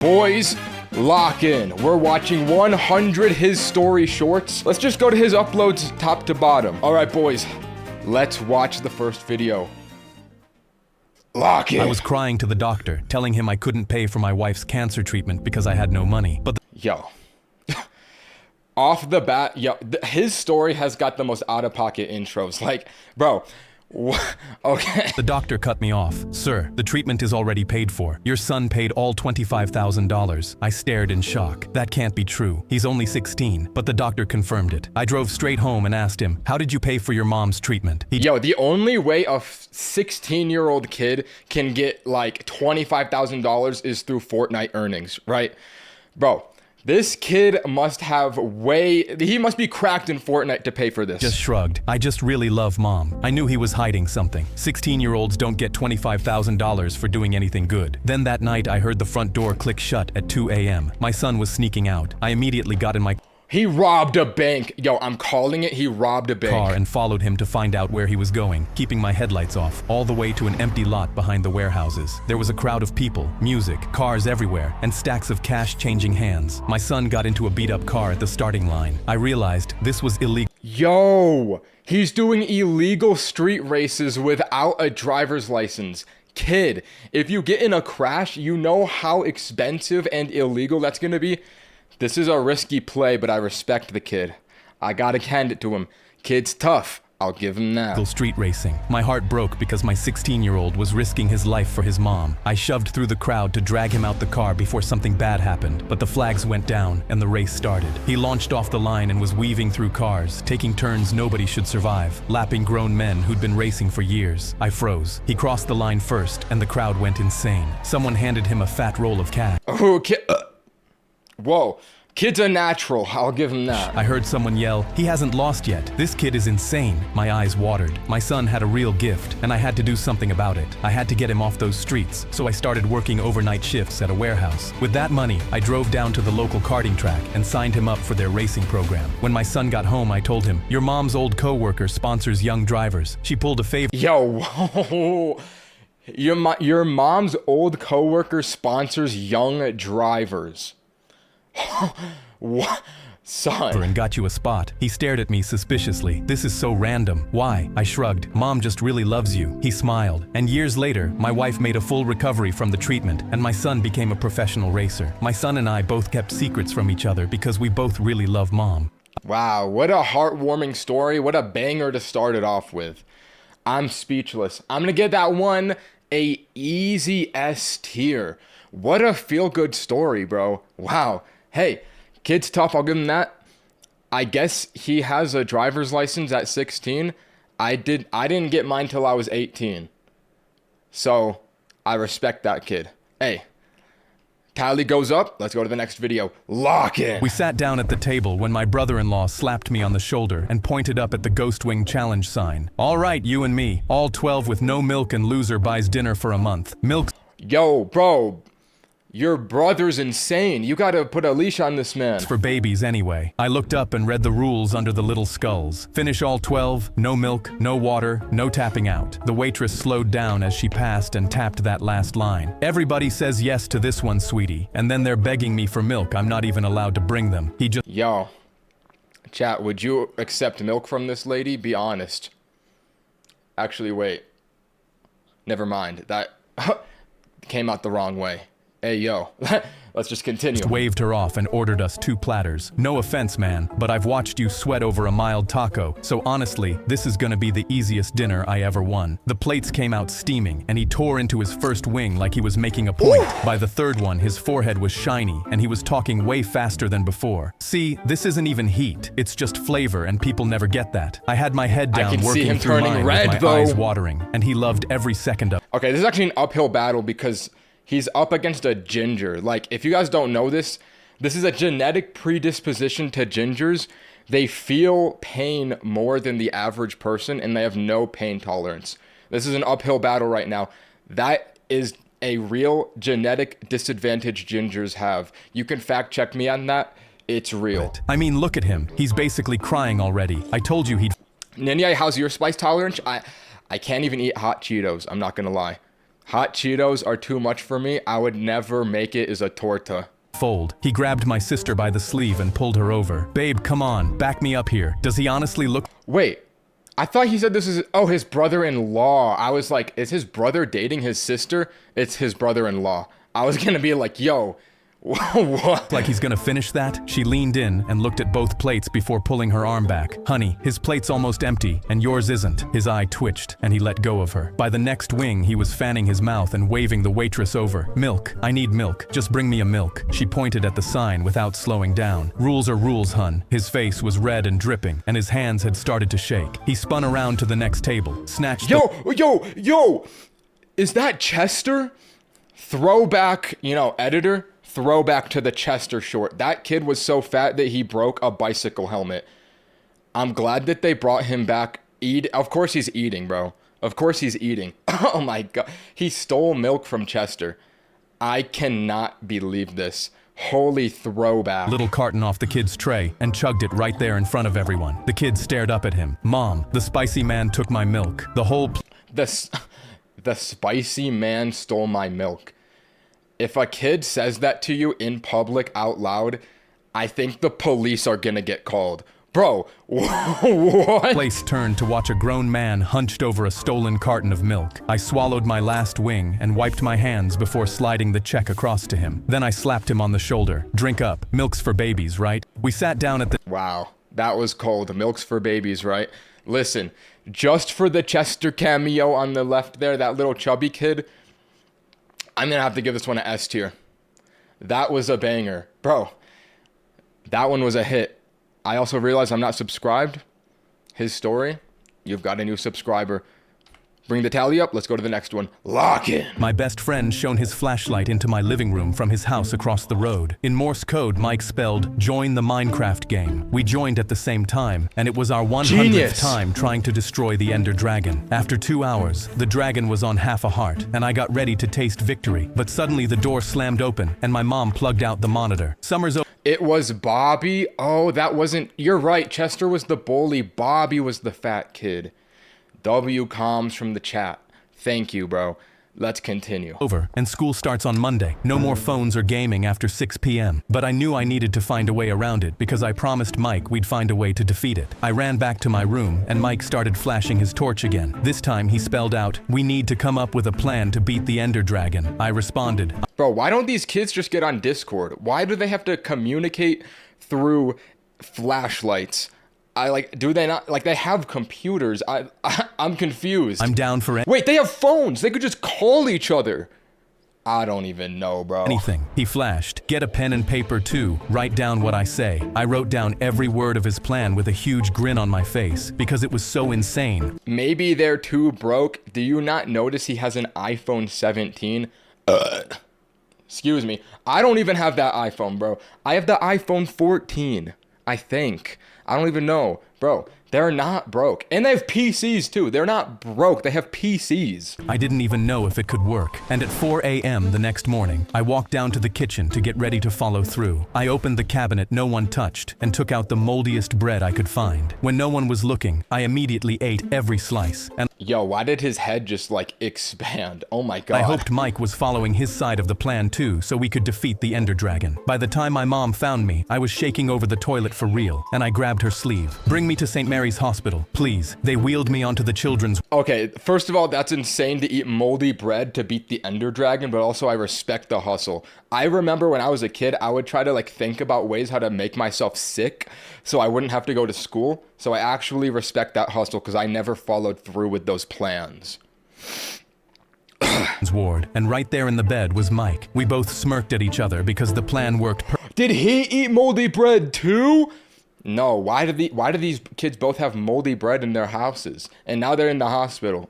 Boys, lock in. We're watching 100 his story shorts. Let's just go to his uploads top to bottom. All right, boys, let's watch the first video. Lock in. I was crying to the doctor, telling him I couldn't pay for my wife's cancer treatment because I had no money. But Yo. Off the bat, his story has got the most out-of-pocket intros. Like, bro, okay. The doctor cut me off. Sir, the treatment is already paid for. Your son paid all $25,000. I stared in shock. That can't be true. He's only 16, but the doctor confirmed it. I drove straight home and asked him, how did you pay for your mom's treatment? Yo, the only way a 16-year-old kid can get like $25,000 is through Fortnite earnings, right? Bro, this kid must have he must be cracked in Fortnite to pay for this. Just shrugged. I just really love mom. I knew he was hiding something. 16-year-olds don't get $25,000 for doing anything good. Then that night I heard the front door click shut at 2 a.m. My son was sneaking out. I immediately got in my He robbed a bank. Yo, I'm calling it. He robbed a bank. car and followed him to find out where he was going, keeping my headlights off, all the way to an empty lot behind the warehouses. There was a crowd of people, music, cars everywhere, and stacks of cash changing hands. My son got into a beat-up car at the starting line. I realized this was illegal. Yo, he's doing illegal street races without a driver's license. Kid, if you get in a crash, you know how expensive and illegal that's gonna be. This is a risky play, but I respect the kid. I gotta hand it to him. Kid's tough. I'll give him that. Street racing. My heart broke because my 16-year-old was risking his life for his mom. I shoved through the crowd to drag him out the car before something bad happened, but the flags went down and the race started. He launched off the line and was weaving through cars, taking turns nobody should survive, lapping grown men who'd been racing for years. I froze. He crossed the line first and the crowd went insane. Someone handed him a fat roll of cash. Okay. Whoa. Kid's a natural. I'll give him that. I heard someone yell, he hasn't lost yet. This kid is insane. My eyes watered. My son had a real gift, and I had to do something about it. I had to get him off those streets, so I started working overnight shifts at a warehouse. With that money, I drove down to the local karting track and signed him up for their racing program. When my son got home, I told him, your mom's old coworker sponsors young drivers. She pulled a favor. Yo, whoa. Your mom's old coworker sponsors young drivers. What? Son. And got you a spot. He stared at me suspiciously. This is so random. Why? I shrugged. Mom just really loves you. He smiled. And years later, my wife made a full recovery from the treatment, and my son became a professional racer. My son and I both kept secrets from each other because we both really love mom. Wow, what a heartwarming story. What a banger to start it off with. I'm speechless. I'm gonna give that one a easy S tier. What a feel-good story, bro. Wow. Hey, kid's tough, I'll give him that. I guess he has a driver's license at 16. I didn't get mine till I was 18. So, I respect that kid. Hey, tally goes up. Let's go to the next video. Lock in. We sat down at the table when my brother-in-law slapped me on the shoulder and pointed up at the Ghost Wing Challenge sign. All right, you and me, all 12 with no milk and loser buys dinner for a month. Milk. Yo, bro. Your brother's insane. You gotta put a leash on this man. For babies anyway. I looked up and read the rules under the little skulls. Finish all 12, no milk, no water, no tapping out. The waitress slowed down as she passed and tapped that last line. Everybody says yes to this one, sweetie. And then they're begging me for milk. I'm not even allowed to bring them. He just... Yo, chat, would you accept milk from this lady? Be honest. Actually, wait. Never mind. That came out the wrong way. Hey, yo, let's just continue. Waved her off and ordered us 2 platters. No offense, man, but I've watched you sweat over a mild taco, so honestly, this is gonna be the easiest dinner I ever won. The plates came out steaming, and he tore into his first wing like he was making a point. By the third one, his forehead was shiny, and he was talking way faster than before. See, this isn't even heat, it's just flavor, and people never get that. I had my head down working through mine with my eyes watering, and he loved every second of it. Okay, this is actually an uphill battle because he's up against a ginger. Like, if you guys don't know this, this is a genetic predisposition to gingers. They feel pain more than the average person, and they have no pain tolerance. This is an uphill battle right now. That is a real genetic disadvantage gingers have. You can fact check me on that. It's real. I mean, look at him. He's basically crying already. I told you he'd... Nanya, how's your spice tolerance? I can't even eat hot Cheetos. I'm not gonna lie. Hot Cheetos are too much for me. I would never make it as a torta. Fold. He grabbed my sister by the sleeve and pulled her over. Babe, come on, back me up here. Does he honestly look— Wait, I thought he said this is, oh, his brother-in-law. I was like, is his brother dating his sister? It's his brother-in-law. I was gonna be like, yo, what? like he's gonna finish that? She leaned in and looked at both plates before pulling her arm back. Honey, his plate's almost empty, and yours isn't. His eye twitched, and he let go of her. By the next wing, he was fanning his mouth and waving the waitress over. Milk. I need milk. Just bring me a milk. She pointed at the sign without slowing down. Rules are rules, hun. His face was red and dripping, and his hands had started to shake. He spun around to the next table, snatched Yo! Is that Chester? Throwback, editor? Throwback to the Chester short. That kid was so fat that he broke a bicycle helmet. I'm glad that they brought him back. Of course he's eating, bro. Of course he's eating. Oh my god. He stole milk from Chester. I cannot believe this. Holy throwback. little carton off the kid's tray and chugged it right there in front of everyone. The kid stared up at him. Mom, the spicy man took my milk. The spicy man stole my milk. If a kid says that to you in public out loud, I think the police are gonna get called. Bro, what? place turned to watch a grown man hunched over a stolen carton of milk. I swallowed my last wing and wiped my hands before sliding the check across to him. Then I slapped him on the shoulder. Drink up. Milk's for babies, right? We sat down at the— Wow, that was cold. Milk's for babies, right? Listen, just for the Chester cameo on the left there, that little chubby kid, I'm gonna have to give this one an S tier. That was a banger. Bro, that one was a hit. I also realized I'm not subscribed. His story, you've got a new subscriber. Bring the tally up. Let's go to the next one. Lock in. My best friend shone his flashlight into my living room from his house across the road. In Morse code, Mike spelled, "Join the Minecraft game." We joined at the same time, and it was our 100th Genius. time trying to destroy the Ender Dragon. After 2 hours, the dragon was on half a heart, and I got ready to taste victory. But suddenly the door slammed open, and my mom plugged out the monitor. It was Bobby. Oh, that wasn't... You're right. Chester was the bully. Bobby was the fat kid. W comms from the chat. Thank you, bro. Let's continue. Over, and school starts on Monday. No more phones or gaming after 6 p.m. But I knew I needed to find a way around it because I promised Mike we'd find a way to defeat it. I ran back to my room, and Mike started flashing his torch again. This time he spelled out, "We need to come up with a plan to beat the Ender Dragon." I responded, Bro, why don't these kids just get on Discord? Why do they have to communicate through flashlights? Do they not, they have computers. I'm confused. "I'm down for Wait, they have phones. They could just call each other. I don't even know, bro. anything." He flashed, "Get a pen and paper too. Write down what I say." I wrote down every word of his plan with a huge grin on my face because it was so insane. Maybe they're too broke. Do you not notice he has an iPhone 17? Excuse me. I don't even have that iPhone, bro. I have the iPhone 14, I think. I don't even know. Bro, they're not broke. And they have PCs too. They're not broke. They have PCs. I didn't even know if it could work. And at 4 a.m. the next morning, I walked down to the kitchen to get ready to follow through. I opened the cabinet no one touched and took out the moldiest bread I could find. When no one was looking, I immediately ate every slice. And Yo, why did his head just expand? Oh my god. I hoped Mike was following his side of the plan too, so we could defeat the Ender Dragon. By the time my mom found me, I was shaking over the toilet for real, and I grabbed her sleeve. "Bring me to St. Mary's Hospital, please." They wheeled me onto the children's— Okay, first of all, that's insane to eat moldy bread to beat the Ender Dragon, but also I respect the hustle. I remember when I was a kid, I would try to think about ways how to make myself sick so I wouldn't have to go to school. So I actually respect that hustle because I never followed through with those plans. ward, and right there in the bed was Mike. We both smirked at each other because the plan worked Did he eat moldy bread too? No, why do these kids both have moldy bread in their houses? And now they're in the hospital.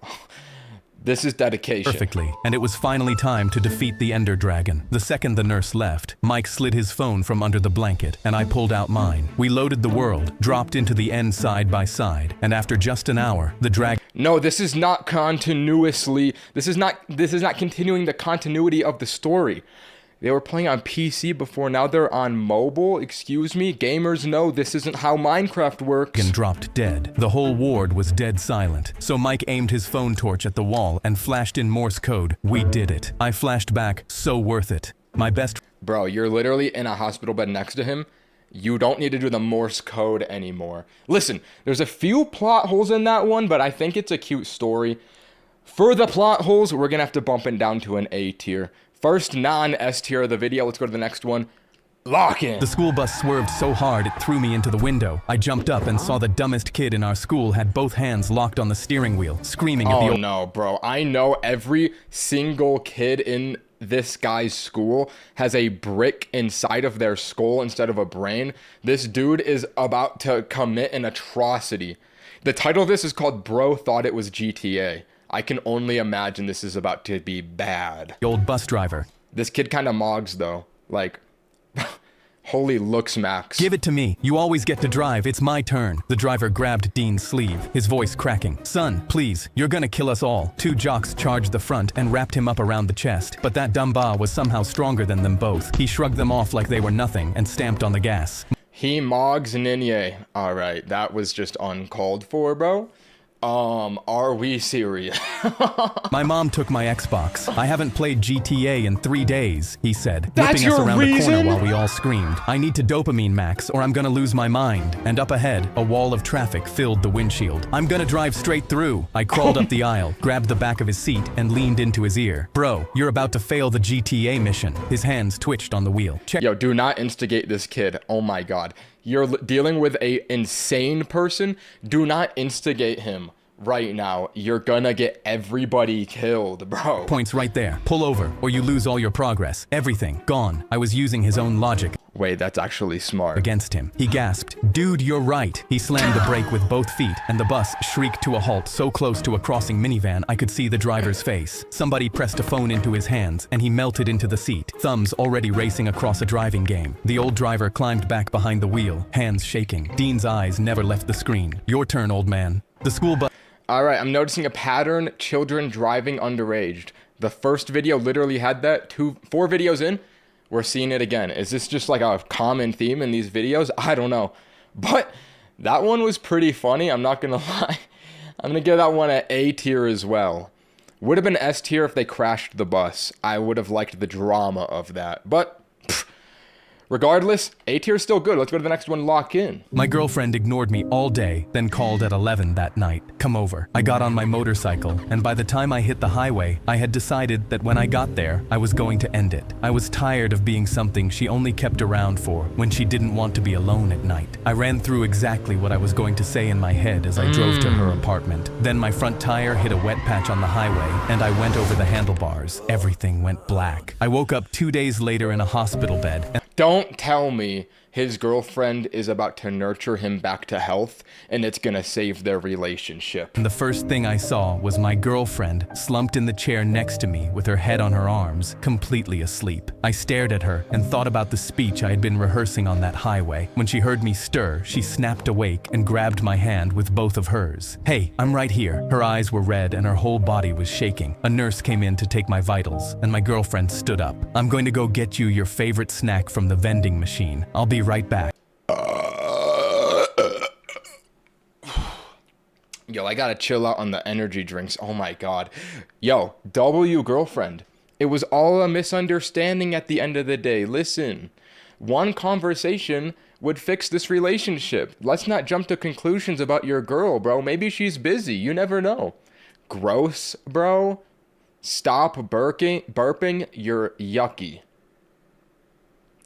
This is dedication. perfectly, and it was finally time to defeat the Ender Dragon. The second the nurse left, Mike slid his phone from under the blanket, and I pulled out mine. We loaded the world, dropped into the end side by side, and after just an hour, the dragon— No, this is not continuously. This is not continuing the continuity of the story. They were playing on PC before, now they're on mobile? Excuse me? Gamers know this isn't how Minecraft works. And dropped dead. The whole ward was dead silent. So Mike aimed his phone torch at the wall and flashed in Morse code. We did it. I flashed back, so worth it. My best... Bro, you're literally in a hospital bed next to him. You don't need to do the Morse code anymore. Listen, there's a few plot holes in that one, but I think it's a cute story. For the plot holes, we're gonna have to bump it down to an A tier. First non-S tier of the video. Let's go to the next one. Lock in. The school bus swerved so hard it threw me into the window. I jumped up and saw the dumbest kid in our school had both hands locked on the steering wheel, screaming at the Oh no, bro. I know every single kid in this guy's school has a brick inside of their skull instead of a brain. This dude is about to commit an atrocity. The title of this is called Bro Thought It Was GTA. I can only imagine this is about to be bad. The old bus driver. This kid kind of mogs though. Like, holy looks Max. Give it to me. You always get to drive. It's my turn. The driver grabbed Dean's sleeve, his voice cracking. Son, please, you're gonna kill us all. Two jocks charged the front and wrapped him up around the chest. But that dumba was somehow stronger than them both. He shrugged them off like they were nothing and stamped on the gas. He mogs Ninye. All right, that was just uncalled for, bro. Are we serious? My mom took my Xbox. I haven't played GTA in 3 days, he said, That's whipping us your around the reason? corner while we all screamed. I need to dopamine max or I'm gonna lose my mind. And up ahead, a wall of traffic filled the windshield. I'm gonna drive straight through. I crawled up the aisle, grabbed the back of his seat, and leaned into his ear. Bro, you're about to fail the GTA mission. His hands twitched on the wheel. Check. Yo, do not instigate this kid. Oh my god. You're dealing with a insane person. Do not instigate him right now. You're gonna get everybody killed, bro. Points right there. Pull over, or you lose all your progress. Everything gone. I was using his own logic Wait, that's actually smart. against him. He gasped, "Dude, you're right." He slammed the brake with both feet, and the bus shrieked to a halt so close to a crossing minivan I could see the driver's face. Somebody pressed a phone into his hands, and he melted into the seat, thumbs already racing across a driving game. The old driver climbed back behind the wheel, hands shaking. Dean's eyes never left the screen. Your turn, old man. The school bus... All right, I'm noticing a pattern. Children driving underaged. The first video literally had that. 4 videos in, we're seeing it again. Is this just like a common theme in these videos? I don't know. But that one was pretty funny. I'm not going to lie. I'm going to give that one an A tier as well. Would have been S tier if they crashed the bus. I would have liked the drama of that. But regardless, A tier is still good. Let's go to the next one, Lock In. My girlfriend ignored me all day, then called at 11 that night. Come over. I got on my motorcycle, and by the time I hit the highway, I had decided that when I got there, I was going to end it. I was tired of being something she only kept around for when she didn't want to be alone at night. I ran through exactly what I was going to say in my head as I drove to her apartment. Then my front tire hit a wet patch on the highway, and I went over the handlebars. Everything went black. I woke up 2 days later in a hospital bed, and Don't tell me his girlfriend is about to nurture him back to health and it's gonna save their relationship. the first thing I saw was my girlfriend slumped in the chair next to me with her head on her arms, completely asleep. I stared at her and thought about the speech I had been rehearsing on that highway. When she heard me stir, she snapped awake and grabbed my hand with both of hers. Hey, I'm right here. Her eyes were red and her whole body was shaking. A nurse came in to take my vitals, and my girlfriend stood up. I'm going to go get you your favorite snack from the vending machine. I'll be right back. Yo, I gotta chill out on the energy drinks. Oh my god. Yo, W girlfriend. It was all a misunderstanding at the end of the day. Listen, one conversation would fix this relationship. Let's not jump to conclusions about your girl, bro. Maybe she's busy. You never know. Gross, bro. Stop burping. You're yucky.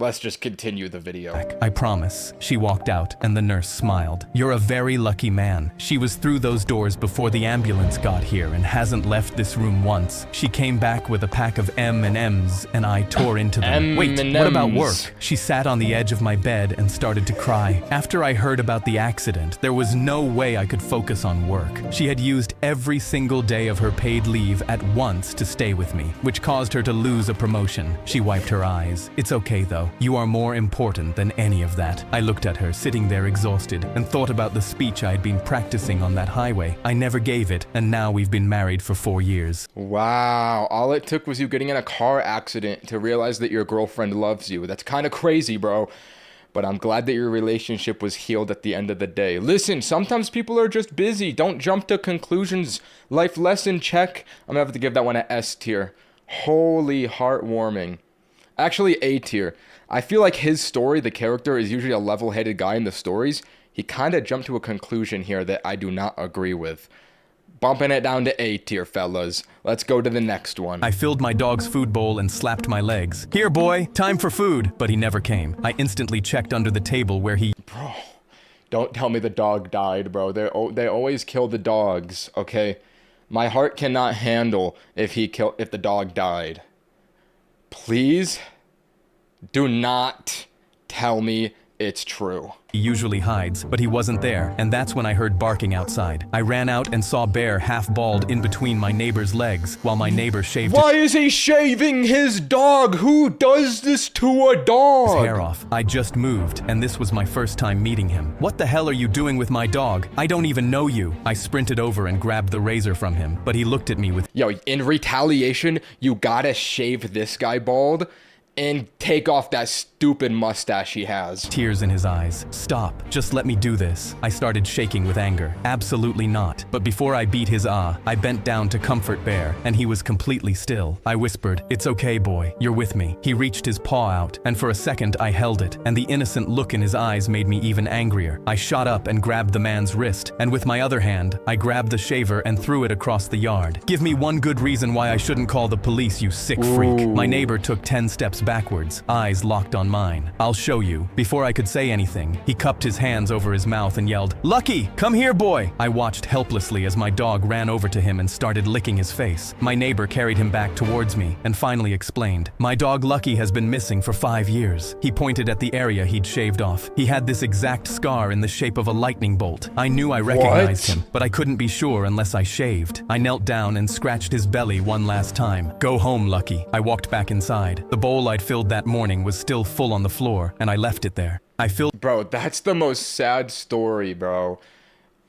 Let's just continue the video. I promise. She walked out, and the nurse smiled. You're a very lucky man. She was through those doors before the ambulance got here and hasn't left this room once. She came back with a pack of M&Ms, and I tore into them. Wait, what about work? She sat on the edge of my bed and started to cry. After I heard about the accident, there was no way I could focus on work. She had used every single day of her paid leave at once to stay with me, which caused her to lose a promotion. She wiped her eyes. It's okay, though. Leo, you are more important than any of that. I looked at her, sitting there exhausted, and thought about the speech I had been practicing on that highway. I never gave it, and now we've been married for 4 years. Wow, all it took was you getting in a car accident to realize that your girlfriend loves you. That's kind of crazy, bro. But I'm glad that your relationship was healed at the end of the day. Listen, sometimes people are just busy. Don't jump to conclusions. Life lesson check. I'm gonna have to give that one an S tier. Holy heartwarming. Actually, A tier. I feel like his story, the character, is usually a level-headed guy in the stories. He kind of jumped to a conclusion here that I do not agree with. Bumping it down to A tier, fellas. Let's go to the next one. I filled my dog's food bowl and slapped my legs. Here, boy, time for food. But he never came. I instantly checked under the table where he... Bro, don't tell me the dog died, bro. They always kill the dogs, okay? My heart cannot handle if the dog died. Please do not tell me it's true. He usually hides, but he wasn't there, and that's when I heard barking outside. I ran out and saw Bear half-bald in between my neighbor's legs, while my neighbor shaved Why is he shaving his dog? Who does this to a dog? his hair off. I just moved, and this was my first time meeting him. What the hell are you doing with my dog? I don't even know you. I sprinted over and grabbed the razor from him, but he looked at me with... Yo, in retaliation, you gotta shave this guy bald and take off that stupid mustache he has. Tears in his eyes. Stop. Just let me do this. I started shaking with anger. Absolutely not. But before I beat his I bent down to comfort Bear, and he was completely still. I whispered, "It's okay, boy. You're with me." He reached his paw out, and for a second I held it, and the innocent look in his eyes made me even angrier. I shot up and grabbed the man's wrist, and with my other hand, I grabbed the shaver and threw it across the yard. Give me one good reason why I shouldn't call the police, you sick freak. Ooh. My neighbor took 10 steps backwards, eyes locked on mine. I'll show you. Before I could say anything, he cupped his hands over his mouth and yelled, "Lucky, come here, boy!" I watched helplessly as my dog ran over to him and started licking his face. My neighbor carried him back towards me and finally explained, "My dog Lucky has been missing for 5 years." He pointed at the area he'd shaved off. He had this exact scar in the shape of a lightning bolt. I knew I recognized him, but I couldn't be sure unless I shaved. I knelt down and scratched his belly one last time. "Go home, Lucky." I walked back inside. The bowl I'd filled that morning was still full on the floor, and I left it there. Bro, that's the most sad story, bro.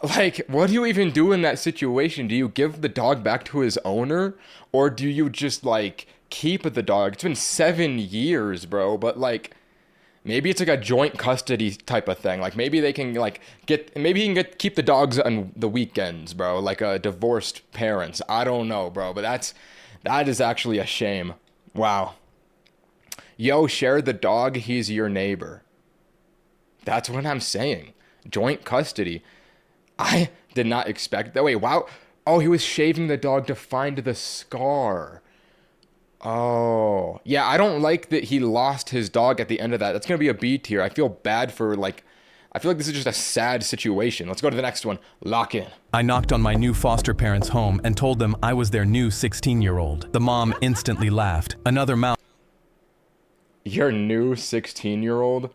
Like, what do you even do in that situation? Do you give the dog back to his owner? Or do you just, like, keep the dog? It's been 7 years, bro, but, like, maybe it's like a joint custody type of thing. Like, maybe they can, like, keep the dogs on the weekends, bro, like divorced parents. I don't know, bro, but that is actually a shame. Wow. Yo, share the dog, he's your neighbor. That's what I'm saying. Joint custody. I did not expect that. Wait, wow. Oh, he was shaving the dog to find the scar. Oh. Yeah, I don't like that he lost his dog at the end of that. That's going to be a B tier. I feel bad for, like, I feel like this is just a sad situation. Let's go to the next one. Lock in. I knocked on my new foster parents' home and told them I was their new 16-year-old. The mom instantly laughed. Another mouth. Your new 16-year-old?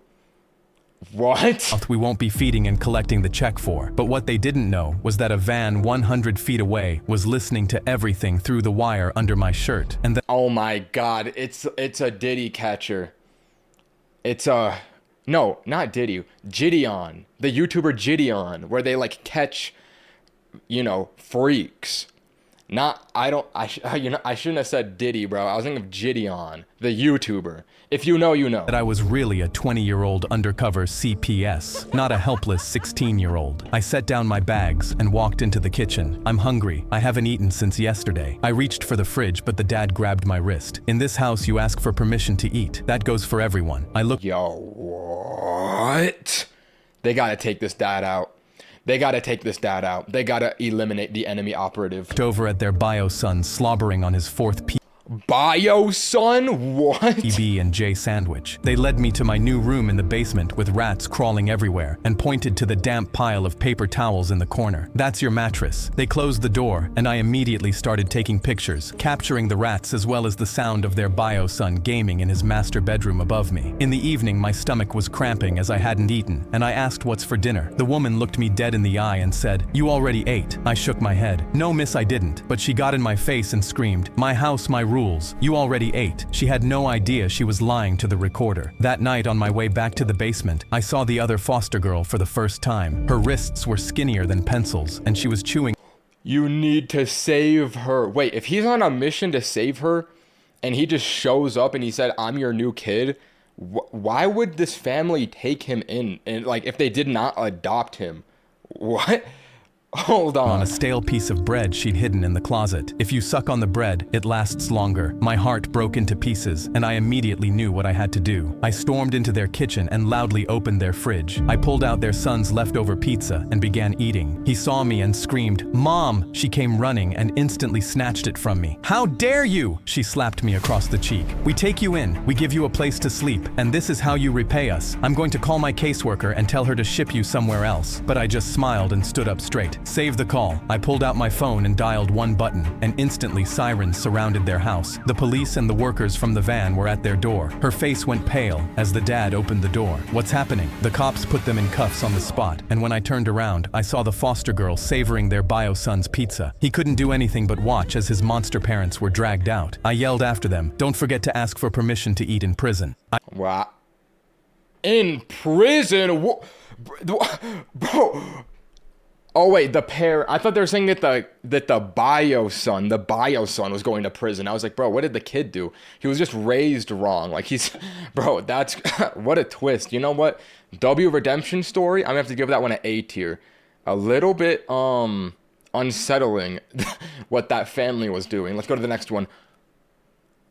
What? We won't be feeding and collecting the check for. But what they didn't know was that a van 100 feet away was listening to everything through the wire under my shirt. And that Oh my god, it's a Diddy catcher. No, not Diddy. Gideon. The YouTuber Gideon, where they like catch, freaks. I shouldn't have said Diddy, bro. I was thinking of Gideon, the YouTuber. If you know, you know. I was really a 20-year-old undercover CPS, not a helpless 16-year-old. I set down my bags and walked into the kitchen. I'm hungry. I haven't eaten since yesterday. I reached for the fridge, but the dad grabbed my wrist. In this house, you ask for permission to eat. That goes for everyone. Yo, what? They gotta take this dad out. They gotta eliminate the enemy operative. Looked over at their bio son slobbering on his fourth Bio son? What? PB and J sandwich. They led me to my new room in the basement with rats crawling everywhere and pointed to the damp pile of paper towels in the corner. "That's your mattress." They closed the door and I immediately started taking pictures, capturing the rats as well as the sound of their bio son gaming in his master bedroom above me. In the evening, my stomach was cramping as I hadn't eaten, and I asked what's for dinner. The woman looked me dead in the eye and said, "You already ate." I shook my head. "No, miss, I didn't." But she got in my face and screamed, "My house, my rules. rules. You already ate. She had no idea she was lying to the recorder. That night on my way back to the basement, I saw the other foster girl for the first time. Her wrists were skinnier than pencils, and she was chewing. You need to save her. Wait, if he's on a mission to save her and he just shows up and he said, I'm your new kid, why would this family take him in? And like, if they did not adopt him, what? Hold On on. a stale piece of bread she'd hidden in the closet. If you suck on the bread, it lasts longer. My heart broke into pieces, and I immediately knew what I had to do. I stormed into their kitchen and loudly opened their fridge. I pulled out their son's leftover pizza and began eating. He saw me and screamed, "Mom!" She came running and instantly snatched it from me. "How dare you!" She slapped me across the cheek. "We take you in, we give you a place to sleep, and this is how you repay us. I'm going to call my caseworker and tell her to ship you somewhere else." But I just smiled and stood up straight. Save the call. I pulled out my phone and dialed one button, and instantly sirens surrounded their house. The police and the workers from the van were at their door. Her face went pale as the dad opened the door. "What's happening?" The cops put them in cuffs on the spot, and when I turned around, I saw the foster girl savoring their bio son's pizza. He couldn't do anything but watch as his monster parents were dragged out. I yelled after them, "Don't forget to ask for permission to eat in prison." Wow. In prison? Bro. Oh wait, I thought they were saying that the bio son was going to prison. I was like, bro, what did the kid do? He was just raised wrong. Like bro, that's what a twist. You know what? W redemption story. I'm gonna have to give that one an A tier. A little bit unsettling what that family was doing. Let's go to the next one.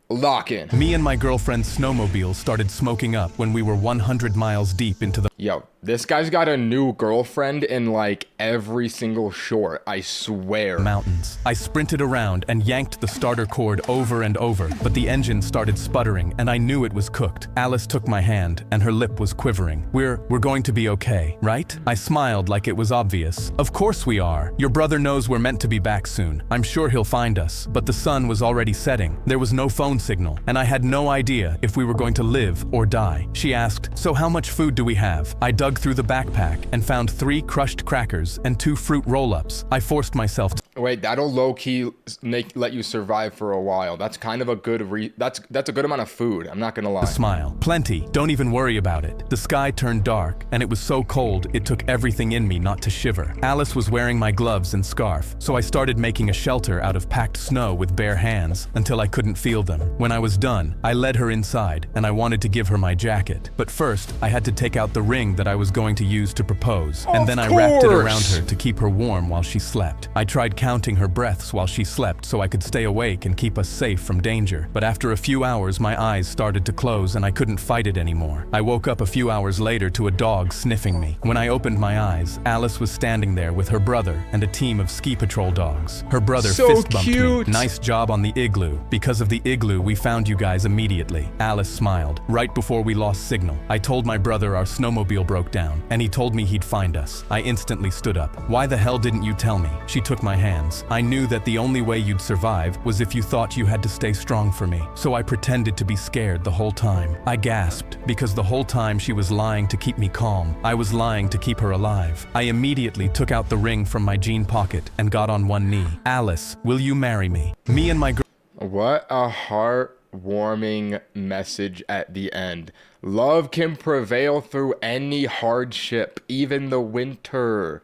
Lock in. Me and my girlfriend's snowmobile started smoking up when we were 100 miles deep into the Yo, this guy's got a new girlfriend in like every single short, I swear. mountains. I sprinted around and yanked the starter cord over and over, but the engine started sputtering and I knew it was cooked. Alice took my hand and her lip was quivering. We're going to be okay, right? I smiled like it was obvious. Of course we are. Your brother knows we're meant to be back soon. I'm sure he'll find us. But the sun was already setting. There was no phone signal, and I had no idea if we were going to live or die. She asked, "So how much food do we have?" I dug through the backpack and found 3 crushed crackers and 2 fruit roll-ups. I forced myself to Wait, that'll low-key let you survive for a while. That's kind of a good that's a good amount of food, I'm not gonna lie. smile. Plenty. Don't even worry about it. The sky turned dark, and it was so cold it took everything in me not to shiver. Alice was wearing my gloves and scarf, so I started making a shelter out of packed snow with bare hands until I couldn't feel them. When I was done, I led her inside, and I wanted to give her my jacket. But first, I had to take out the ring that I was going to use to propose, and then I wrapped it around her to keep her warm while she slept. I tried counting her breaths while she slept so I could stay awake and keep us safe from danger. But after a few hours, my eyes started to close and I couldn't fight it anymore. I woke up a few hours later to a dog sniffing me. When I opened my eyes, Alice was standing there with her brother and a team of ski patrol dogs. Her brother So fist bumped cute. me. "Nice job on the igloo. Because of the igloo, we found you guys immediately." Alice smiled. "Right before we lost signal, I told my brother our snowmobile broke down, and he told me he'd find us." I instantly stood up. "Why the hell didn't you tell me?" She took my hands. "I knew that the only way you'd survive was if you thought you had to stay strong for me. So I pretended to be scared the whole time." I gasped, because the whole time she was lying to keep me calm. I was lying to keep her alive. I immediately took out the ring from my jean pocket and got on one knee. "Alice, will you marry me?" Me and my girl What a heartwarming message at the end. Love can prevail through any hardship, even the winter.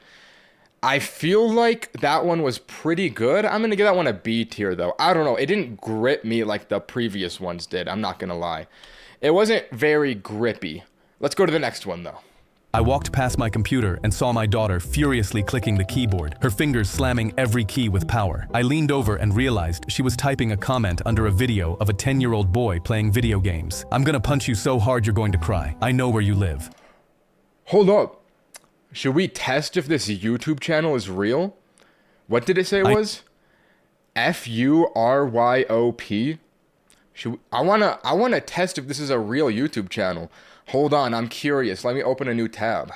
I feel like that one was pretty good. I'm going to give that one a B tier, though. I don't know. It didn't grip me like the previous ones did. I'm not going to lie. It wasn't very grippy. Let's go to the next one, though. I walked past my computer and saw my daughter furiously clicking the keyboard, her fingers slamming every key with power. I leaned over and realized she was typing a comment under a video of a 10-year-old boy playing video games. "I'm gonna punch you so hard you're going to cry. I know where you live." Hold up. Should we test if this YouTube channel is real? What did it say it was? FURYOP? I wanna test if this is a real YouTube channel. Hold on, I'm curious. Let me open a new tab.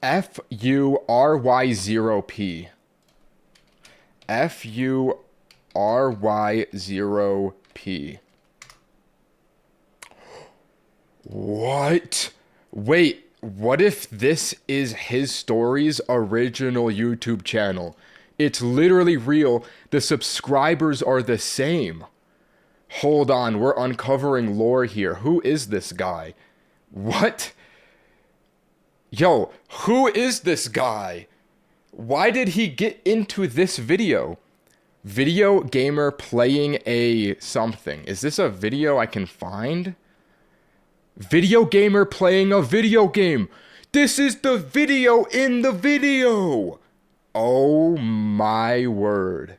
FURY0P. FURY0P. What? Wait, what if this is his story's original YouTube channel? It's literally real. The subscribers are the same. Hold on, we're uncovering lore here. Who is this guy? What? Yo, who is this guy? Why did he get into this video? Video gamer playing a something. Is this a video I can find? Video gamer playing a video game. This is the video in the video. Oh my word.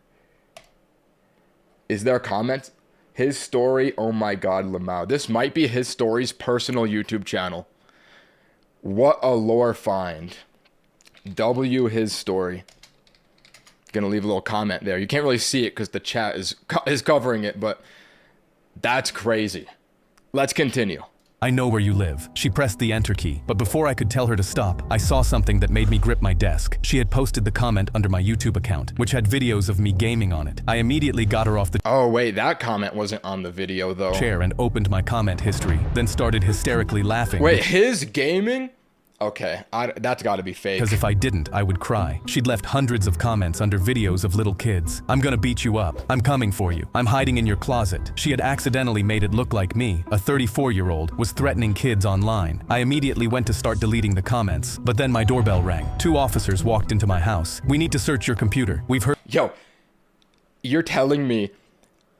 Is there a comment? His story, oh my god, Lamau. This might be his story's personal YouTube channel. What a lore find. W his story. Gonna leave a little comment there. You can't really see it because the chat is covering it, but that's crazy. Let's continue. I know where you live. She pressed the enter key, but before I could tell her to stop, I saw something that made me grip my desk. She had posted the comment under my YouTube account, which had videos of me gaming on it. I immediately got her off the Oh wait, that comment wasn't on the video though. chair and opened my comment history, then started hysterically laughing. Wait, his gaming? Okay, that's gotta be fake. Because if I didn't, I would cry. She'd left hundreds of comments under videos of little kids. I'm gonna beat you up. I'm coming for you. I'm hiding in your closet. She had accidentally made it look like me, a 34-year-old, was threatening kids online. I immediately went to start deleting the comments, but then my doorbell rang. 2 officers walked into my house. We need to search your computer. We've heard— Yo, you're telling me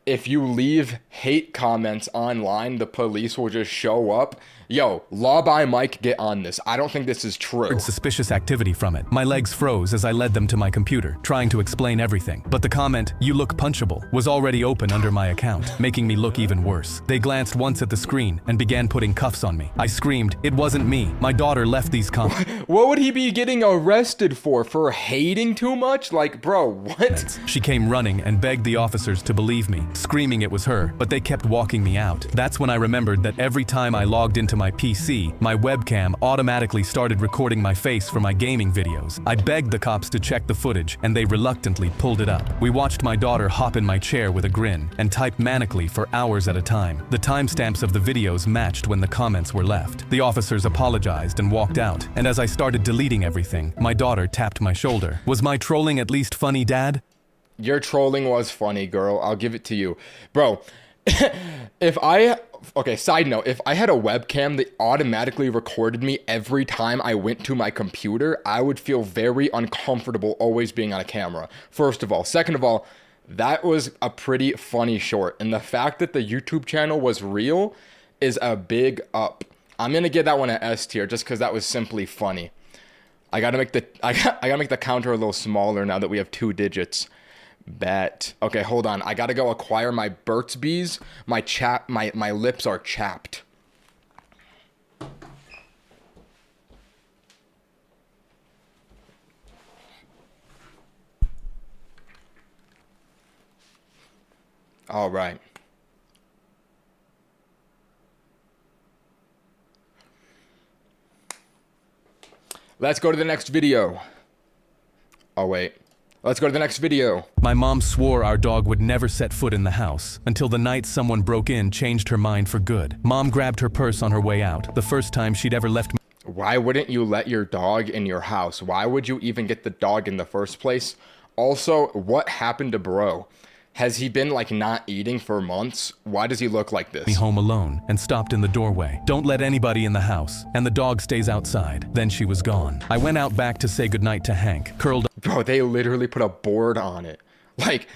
if you leave hate comments online, the police will just show up? Yo, Law by Mike, get on this. I don't think this is true. Suspicious activity from it. My legs froze as I led them to my computer, trying to explain everything. But the comment, "You look punchable," was already open under my account, making me look even worse. They glanced once at the screen and began putting cuffs on me. I screamed, "It wasn't me. My daughter left these comments." What would he be getting arrested for? For hating too much? Like, bro, what? She came running and begged the officers to believe me, screaming it was her, but they kept walking me out. That's when I remembered that every time I logged into my PC, my webcam automatically started recording my face for my gaming videos. I begged the cops to check the footage, and they reluctantly pulled it up. We watched my daughter hop in my chair with a grin and type manically for hours at a time. The timestamps of the videos matched when the comments were left. The officers apologized and walked out, and as I started deleting everything, my daughter tapped my shoulder. Was my trolling at least funny, Dad? Your trolling was funny, girl. I'll give it to you. Bro, okay, side note, if I had a webcam that automatically recorded me every time I went to my computer, I would feel very uncomfortable always being on a camera. First of all. Second of all, that was a pretty funny short. And the fact that the YouTube channel was real is a big up. I'm gonna give that one an S tier just because that was simply funny. I gotta make the counter a little smaller now that we have 2 digits. Bet. Okay, hold on. I gotta go acquire my Burt's Bees. My lips are chapped. All right. Let's go to the next video. Oh, wait. Let's go to the next video. My mom swore our dog would never set foot in the house until the night someone broke in changed her mind for good. Mom grabbed her purse on her way out, the first time she'd ever left me. Why wouldn't you let your dog in your house? Why would you even get the dog in the first place? Also, what happened to bro? Has he been like not eating for months? Why does he look like this? Me home alone and stopped in the doorway. Don't let anybody in the house, and the dog stays outside. Then she was gone. I went out back to say goodnight to Hank, curled up. Bro, they literally put a board on it. Like,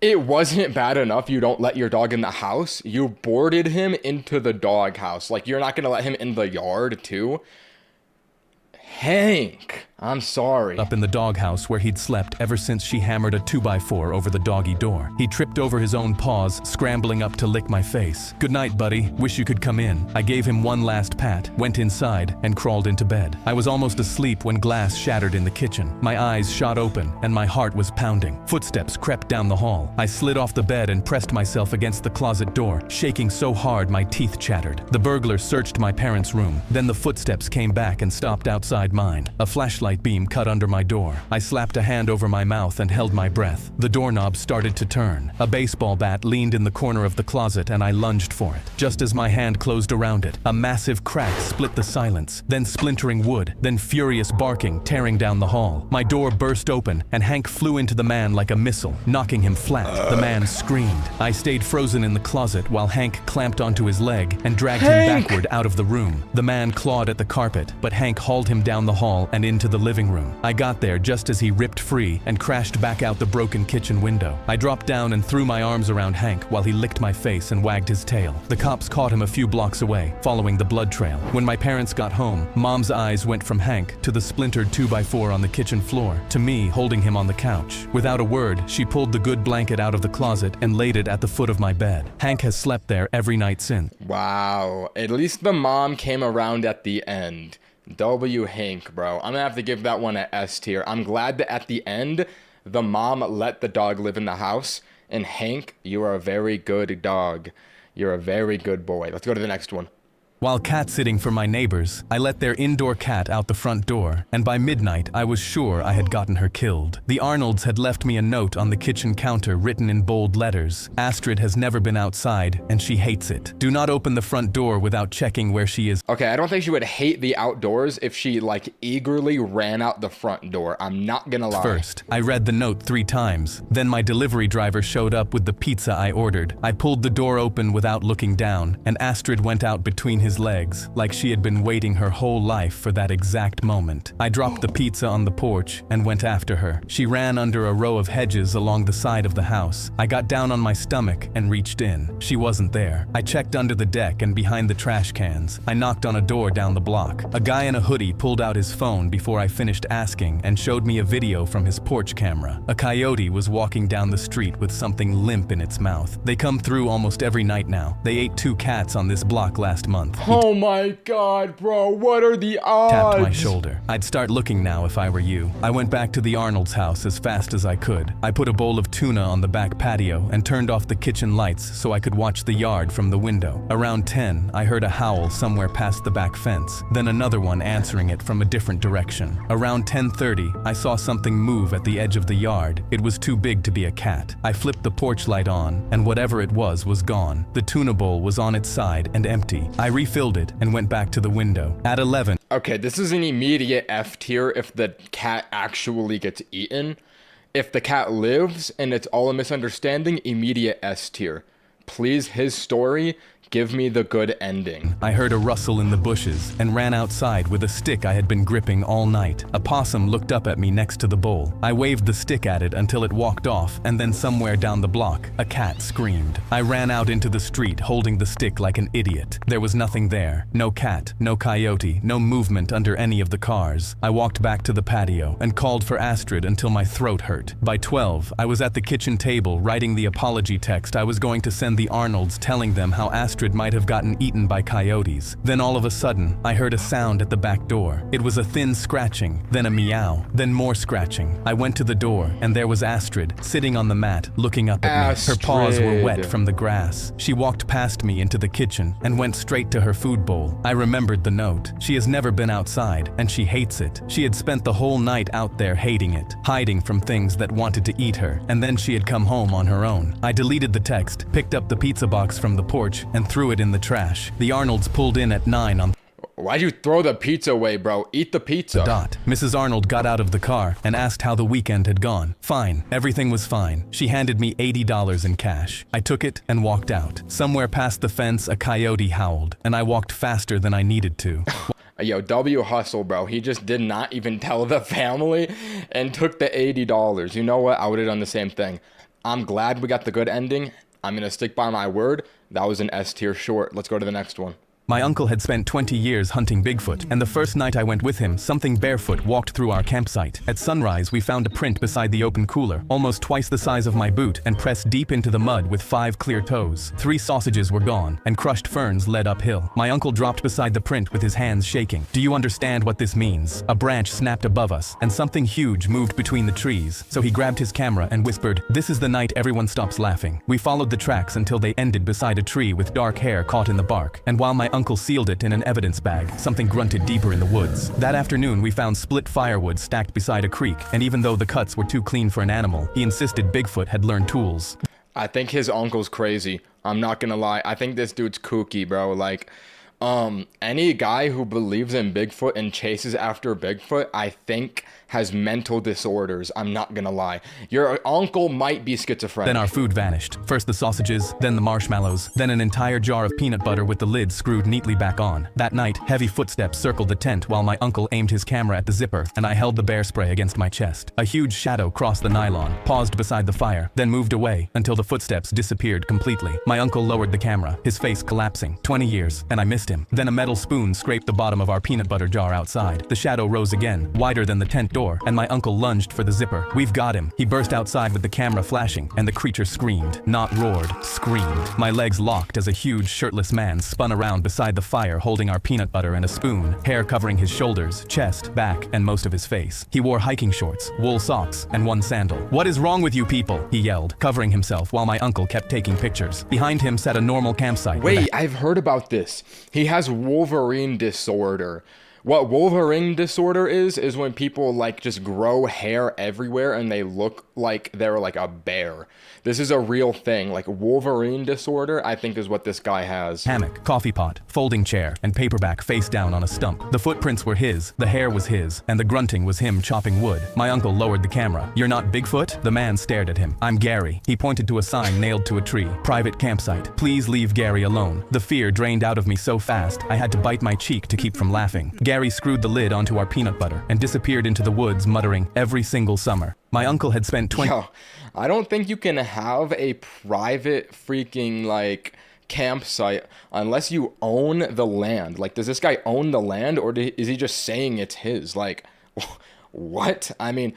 it wasn't bad enough you don't let your dog in the house. You boarded him into the dog house. Like, you're not gonna let him in the yard too? Hank, I'm sorry. Up in the doghouse where he'd slept ever since she hammered a 2x4 over the doggy door. He tripped over his own paws, scrambling up to lick my face. "Good night, buddy. Wish you could come in." I gave him one last pat, went inside, and crawled into bed. I was almost asleep when glass shattered in the kitchen. My eyes shot open, and my heart was pounding. Footsteps crept down the hall. I slid off the bed and pressed myself against the closet door, shaking so hard my teeth chattered. The burglar searched my parents' room. Then the footsteps came back and stopped outside mine. A flashlight flashlight beam cut under my door. I slapped a hand over my mouth and held my breath. The doorknob started to turn. A baseball bat leaned in the corner of the closet and I lunged for it. Just as my hand closed around it, a massive crack split the silence, then splintering wood, then furious barking tearing down the hall. My door burst open and Hank flew into the man like a missile, knocking him flat. The man screamed. I stayed frozen in the closet while Hank clamped onto his leg and dragged him backward out of the room. The man clawed at the carpet, but Hank hauled him down the hall and into the living room. I got there just as he ripped free and crashed back out the broken kitchen window. I dropped down and threw my arms around Hank while he licked my face and wagged his tail. The cops caught him a few blocks away, following the blood trail. When my parents got home, Mom's eyes went from Hank to the splintered 2x4 on the kitchen floor, to me holding him on the couch. Without a word, she pulled the good blanket out of the closet and laid it at the foot of my bed. Hank has slept there every night since. Wow, at least the mom came around at the end. W Hank, bro. I'm gonna have to give that one a S tier. I'm glad that at the end, the mom let the dog live in the house. And Hank, you are a very good dog. You're a very good boy. Let's go to the next one. While cat-sitting for my neighbors, I let their indoor cat out the front door, and by midnight I was sure I had gotten her killed. The Arnolds had left me a note on the kitchen counter written in bold letters. Astrid has never been outside, and she hates it. Do not open the front door without checking where she is. Okay, I don't think she would hate the outdoors if she, like, eagerly ran out the front door. I'm not gonna lie. First, I read the note 3 times. Then my delivery driver showed up with the pizza I ordered. I pulled the door open without looking down, and Astrid went out between his legs, like she had been waiting her whole life for that exact moment. I dropped the pizza on the porch and went after her. She ran under a row of hedges along the side of the house. I got down on my stomach and reached in. She wasn't there. I checked under the deck and behind the trash cans. I knocked on a door down the block. A guy in a hoodie pulled out his phone before I finished asking and showed me a video from his porch camera. A coyote was walking down the street with something limp in its mouth. They come through almost every night now. They ate 2 cats on this block last month. Oh my god, bro, what are the odds? Tapped my shoulder. I'd start looking now if I were you. I went back to the Arnold's house as fast as I could. I put a bowl of tuna on the back patio and turned off the kitchen lights so I could watch the yard from the window. Around 10, I heard a howl somewhere past the back fence, then another one answering it from a different direction. Around 10:30, I saw something move at the edge of the yard. It was too big to be a cat. I flipped the porch light on, and whatever it was gone. The tuna bowl was on its side and empty. I refilled it and went back to the window. At 11, Okay, this is an immediate F tier if the cat actually gets eaten. If the cat lives and it's all a misunderstanding, immediate S tier. Please, his story, give me the good ending. I heard a rustle in the bushes and ran outside with a stick I had been gripping all night. A possum looked up at me next to the bowl. I waved the stick at it until it walked off, and then somewhere down the block, a cat screamed. I ran out into the street holding the stick like an idiot. There was nothing there. No cat, no coyote, no movement under any of the cars. I walked back to the patio and called for Astrid until my throat hurt. By 12, I was at the kitchen table writing the apology text I was going to send the Arnolds, telling them how Astrid might have gotten eaten by coyotes. Then all of a sudden, I heard a sound at the back door. It was a thin scratching, then a meow, then more scratching. I went to the door, and there was Astrid, sitting on the mat, looking up at me. Her paws were wet from the grass. She walked past me into the kitchen and went straight to her food bowl. I remembered the note. She has never been outside, and she hates it. She had spent the whole night out there hating it, hiding from things that wanted to eat her, and then she had come home on her own. I deleted the text, picked up the pizza box from the porch, and threw it in the trash. The Arnolds pulled in at 9 on Why'd you throw the pizza away, bro? Eat the pizza. the dot. Mrs. Arnold got out of the car and asked how the weekend had gone. Fine. Everything was fine. She handed me $80 in cash. I took it and walked out. Somewhere past the fence, a coyote howled, and I walked faster than I needed to. Yo, W hustle, bro. He just did not even tell the family and took the $80. You know what? I would have done the same thing. I'm glad we got the good ending. I'm going to stick by my word. That was an S tier short. Let's go to the next one. My uncle had spent 20 years hunting Bigfoot, and the first night I went with him, something barefoot walked through our campsite. At sunrise, we found a print beside the open cooler, almost twice the size of my boot, and pressed deep into the mud with 5 clear toes. 3 sausages were gone, and crushed ferns led uphill. My uncle dropped beside the print with his hands shaking. Do you understand what this means? A branch snapped above us, and something huge moved between the trees. So he grabbed his camera and whispered, "This is the night everyone stops laughing." We followed the tracks until they ended beside a tree with dark hair caught in the bark, and while my uncle sealed it in an evidence bag. Something grunted deeper in the woods. That afternoon, we found split firewood stacked beside a creek, and even though the cuts were too clean for an animal, he insisted Bigfoot had learned tools. I think his uncle's crazy. I'm not gonna lie. I think this dude's kooky, bro. Like, any guy who believes in Bigfoot and chases after Bigfoot, I think has mental disorders. I'm not gonna lie. Your uncle might be schizophrenic. Then our food vanished. First the sausages, then the marshmallows, then an entire jar of peanut butter with the lid screwed neatly back on. That night, heavy footsteps circled the tent while my uncle aimed his camera at the zipper, and I held the bear spray against my chest. A huge shadow crossed the nylon, paused beside the fire, then moved away until the footsteps disappeared completely. My uncle lowered the camera, his face collapsing. 20 years, and I missed him. Then a metal spoon scraped the bottom of our peanut butter jar outside. The shadow rose again, wider than the tent door, and my uncle lunged for the zipper. We've got him. He burst outside with the camera flashing, and the creature screamed. Not roared, screamed. My legs locked as a huge shirtless man spun around beside the fire holding our peanut butter and a spoon, hair covering his shoulders, chest, back, and most of his face. He wore hiking shorts, wool socks, and one sandal. "What is wrong with you people?" he yelled, covering himself while my uncle kept taking pictures. Behind him sat a normal campsite. Wait, I've heard about this. He has Wolverine disorder. What Wolverine disorder is when people like just grow hair everywhere and they look like they're like a bear. This is a real thing. Like Wolverine disorder, I think is what this guy has. Hammock, coffee pot, folding chair, and paperback face down on a stump. The footprints were his, the hair was his, and the grunting was him chopping wood. My uncle lowered the camera. "You're not Bigfoot?" The man stared at him. "I'm Gary." He pointed to a sign nailed to a tree. "Private campsite. Please leave Gary alone." The fear drained out of me so fast, I had to bite my cheek to keep from laughing. Gary screwed the lid onto our peanut butter and disappeared into the woods muttering, "Every single summer." My uncle had spent 20- Yo, I don't think you can have a private freaking like campsite unless you own the land. Like, does this guy own the land, or is he just saying it's his? Like, what? I mean,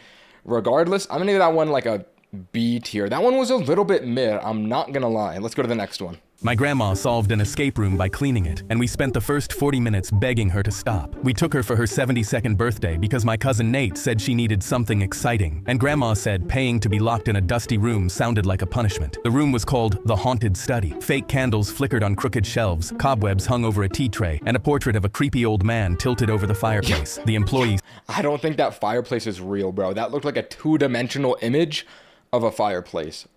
regardless, I'm gonna give that one like a B tier. That one was a little bit mid, I'm not gonna lie. Let's go to the next one. My grandma solved an escape room by cleaning it, and we spent the first 40 minutes begging her to stop. We took her for her 72nd birthday because my cousin Nate said she needed something exciting, and Grandma said paying to be locked in a dusty room sounded like a punishment. The room was called The Haunted Study. Fake candles flickered on crooked shelves, cobwebs hung over a tea tray, and a portrait of a creepy old man tilted over the fireplace. The employees... I don't think that fireplace is real, bro. That looked like a two-dimensional image of a fireplace.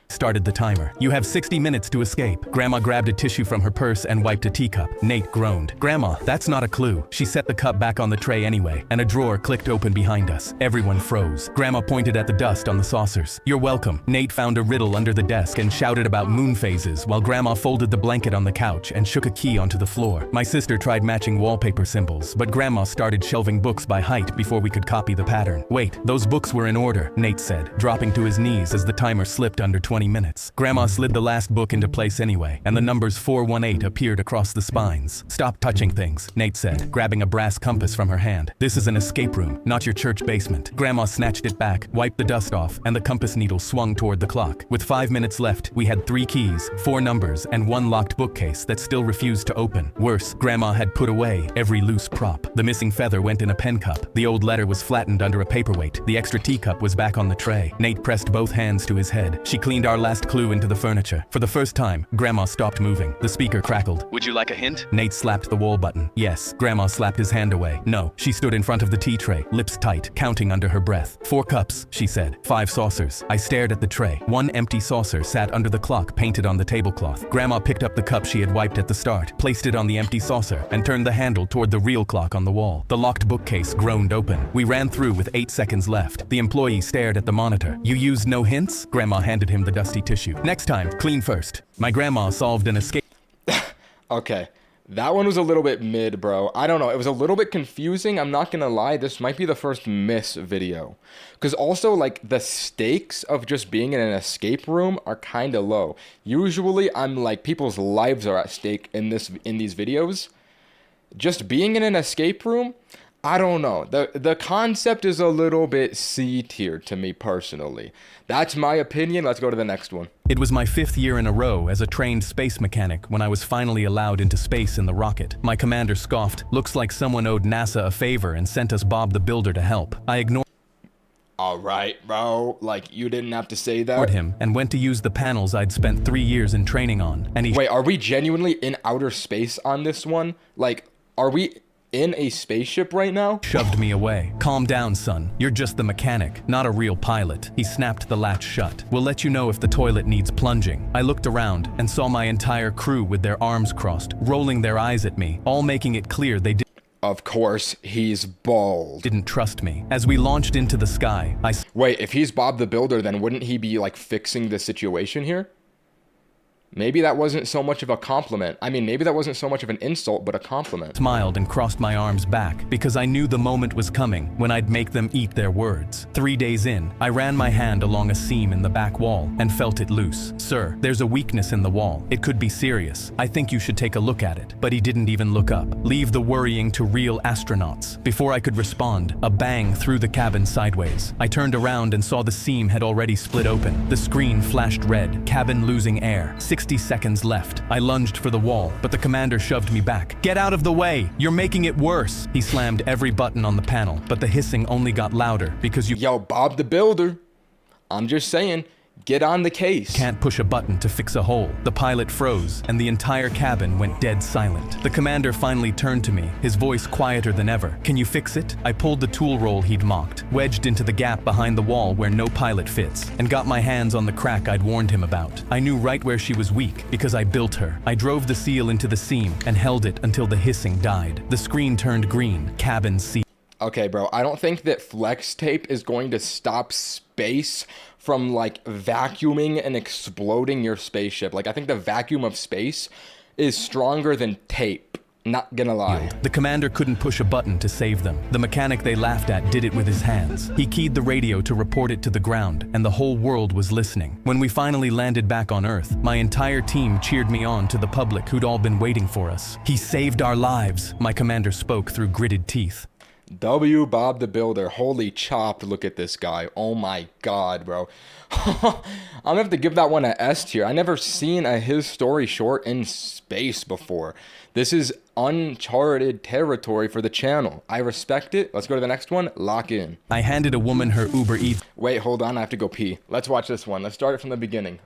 Started the timer. "You have 60 minutes to escape." Grandma grabbed a tissue from her purse and wiped a teacup. Nate groaned. "Grandma, that's not a clue." She set the cup back on the tray anyway, and a drawer clicked open behind us. Everyone froze. Grandma pointed at the dust on the saucers. "You're welcome." Nate found a riddle under the desk and shouted about moon phases while Grandma folded the blanket on the couch and shook a key onto the floor. My sister tried matching wallpaper symbols, but Grandma started shelving books by height before we could copy the pattern. "Wait, those books were in order," Nate said, dropping to his knees as the timer slipped under 20 minutes. Grandma slid the last book into place anyway, and the numbers 418 appeared across the spines. "Stop touching things," Nate said, grabbing a brass compass from her hand. "This is an escape room, not your church basement." Grandma snatched it back, wiped the dust off, and the compass needle swung toward the clock. With 5 minutes left, we had 3 keys, 4 numbers, and 1 locked bookcase that still refused to open. Worse, Grandma had put away every loose prop. The missing feather went in a pen cup. The old letter was flattened under a paperweight. The extra teacup was back on the tray. Nate pressed both hands to his head. She cleaned our last clue into the furniture. For the first time, Grandma stopped moving. The speaker crackled. "Would you like a hint?" Nate slapped the wall button. "Yes." Grandma slapped his hand away. "No." She stood in front of the tea tray, lips tight, counting under her breath. 4 cups, she said. 5 saucers. I stared at the tray. 1 empty saucer sat under the clock painted on the tablecloth. Grandma picked up the cup she had wiped at the start, placed it on the empty saucer, and turned the handle toward the real clock on the wall. The locked bookcase groaned open. We ran through with 8 seconds left. The employee stared at the monitor. "You used no hints?" Grandma handed him the dusty tissue. "Next time, clean first." My grandma solved an escape. Okay, that one was a little bit mid, bro. I don't know. It was a little bit confusing. I'm not gonna lie. This might be the first miss video. Because also, like, the stakes of just being in an escape room are kind of low. Usually, I'm like, people's lives are at stake in these videos. Just being in an escape room, I don't know. The concept is a little bit C tier to me personally. That's my opinion. Let's go to the next one. It was my 5th year in a row as a trained space mechanic when I was finally allowed into space in the rocket. My commander scoffed. "Looks like someone owed NASA a favor and sent us Bob the Builder to help." I ignored All right, bro. Like, you didn't have to say that. him and went to use the panels I'd spent 3 years in training on, and he Wait, are we genuinely in outer space on this one? Like, are we in a spaceship right now? shoved me away. Calm down, son. You're just the mechanic, not a real pilot. He snapped the latch shut. We'll let you know if the toilet needs plunging. I looked around and saw my entire crew with their arms crossed, rolling their eyes at me, all making it clear they Of course, he's bald. didn't trust me. As we launched into the sky, Wait, if he's Bob the Builder, then wouldn't he be, like, fixing the situation here? Maybe that wasn't so much of a compliment. I mean, maybe that wasn't so much of an insult, but a compliment. smiled and crossed my arms back because I knew the moment was coming when I'd make them eat their words. 3 days in, I ran my hand along a seam in the back wall and felt it loose. Sir, there's a weakness in the wall. It could be serious. I think you should take a look at it. But he didn't even look up. Leave the worrying to real astronauts. Before I could respond, a bang threw the cabin sideways. I turned around and saw the seam had already split open. The screen flashed red, cabin losing air. 60 seconds left. I lunged for the wall, but the commander shoved me back. Get out of the way! You're making it worse! He slammed every button on the panel, but the hissing only got louder because you Yo, Bob the Builder. I'm just saying, get on the case. can't push a button to fix a hole. The pilot froze, and the entire cabin went dead silent. The commander finally turned to me, his voice quieter than ever. Can you fix it? I pulled the tool roll he'd mocked, wedged into the gap behind the wall where no pilot fits, and got my hands on the crack I'd warned him about. I knew right where she was weak, because I built her. I drove the seal into the seam and held it until the hissing died. The screen turned green, cabin sealed. Okay, bro, I don't think that flex tape is going to stop space from, like, vacuuming and exploding your spaceship. Like, I think the vacuum of space is stronger than tape. Not gonna lie. The commander couldn't push a button to save them. The mechanic they laughed at did it with his hands. He keyed the radio to report it to the ground, and the whole world was listening. When we finally landed back on Earth, my entire team cheered me on to the public who'd all been waiting for us. He saved our lives, my commander spoke through gritted teeth. W. Bob the Builder. Holy chopped, look at this guy. Oh my god, bro. I'm gonna have to give that one a S tier. I never seen a his story short in space before. This is uncharted territory for the channel. I respect it. Let's go to the next one. Lock in. I handed a woman her Uber Eats. Wait, hold on. I have to go pee. Let's watch this one. Let's start it from the beginning.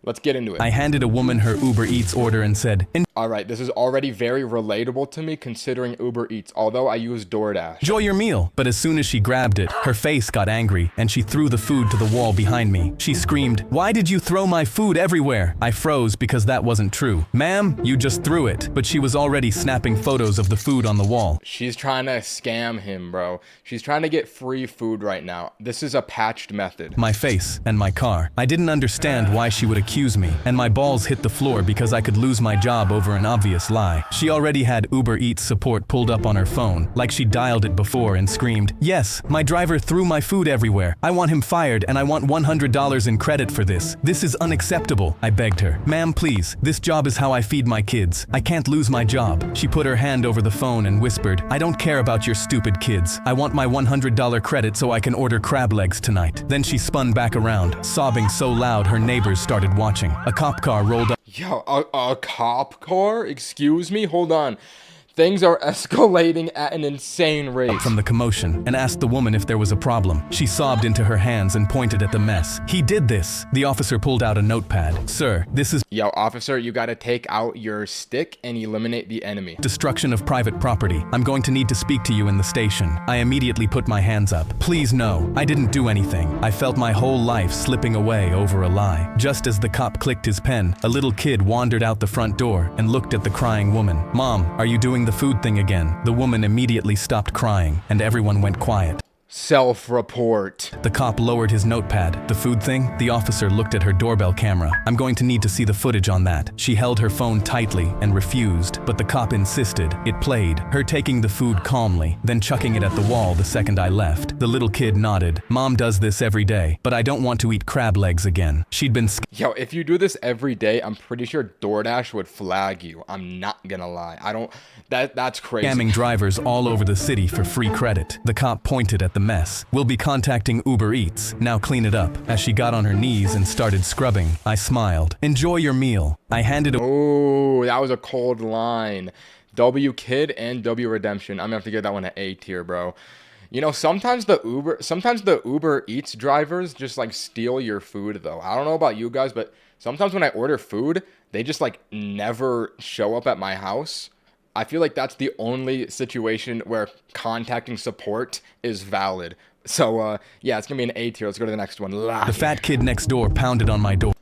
Let's get into it. I handed a woman her Uber Eats order and said, All right, this is already very relatable to me considering Uber Eats, although I use DoorDash. enjoy your meal. But as soon as she grabbed it, her face got angry and she threw the food to the wall behind me. She screamed, "Why did you throw my food everywhere?" I froze because that wasn't true. Ma'am, you just threw it. But she was already snapping photos of the food on the wall. She's trying to scam him, bro. She's trying to get free food right now. This is a patched method. My face and my car. I didn't understand why she would accuse me, and my balls hit the floor because I could lose my job over an obvious lie. She already had Uber Eats support pulled up on her phone, like she dialed it before and screamed, "Yes, my driver threw my food everywhere. I want him fired and I want $100 in credit for this. This is unacceptable." I begged her. "Ma'am, please, this job is how I feed my kids. I can't lose my job." She put her hand over the phone and whispered, "I don't care about your stupid kids. I want my $100 credit so I can order crab legs tonight." Then she spun back around, sobbing so loud her neighbors started watching. A cop car rolled up. Yo, a cop car? Excuse me? Hold on. Things are escalating at an insane rate. From the commotion and asked the woman if there was a problem. She sobbed into her hands and pointed at the mess. "He did this." The officer pulled out a notepad. "Sir, this is Yo, officer, you gotta take out your stick and eliminate the enemy. destruction of private property. I'm going to need to speak to you in the station." I immediately put my hands up. "Please no, I didn't do anything." I felt my whole life slipping away over a lie. Just as the cop clicked his pen, a little kid wandered out the front door and looked at the crying woman. "Mom, are you doing the food thing again?" The woman immediately stopped crying, and everyone went quiet. Self-report. The cop lowered his notepad. "The food thing?" The officer looked at her doorbell camera. "I'm going to need to see the footage on that." She held her phone tightly and refused, but the cop insisted. It played, her taking the food calmly, then chucking it at the wall the second I left. The little kid nodded. "Mom does this every day, but I don't want to eat crab legs again." She'd been Yo, if you do this every day, I'm pretty sure DoorDash would flag you. I'm not gonna lie. That's crazy. scamming drivers all over the city for free credit. The cop pointed at the mess. "We'll be contacting Uber Eats. Now clean it up." As she got on her knees and started scrubbing, I smiled. "Enjoy your meal." I handed a Oh, that was a cold line. W Kid and W Redemption. I'm gonna have to give that one an A tier, bro. You know, sometimes the Uber Eats drivers just like steal your food though. I don't know about you guys, but sometimes when I order food, they just like never show up at my house. I feel like that's the only situation where contacting support is valid. So yeah, it's gonna be an A tier. Let's go to the next one. The fat kid next door pounded on my door.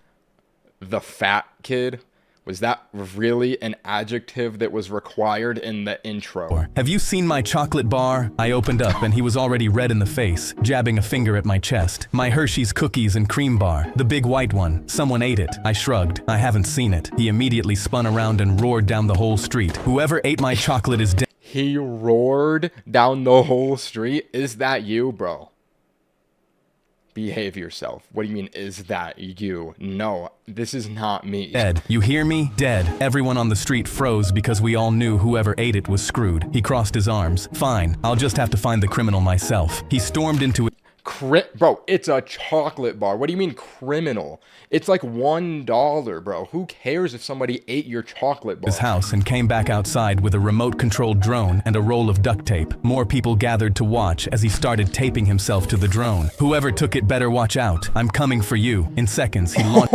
The fat kid? Was that really an adjective that was required in the intro? Have you seen my chocolate bar? I opened up and he was already red in the face, jabbing a finger at my chest. My Hershey's cookies and cream bar, the big white one. Someone ate it. I shrugged. I haven't seen it. He immediately spun around and roared down the whole street. Whoever ate my chocolate is dead. He roared down the whole street? Is that you, bro? Behave yourself. What do you mean, is that you? No, this is not me. Dead. You hear me? Dead. Everyone on the street froze because we all knew whoever ate it was screwed. He crossed his arms. Fine, I'll just have to find the criminal myself. He stormed into it. Bro, it's a chocolate bar. What do you mean criminal? It's like $1, bro. Who cares if somebody ate your chocolate bar? His house and came back outside with a remote-controlled drone and a roll of duct tape. More people gathered to watch as he started taping himself to the drone. Whoever took it better watch out. I'm coming for you. In seconds, he launched.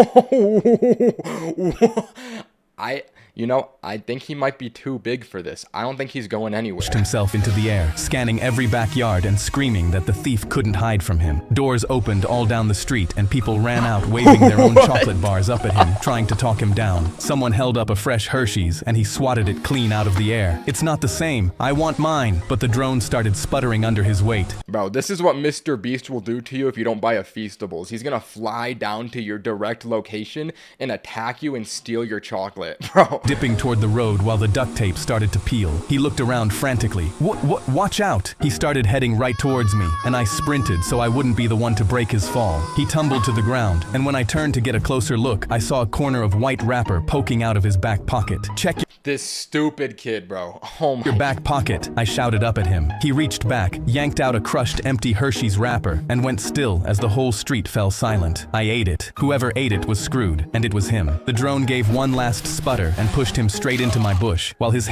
I think he might be too big for this. I don't think he's going anywhere. Himself into the air, scanning every backyard and screaming that the thief couldn't hide from him. Doors opened all down the street and people ran out waving their own chocolate bars up at him, trying to talk him down. Someone held up a fresh Hershey's and he swatted it clean out of the air. It's not the same. I want mine. But the drone started sputtering under his weight. Bro, this is what Mr. Beast will do to you if you don't buy a Feastables. He's gonna fly down to your direct location and attack you and steal your chocolate, bro. Dipping toward the road while the duct tape started to peel. He looked around frantically. Watch out! He started heading right towards me, and I sprinted so I wouldn't be the one to break his fall. He tumbled to the ground, and when I turned to get a closer look, I saw a corner of white wrapper poking out of his back pocket. Check this stupid kid, bro. Oh my. Your back pocket, I shouted up at him. He reached back, yanked out a crushed empty Hershey's wrapper, and went still as the whole street fell silent. I ate it. Whoever ate it was screwed, and it was him. The drone gave one last sputter and pushed him straight into my bush, while his...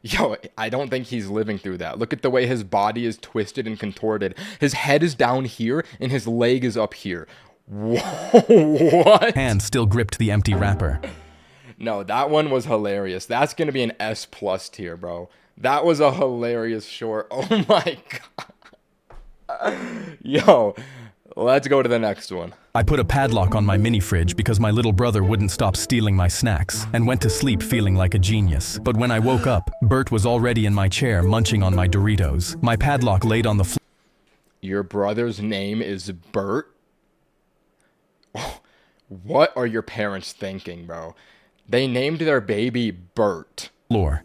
Yo, I don't think he's living through that. Look at the way his body is twisted and contorted. His head is down here, and his leg is up here. What? Hand still gripped the empty wrapper. No, that one was hilarious. That's gonna be an S+ tier, bro. That was a hilarious short. Oh my god. Yo, let's go to the next one. I put a padlock on my mini fridge because my little brother wouldn't stop stealing my snacks, and went to sleep feeling like a genius. But when I woke up, Bert was already in my chair munching on my Doritos. My padlock laid on the floor. Your brother's name is Bert? What are your parents thinking, bro? They named their baby Bert.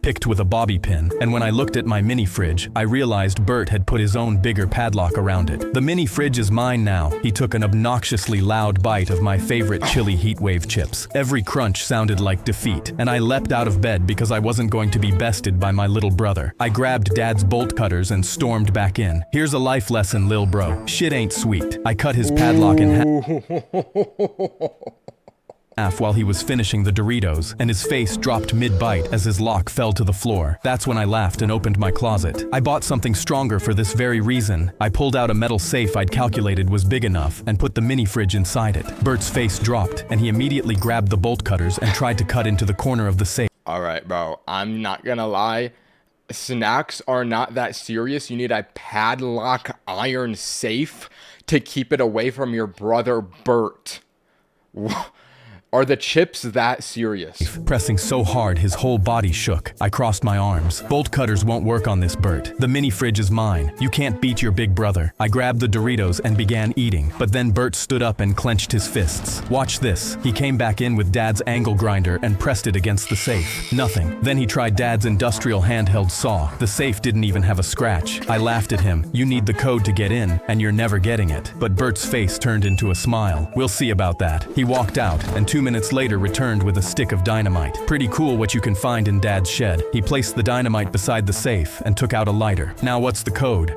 Picked with a bobby pin, and when I looked at my mini fridge, I realized Bert had put his own bigger padlock around it. The mini fridge is mine now. He took an obnoxiously loud bite of my favorite chili heatwave chips. Every crunch sounded like defeat, and I leapt out of bed because I wasn't going to be bested by my little brother. I grabbed Dad's bolt cutters and stormed back in. Here's a life lesson, lil bro. Shit ain't sweet. I cut his padlock in half while he was finishing the Doritos, and his face dropped mid-bite as his lock fell to the floor. That's when I laughed and opened my closet. I bought something stronger for this very reason. I pulled out a metal safe I'd calculated was big enough and put the mini fridge inside it. Bert's face dropped, and he immediately grabbed the bolt cutters and tried to cut into the corner of the safe. Alright, bro, I'm not gonna lie. Snacks are not that serious. You need a padlock iron safe to keep it away from your brother Bert. Are the chips that serious? Pressing so hard his whole body shook. I crossed my arms. Bolt cutters won't work on this, Bert. The mini fridge is mine. You can't beat your big brother. I grabbed the Doritos and began eating, but then Bert stood up and clenched his fists. Watch this. He came back in with Dad's angle grinder and pressed it against the safe. Nothing. Then he tried Dad's industrial handheld saw. The safe didn't even have a scratch. I laughed at him. You need the code to get in, and you're never getting it. But Bert's face turned into a smile. We'll see about that. He walked out, and 2 minutes later returned with a stick of dynamite. Pretty cool what you can find in Dad's shed. He placed the dynamite beside the safe and took out a lighter. Now what's the code?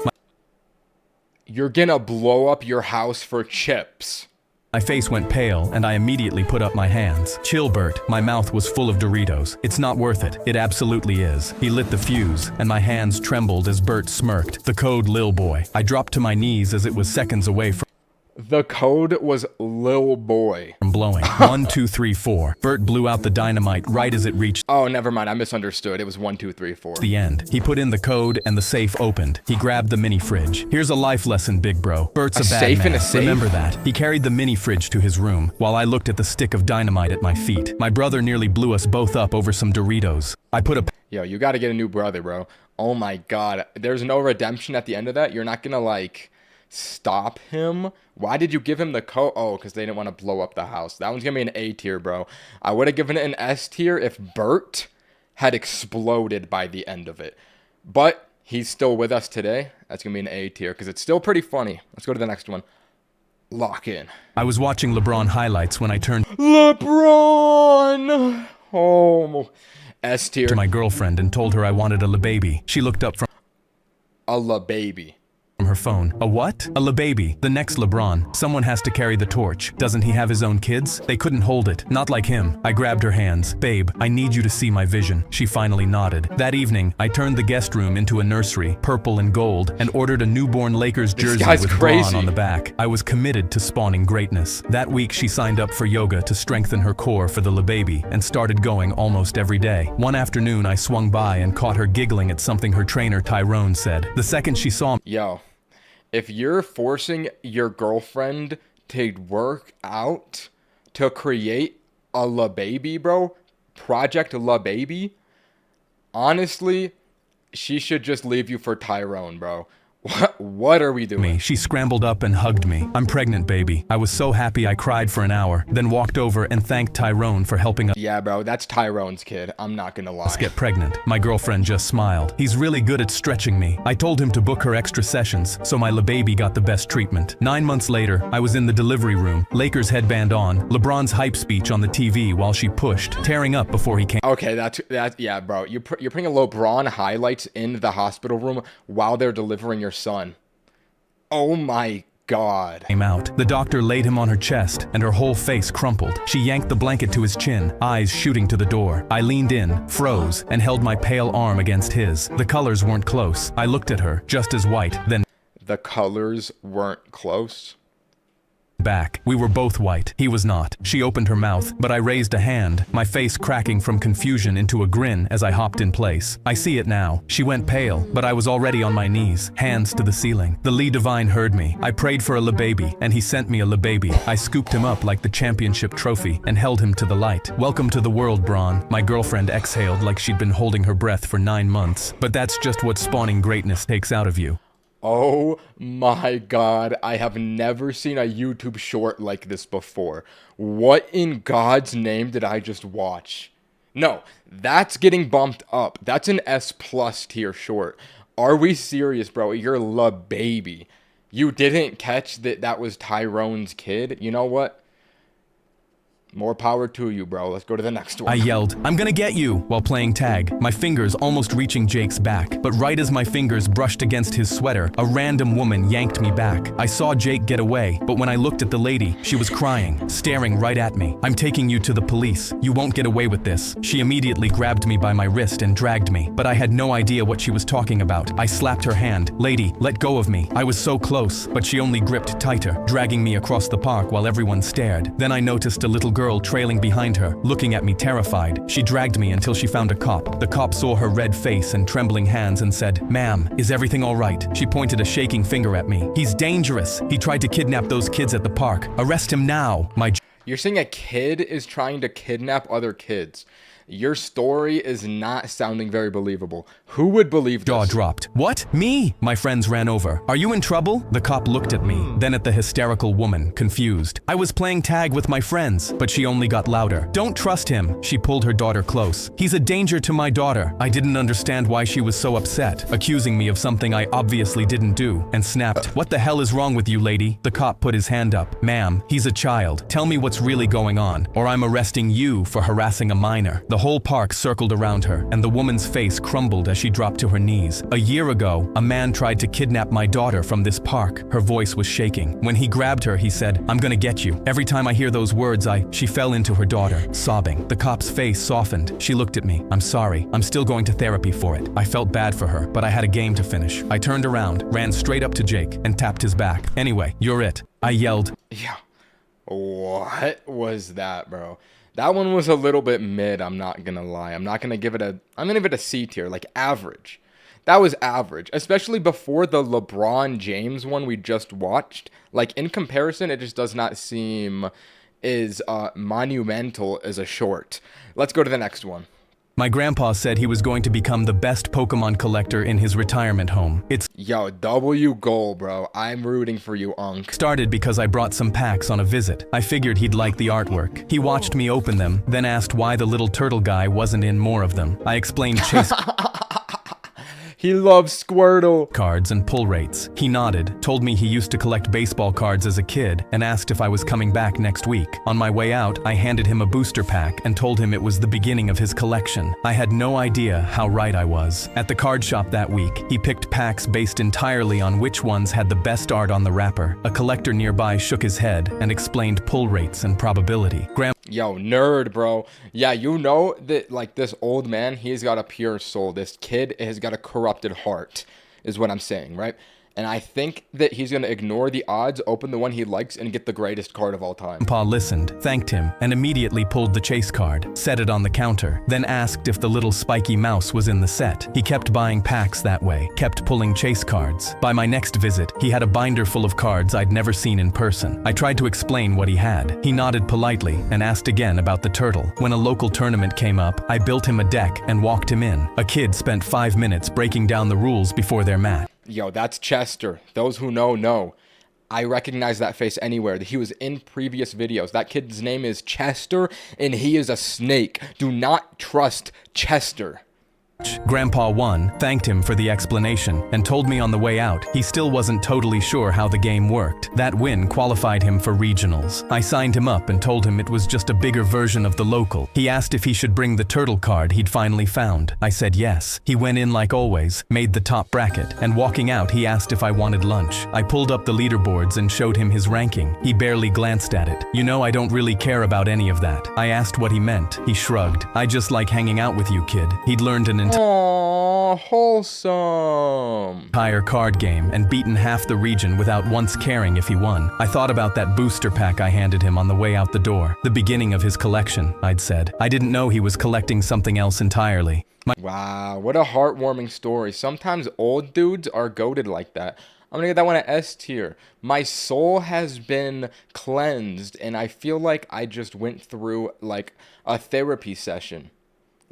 You're gonna blow up your house for chips. My face went pale, and I immediately put up my hands. Chill, Bert. My mouth was full of Doritos. It's not worth it. It absolutely is. He lit the fuse, and my hands trembled as Bert smirked. The code Lil Boy. I dropped to my knees as it was seconds away from The code was Lil Boy. blowing. 1, 2, 3, 4. Bert blew out the dynamite right as it reached Oh, never mind. I misunderstood. It was 1, 2, 3, 4. the end. He put in the code and the safe opened. He grabbed the mini fridge. Here's a life lesson, big bro. Bert's a bad safe man. and a safe? Remember that. He carried the mini fridge to his room while I looked at the stick of dynamite at my feet. My brother nearly blew us both up over some Doritos. I put a Yo, you got to get a new brother, bro. Oh my God. There's no redemption at the end of that. You're not going to like stop him. Why did you give him the code? Oh, because they didn't want to blow up the house. That one's going to be an A tier, bro. I would have given it an S tier if Bert had exploded by the end of it. But he's still with us today. That's going to be an A tier because it's still pretty funny. Let's go to the next one. Lock in. I was watching LeBron highlights when I turned LeBron. Oh, S tier. to my girlfriend and told her I wanted a LeBaby. She looked up from A la baby. her phone. A what? A LeBaby. The next LeBron. Someone has to carry the torch. Doesn't he have his own kids? They couldn't hold it. Not like him. I grabbed her hands. Babe, I need you to see my vision. She finally nodded. That evening, I turned the guest room into a nursery, purple and gold, and ordered a newborn Lakers jersey guy's with crazy. Braun on the back. I was committed to spawning greatness. That week, she signed up for yoga to strengthen her core for the LeBaby and started going almost every day. One afternoon, I swung by and caught her giggling at something her trainer Tyrone said. The second she saw me, Yo, if you're forcing your girlfriend to work out to create a La Baby, bro, Project La Baby, honestly, she should just leave you for Tyrone, bro. What are we doing? she scrambled up and hugged me. I'm pregnant, baby. I was so happy I cried for an hour, then walked over and thanked Tyrone for helping us Yeah, bro, that's Tyrone's kid. I'm not gonna lie. get pregnant. My girlfriend just smiled. He's really good at stretching me. I told him to book her extra sessions, so my LeBaby got the best treatment. 9 months later, I was in the delivery room, Lakers headband on, LeBron's hype speech on the TV while she pushed, tearing up before he came Okay, yeah, bro. You're putting a LeBron highlights in the hospital room while they're delivering your son. Oh my God. out. The doctor laid him on her chest, and her whole face crumpled. She yanked the blanket to his chin, eyes shooting to the door. I leaned in, froze, and held my pale arm against his. The colors weren't close. I looked at her, just as white, then The colors weren't close. back. We were both white. He was not. She opened her mouth, but I raised a hand, my face cracking from confusion into a grin as I hopped in place. I see it now. She went pale, but I was already on my knees, hands to the ceiling. The Lee Divine heard me. I prayed for a LeBaby, and he sent me a LeBaby. I scooped him up like the championship trophy and held him to the light. Welcome to the world, Braun. My girlfriend exhaled like she'd been holding her breath for 9 months. But that's just what spawning greatness takes out of you. Oh my God, I have never seen a YouTube short like this before. What in God's name did I just watch? No, that's getting bumped up. That's an S+ tier short. Are we serious, bro? You're LeBaby. You didn't catch that was Tyrone's kid? You know what? More power to you, bro. Let's go to the next one. I yelled, "I'm gonna get you," while playing tag, my fingers almost reaching Jake's back. But right as my fingers brushed against his sweater, a random woman yanked me back. I saw Jake get away, but when I looked at the lady, she was crying, staring right at me. "I'm taking you to the police. You won't get away with this." She immediately grabbed me by my wrist and dragged me, but I had no idea what she was talking about. I slapped her hand. "Lady, let go of me." I was so close, but she only gripped tighter, dragging me across the park while everyone stared. Then I noticed a little girl trailing behind her, looking at me terrified. She dragged me until she found a cop. The cop saw her red face and trembling hands and said, "Ma'am, is everything all right?" She pointed a shaking finger at me. "He's dangerous. He tried to kidnap those kids at the park. Arrest him now." You're saying a kid is trying to kidnap other kids. Your story is not sounding very believable. Who would believe jaw this? dropped. "What? Me?" My friends ran over. "Are you in trouble?" The cop looked at me, then at the hysterical woman, confused. "I was playing tag with my friends," but she only got louder. "Don't trust him." She pulled her daughter close. "He's a danger to my daughter." I didn't understand why she was so upset, accusing me of something I obviously didn't do, and snapped, "What the hell is wrong with you, lady?" The cop put his hand up. "Ma'am, he's a child. Tell me what's really going on, or I'm arresting you for harassing a minor." The whole park circled around her, and the woman's face crumbled as she dropped to her knees. A year ago, a man tried to kidnap my daughter from this park. Her voice was shaking. When he grabbed her, he said, "I'm gonna get you." Every time I hear those words, she fell into her daughter, sobbing. The cop's face softened. She looked at me. "I'm sorry. I'm still going to therapy for it." I felt bad for her, but I had a game to finish. I turned around, ran straight up to Jake, and tapped his back. "Anyway, you're it," I yelled. Yeah. What was that, bro? That one was a little bit mid, I'm not gonna lie. I'm gonna give it a C tier, like average. That was average, especially before the LeBron James one we just watched. Like, in comparison, it just does not seem as monumental as a short. Let's go to the next one. My grandpa said he was going to become the best Pokemon collector in his retirement home. It Yo, W goal, bro. I'm rooting for you, Unk. started because I brought some packs on a visit. I figured he'd like the artwork. He watched me open them, then asked why the little turtle guy wasn't in more of them. I explained chase He loves Squirtle. cards and pull rates. He nodded, told me he used to collect baseball cards as a kid, and asked if I was coming back next week. On my way out, I handed him a booster pack and told him it was the beginning of his collection. I had no idea how right I was. At the card shop that week, he picked packs based entirely on which ones had the best art on the wrapper. A collector nearby shook his head and explained pull rates and probability. Yo, nerd, bro. Yeah, you know that, like, this old man, he's got a pure soul. This kid has got a corrupted heart, is what I'm saying, right? And I think that he's going to ignore the odds, open the one he likes, and get the greatest card of all time. Grandpa listened, thanked him, and immediately pulled the chase card, set it on the counter, then asked if the little spiky mouse was in the set. He kept buying packs that way, kept pulling chase cards. By my next visit, he had a binder full of cards I'd never seen in person. I tried to explain what he had. He nodded politely and asked again about the turtle. When a local tournament came up, I built him a deck and walked him in. A kid spent 5 minutes breaking down the rules before their match. Yo, that's Chester. Those who know. I recognize that face anywhere. He was in previous videos. That kid's name is Chester, and he is a snake. Do not trust Chester. Grandpa won, thanked him for the explanation, and told me on the way out he still wasn't totally sure how the game worked. That win qualified him for regionals. I signed him up and told him it was just a bigger version of the local. He asked if he should bring the turtle card he'd finally found. I said yes. He went in like always, made the top bracket, and walking out he asked if I wanted lunch. I pulled up the leaderboards and showed him his ranking. He barely glanced at it. "You know I don't really care about any of that." I asked what he meant. He shrugged. "I just like hanging out with you, kid." He'd learned an Aww, wholesome. entire card game and beaten half the region without once caring if he won. I thought about that booster pack I handed him on the way out the door. The beginning of his collection, I'd said. I didn't know he was collecting something else entirely. Wow, what a heartwarming story. Sometimes old dudes are goated like that. I'm gonna get that one at S tier. My soul has been cleansed, and I feel like I just went through, like, a therapy session.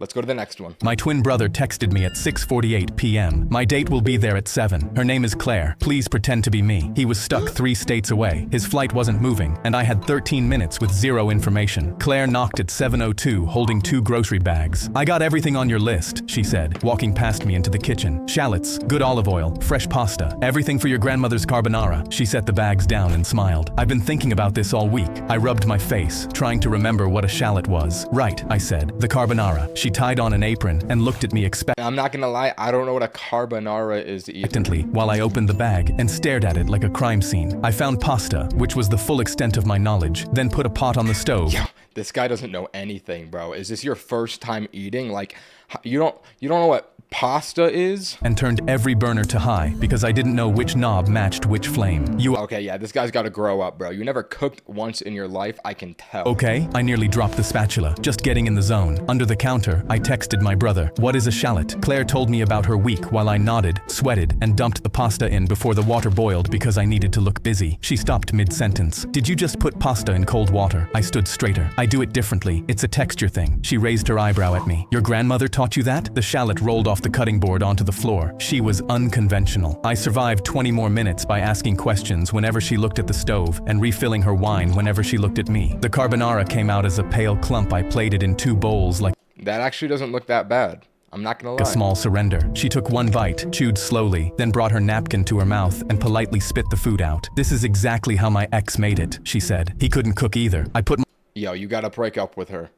Let's go to the next one. My twin brother texted me at 6:48 p.m. My date will be there at 7. Her name is Claire. Please pretend to be me. He was stuck 3 states away. His flight wasn't moving, and I had 13 minutes with zero information. Claire knocked at 7:02 holding 2 grocery bags. "I got everything on your list," she said, walking past me into the kitchen. "Shallots, good olive oil, fresh pasta, everything for your grandmother's carbonara." She set the bags down and smiled. "I've been thinking about this all week." I rubbed my face, trying to remember what a shallot was. "Right," I said, "the carbonara." She tied on an apron and looked at me I'm not gonna lie, I don't know what a carbonara is either. expectantly while I opened the bag and stared at it like a crime scene. I found pasta, which was the full extent of my knowledge, then put a pot on the stove. Yo, this guy doesn't know anything, bro. Is this your first time eating? Like, you don't know what pasta is? And turned every burner to high because I didn't know which knob matched which flame. Okay, yeah, this guy's gotta grow up, bro. You never cooked once in your life, I can tell. Okay? I nearly dropped the spatula, just getting in the zone. Under the counter, I texted my brother, "What is a shallot?" Claire told me about her week while I nodded, sweated, and dumped the pasta in before the water boiled because I needed to look busy. She stopped mid-sentence. "Did you just put pasta in cold water?" I stood straighter. "I do it differently. It's a texture thing." She raised her eyebrow at me. "Your grandmother taught you that?" The shallot rolled off the cutting board onto the floor. She was unconventional. I survived 20 more minutes by asking questions whenever she looked at the stove and refilling her wine whenever she looked at me. The carbonara came out as a pale clump. I played it in 2 bowls like That actually doesn't look that bad. I'm not gonna lie. a small surrender. She took 1 bite, chewed slowly, then brought her napkin to her mouth and politely spit the food out. "This is exactly how my ex made it," she said. "He couldn't cook either. I put Yo, you gotta break up with her.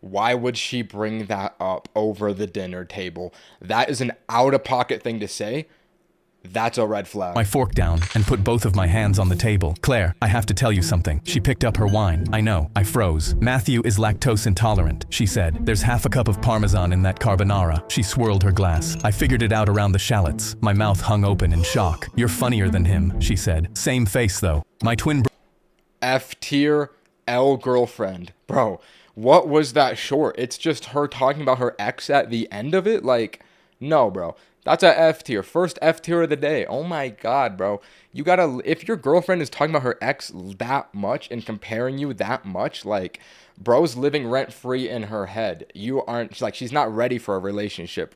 Why would she bring that up over the dinner table? That is an out-of-pocket thing to say. That's a red flag. My fork down and put both of my hands on the table. Claire, I have to tell you something. She picked up her wine. I know. I froze. Matthew is lactose intolerant, she said. There's half a cup of Parmesan in that carbonara. She swirled her glass. I figured it out around the shallots. My mouth hung open in shock. You're funnier than him, she said. Same face though. My twin F tier, L girlfriend. Bro, what was that short? It's just her talking about her ex at the end of it? Like, no, bro. That's a F tier. First F tier of the day. Oh my God, bro. You gotta, if your girlfriend is talking about her ex that much and comparing you that much, like, bro's living rent free in her head. You aren't, like, she's not ready for a relationship.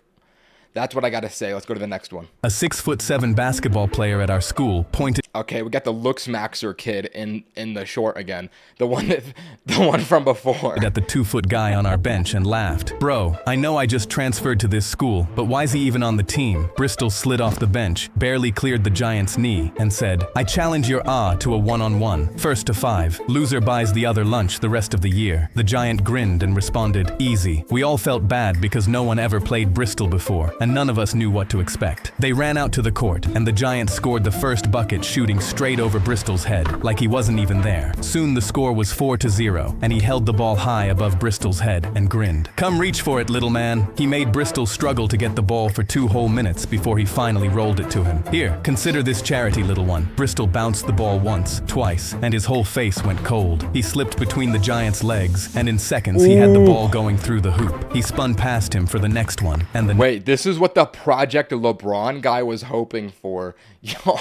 That's what I gotta say. Let's go to the next one. A 6'7" basketball player at our school pointed. Okay, we got the looks maxer kid in the short again. The one from before. At the 2-foot guy on our bench and laughed. Bro, I know I just transferred to this school, but why's he even on the team? Bristol slid off the bench, barely cleared the giant's knee, and said, I challenge your to a one-on-one. First to 5. Loser buys the other lunch the rest of the year. The giant grinned and responded, easy. We all felt bad because no one ever played Bristol before, and none of us knew what to expect. They ran out to the court, and the giant scored the first bucket shooting straight over Bristol's head, like he wasn't even there. Soon the score was 4-0, and he held the ball high above Bristol's head and grinned. Come reach for it, little man. He made Bristol struggle to get the ball for 2 whole minutes before he finally rolled it to him. Here, consider this charity, little one. Bristol bounced the ball once, twice, and his whole face went cold. He slipped between the giant's legs, and in seconds he had the ball going through the hoop. He spun past him for the next one, and the Wait, this is what the Project LeBron guy was hoping for. Yo.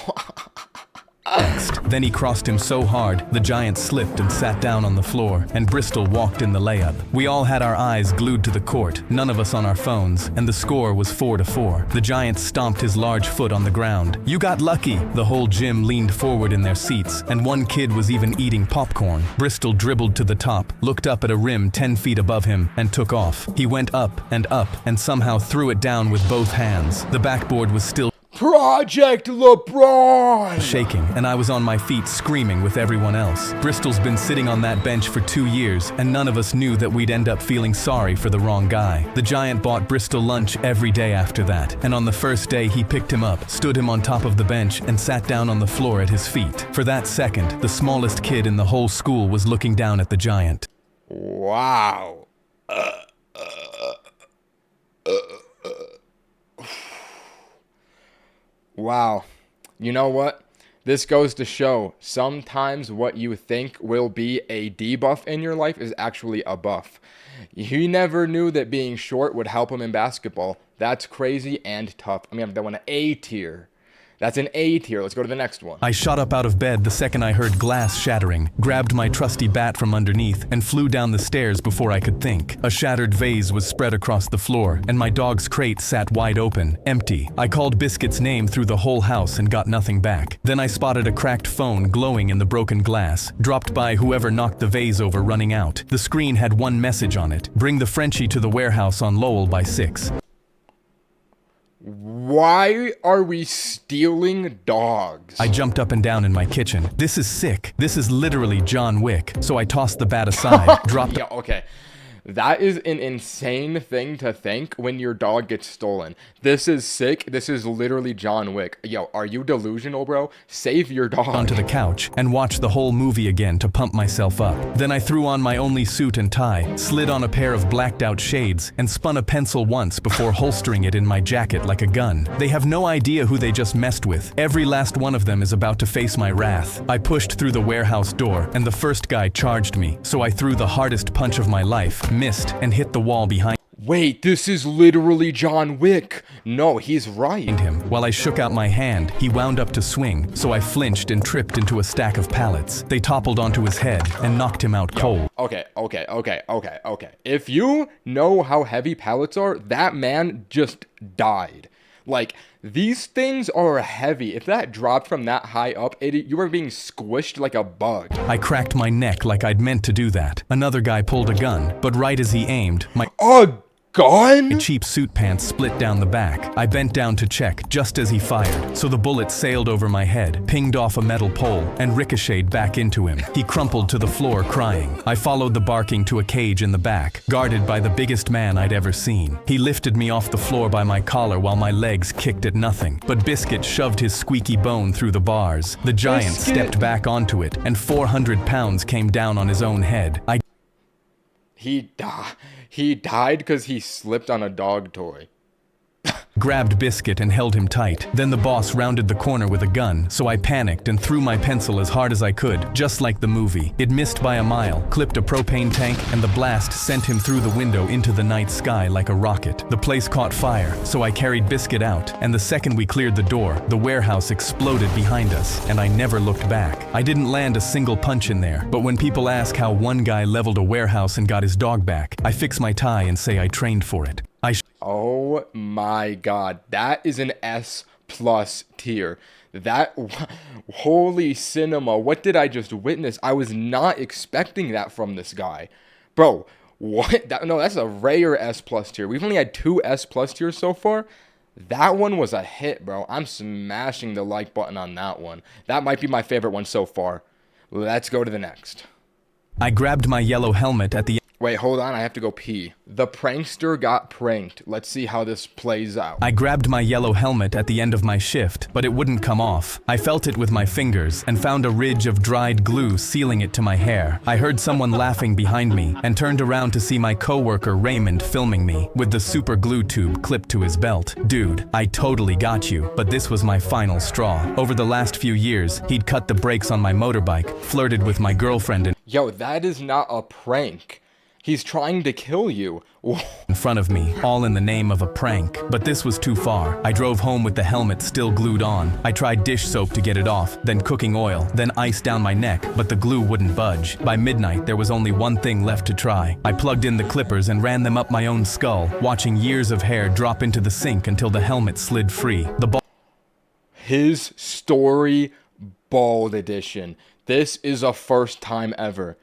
next. Then he crossed him so hard, the giant slipped and sat down on the floor, and Bristol walked in the layup. We all had our eyes glued to the court, none of us on our phones, and the score was 4-4. The giant stomped his large foot on the ground. You got lucky! The whole gym leaned forward in their seats, and one kid was even eating popcorn. Bristol dribbled to the top, looked up at a rim 10 feet above him, and took off. He went up, and somehow threw it down with both hands. The backboard was still Project LeBron! shaking, and I was on my feet screaming with everyone else. Bristol's been sitting on that bench for 2 years, and none of us knew that we'd end up feeling sorry for the wrong guy. The giant bought Bristol lunch every day after that, and on the first day he picked him up, stood him on top of the bench, and sat down on the floor at his feet. For that second, the smallest kid in the whole school was looking down at the giant. Wow. Wow. You know what? This goes to show sometimes what you think will be a debuff in your life is actually a buff. He never knew that being short would help him in basketball. That's crazy and tough. I mean, that one, an A tier. That's an A tier. Let's go to the next one. I shot up out of bed the second I heard glass shattering, grabbed my trusty bat from underneath, and flew down the stairs before I could think. A shattered vase was spread across the floor, and my dog's crate sat wide open, empty. I called Biscuit's name through the whole house and got nothing back. Then I spotted a cracked phone glowing in the broken glass, dropped by whoever knocked the vase over running out. The screen had one message on it: bring the Frenchie to the warehouse on Lowell by 6. Why are we stealing dogs? I jumped up and down in my kitchen. This is sick. This is literally John Wick. So I tossed the bat aside, dropped. Yeah, okay. That is an insane thing to think when your dog gets stolen. This is sick. This is literally John Wick. Yo, are you delusional, bro? Save your dog. Onto the couch and watched the whole movie again to pump myself up. Then I threw on my only suit and tie, slid on a pair of blacked out shades, and spun a pencil once before holstering it in my jacket like a gun. They have no idea who they just messed with. Every last one of them is about to face my wrath. I pushed through the warehouse door, and the first guy charged me, so I threw the hardest punch of my life, missed, and hit the wall behind Wait, this is literally John Wick. No, he's right. him. While I shook out my hand, he wound up to swing, so I flinched and tripped into a stack of pallets. They toppled onto his head and knocked him out cold. Okay. If you know how heavy pallets are, that man just died. Like, these things are heavy. If that dropped from that high up, you were being squished like a bug. I cracked my neck like I'd meant to do that. Another guy pulled a gun, but right as he aimed, my A gun? cheap suit pants split down the back. I bent down to check just as he fired, so the bullet sailed over my head, pinged off a metal pole, and ricocheted back into him. He crumpled to the floor crying. I followed the barking to a cage in the back, guarded by the biggest man I'd ever seen. He lifted me off the floor by my collar while my legs kicked at nothing, but Biscuit shoved his squeaky bone through the bars. The giant stepped back onto it, and 400 pounds came down on his own head. He died because he slipped on a dog toy. Grabbed Biscuit and held him tight. Then the boss rounded the corner with a gun, so I panicked and threw my pencil as hard as I could, just like the movie. It missed by a mile, clipped a propane tank, and the blast sent him through the window into the night sky like a rocket. The place caught fire, so I carried Biscuit out, and the second we cleared the door, the warehouse exploded behind us, and I never looked back. I didn't land a single punch in there, but when people ask how one guy leveled a warehouse and got his dog back, I fix my tie and say I trained for it. Oh my god, that is an S+ tier. That, holy cinema, what did I just witness? I was not expecting that from this guy. Bro, what? No, that's a rare S+ tier. We've only had 2 S+ tiers so far. That one was a hit, bro. I'm smashing the like button on that one. That might be my favorite one so far. Let's go to the next. I grabbed my yellow helmet at the Wait, hold on, I have to go pee. The prankster got pranked. Let's see how this plays out. I grabbed my yellow helmet at the end of my shift, but it wouldn't come off. I felt it with my fingers and found a ridge of dried glue sealing it to my hair. I heard someone laughing behind me and turned around to see my coworker Raymond filming me with the super glue tube clipped to his belt. Dude, I totally got you, but this was my final straw. Over the last few years, he'd cut the brakes on my motorbike, flirted with my girlfriend Yo, that is not a prank. He's trying to kill you. in front of me, all in the name of a prank. But this was too far. I drove home with the helmet still glued on. I tried dish soap to get it off, then cooking oil, then ice down my neck, but the glue wouldn't budge. By midnight, there was only one thing left to try. I plugged in the clippers and ran them up my own skull, watching years of hair drop into the sink until the helmet slid free. His story bald edition. This is a first time ever.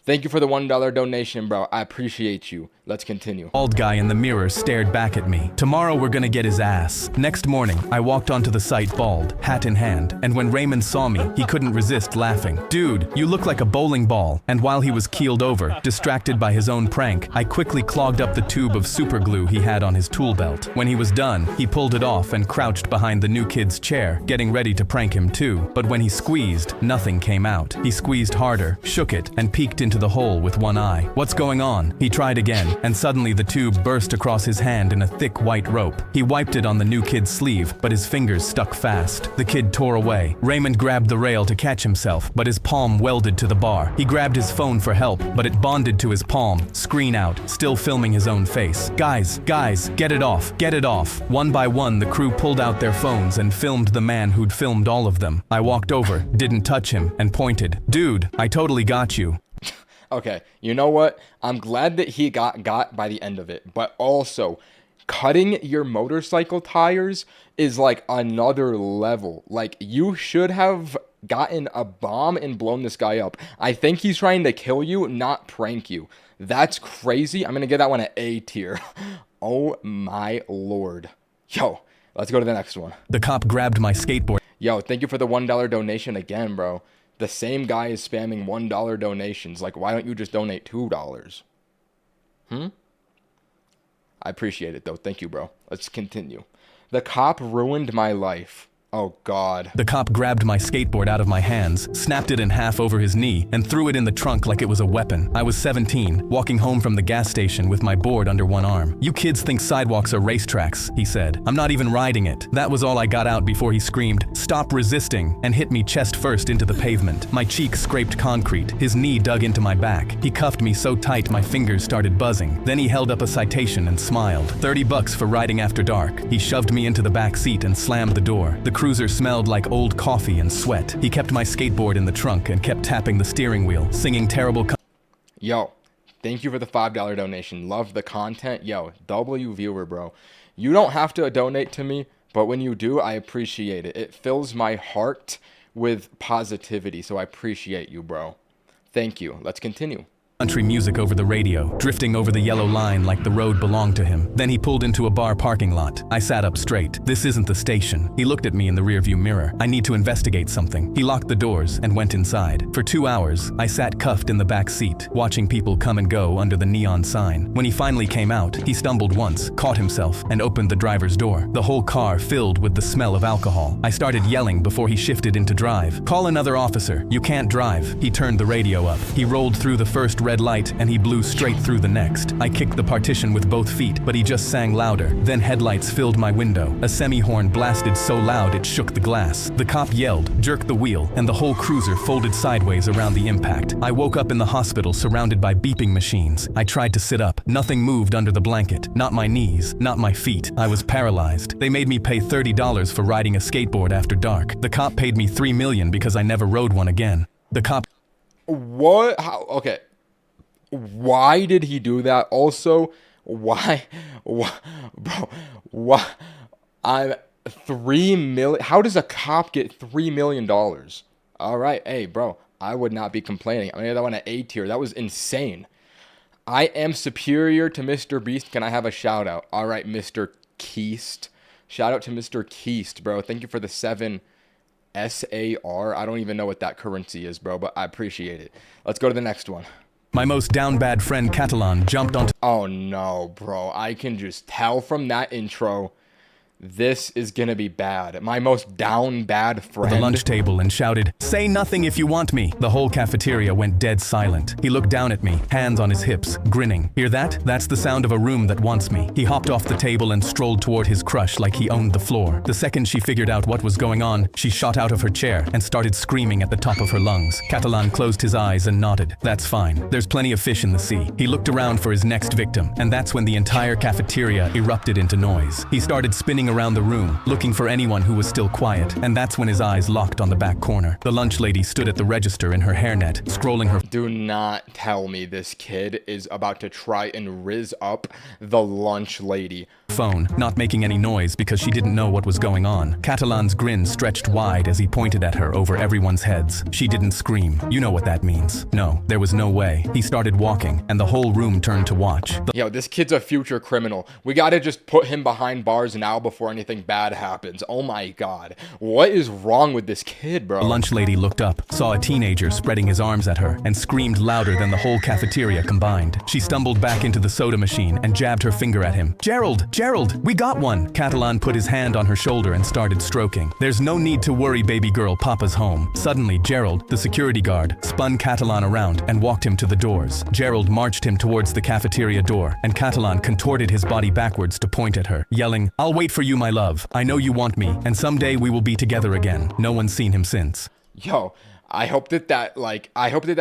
Thank you for the $1 donation, bro. I appreciate you. Let's continue. Bald guy in the mirror stared back at me. Tomorrow we're gonna get his ass. Next morning, I walked onto the site bald, hat in hand, and when Raymond saw me, he couldn't resist laughing. Dude, you look like a bowling ball. And while he was keeled over, distracted by his own prank, I quickly clogged up the tube of super glue he had on his tool belt. When he was done, he pulled it off and crouched behind the new kid's chair, getting ready to prank him too. But when he squeezed, nothing came out. He squeezed harder, shook it, and peeked into the hole with one eye. What's going on? He tried again, and suddenly the tube burst across his hand in a thick white rope. He wiped it on the new kid's sleeve, but his fingers stuck fast. The kid tore away. Raymond grabbed the rail to catch himself, but his palm welded to the bar. He grabbed his phone for help, but it bonded to his palm, screen out, still filming his own face. Guys, get it off, get it off. One by one, the crew pulled out their phones and filmed the man who'd filmed all of them. I walked over, didn't touch him, and pointed. Dude, I totally got you. Okay, you know what? I'm glad that he got by the end of it, but also cutting your motorcycle tires is like another level. Like, you should have gotten a bomb and blown this guy up. I think he's trying to kill you, not prank you. That's crazy. I'm gonna give that one an A tier. Oh my lord. Yo, let's go to the next one. The cop grabbed my skateboard. Yo, thank you for the $1 donation again, bro. The same guy is spamming $1 donations. Like, why don't you just donate $2? I appreciate it, though. Thank you, bro. Let's continue. The cop ruined my life. Oh, God. The cop grabbed my skateboard out of my hands, snapped it in half over his knee, and threw it in the trunk like it was a weapon. I was 17, walking home from the gas station with my board under one arm. You kids think sidewalks are racetracks, he said. I'm not even riding it. That was all I got out before he screamed, "Stop resisting," and hit me chest first into the pavement. My cheek scraped concrete. His knee dug into my back. He cuffed me so tight my fingers started buzzing. Then he held up a citation and smiled. $30 for riding after dark. He shoved me into the back seat and slammed the door. The cruiser smelled like old coffee and sweat. He kept my skateboard in the trunk and kept tapping the steering wheel, singing terrible Yo, thank you for the $5 donation. Love the content. Yo, W viewer, bro. You don't have to donate to me, but when you do, I appreciate it. It fills my heart with positivity, so I appreciate you, bro. Thank you. Let's continue. country music over the radio, drifting over the yellow line like the road belonged to him. Then he pulled into a bar parking lot. I sat up straight. This isn't the station. He looked at me in the rearview mirror. I need to investigate something. He locked the doors and went inside. For 2 hours, I sat cuffed in the back seat, watching people come and go under the neon sign. When he finally came out, he stumbled once, caught himself, and opened the driver's door. The whole car filled with the smell of alcohol. I started yelling before he shifted into drive. Call another officer. You can't drive. He turned the radio up. He rolled through the first red light and he blew straight through the next. I kicked the partition with both feet, but he just sang louder. Then headlights filled my window. A semi-horn blasted so loud it shook the glass. The cop yelled, jerked the wheel, and the whole cruiser folded sideways around the impact. I woke up in the hospital surrounded by beeping machines. I tried to sit up. Nothing moved under the blanket. Not my knees, not my feet. I was paralyzed. They made me pay $30 for riding a skateboard after dark. The cop paid me $3 million because I never rode one again. The cop... What? How? Okay. Why did he do that? Also, why, bro, why, I'm 3 million. How does a cop get $3 million? All right. Hey, bro, I would not be complaining. I mean, that one at A tier. That was insane. I am superior to Mr. Beast. Can I have a shout out? All right, Mr. Keast. Shout out to Mr. Keast, bro. Thank you for the 7 SAR. I don't even know what that currency is, bro, but I appreciate it. Let's go to the next one. My most down bad friend Catalan jumped onto... Oh no, bro. I can just tell from that intro, this is gonna be bad. My most down bad friend. The lunch table and shouted, "Say nothing if you want me." The whole cafeteria went dead silent. He looked down at me, hands on his hips, grinning. Hear that? That's the sound of a room that wants me. He hopped off the table and strolled toward his crush like he owned the floor. The second she figured out what was going on, she shot out of her chair and started screaming at the top of her lungs. Catalan closed his eyes and nodded. That's fine. There's plenty of fish in the sea. He looked around for his next victim, and that's when the entire cafeteria erupted into noise. He started spinning around the room, looking for anyone who was still quiet, and that's when his eyes locked on the back corner. The lunch lady stood at the register in her hairnet, scrolling her... Do not tell me this kid is about to try and rizz up the lunch lady. Phone, not making any noise because she didn't know what was going on. Catalan's grin stretched wide as he pointed at her over everyone's heads. She didn't scream. You know what that means. No, there was no way. He started walking, and the whole room turned to watch. Yo, this kid's a future criminal. We gotta just put him behind bars now before anything bad happens. Oh my god. What is wrong with this kid, bro? The lunch lady looked up, saw a teenager spreading his arms at her, and screamed louder than the whole cafeteria combined. She stumbled back into the soda machine and jabbed her finger at him. Gerald, we got one! Catalan put his hand on her shoulder and started stroking. There's no need to worry, baby girl, Papa's home. Suddenly, Gerald, the security guard, spun Catalan around and walked him to the doors. Gerald marched him towards the cafeteria door, and Catalan contorted his body backwards to point at her, yelling, "I'll wait for you, my love. I know you want me, and someday we will be together again." No one's seen him since. Yo, I hope that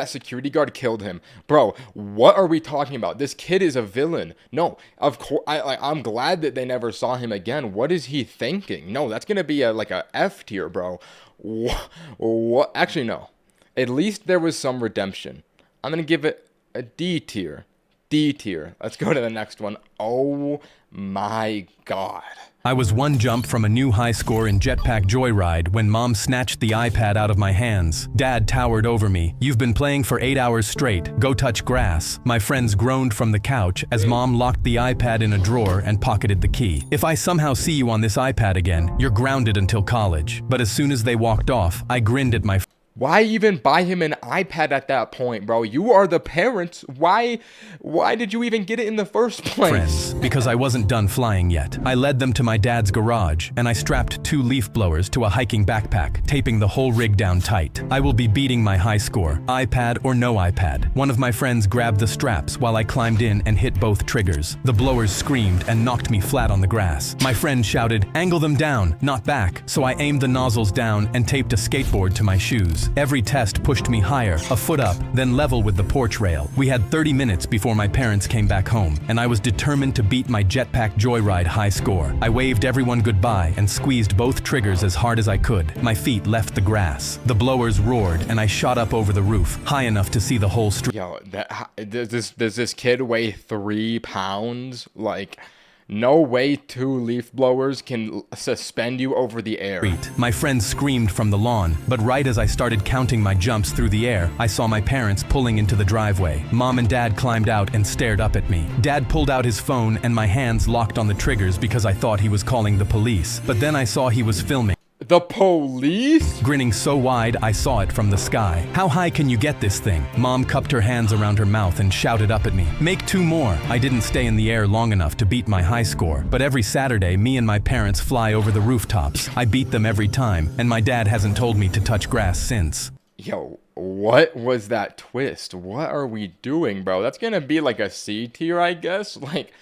security guard killed him. Bro, what are we talking about? This kid is a villain. No, of course, I'm glad that they never saw him again. What is he thinking? No, that's going to be a F tier, bro. What? Actually, no. At least there was some redemption. I'm going to give it a D tier. D tier. Let's go to the next one. Oh my god. I was one jump from a new high score in Jetpack Joyride when Mom snatched the iPad out of my hands. Dad towered over me. "You've been playing for 8 hours straight. Go touch grass." My friends groaned from the couch as Mom locked the iPad in a drawer and pocketed the key. "If I somehow see you on this iPad again, you're grounded until college." But as soon as they walked off, I grinned at my Why even buy him an iPad at that point, bro? You are the parents. Why did you even get it in the first place? friends, because I wasn't done flying yet. I led them to my dad's garage, and I strapped 2 leaf blowers to a hiking backpack, taping the whole rig down tight. I will be beating my high score, iPad or no iPad. One of my friends grabbed the straps while I climbed in and hit both triggers. The blowers screamed and knocked me flat on the grass. My friend shouted, "Angle them down, not back." So I aimed the nozzles down and taped a skateboard to my shoes. Every test pushed me higher, a foot up, then level with the porch rail. We had 30 minutes before my parents came back home, and I was determined to beat my Jetpack Joyride high score. I waved everyone goodbye and squeezed both triggers as hard as I could. My feet left the grass. The blowers roared, and I shot up over the roof, high enough to see the whole street. Yo, does this kid weigh 3 pounds? No way two leaf blowers can suspend you over the air. My friends screamed from the lawn, but right as I started counting my jumps through the air, I saw my parents pulling into the driveway. Mom and Dad climbed out and stared up at me. Dad pulled out his phone and my hands locked on the triggers because I thought he was calling the police. But then I saw he was filming. The police? Grinning so wide, I saw it from the sky. How high can you get this thing? Mom cupped her hands around her mouth and shouted up at me, "Make 2 more." I didn't stay in the air long enough to beat my high score, but every Saturday, me and my parents fly over the rooftops. I beat them every time, and my dad hasn't told me to touch grass since. Yo, what was that twist? What are we doing, bro? That's gonna be like a C tier, I guess. Like,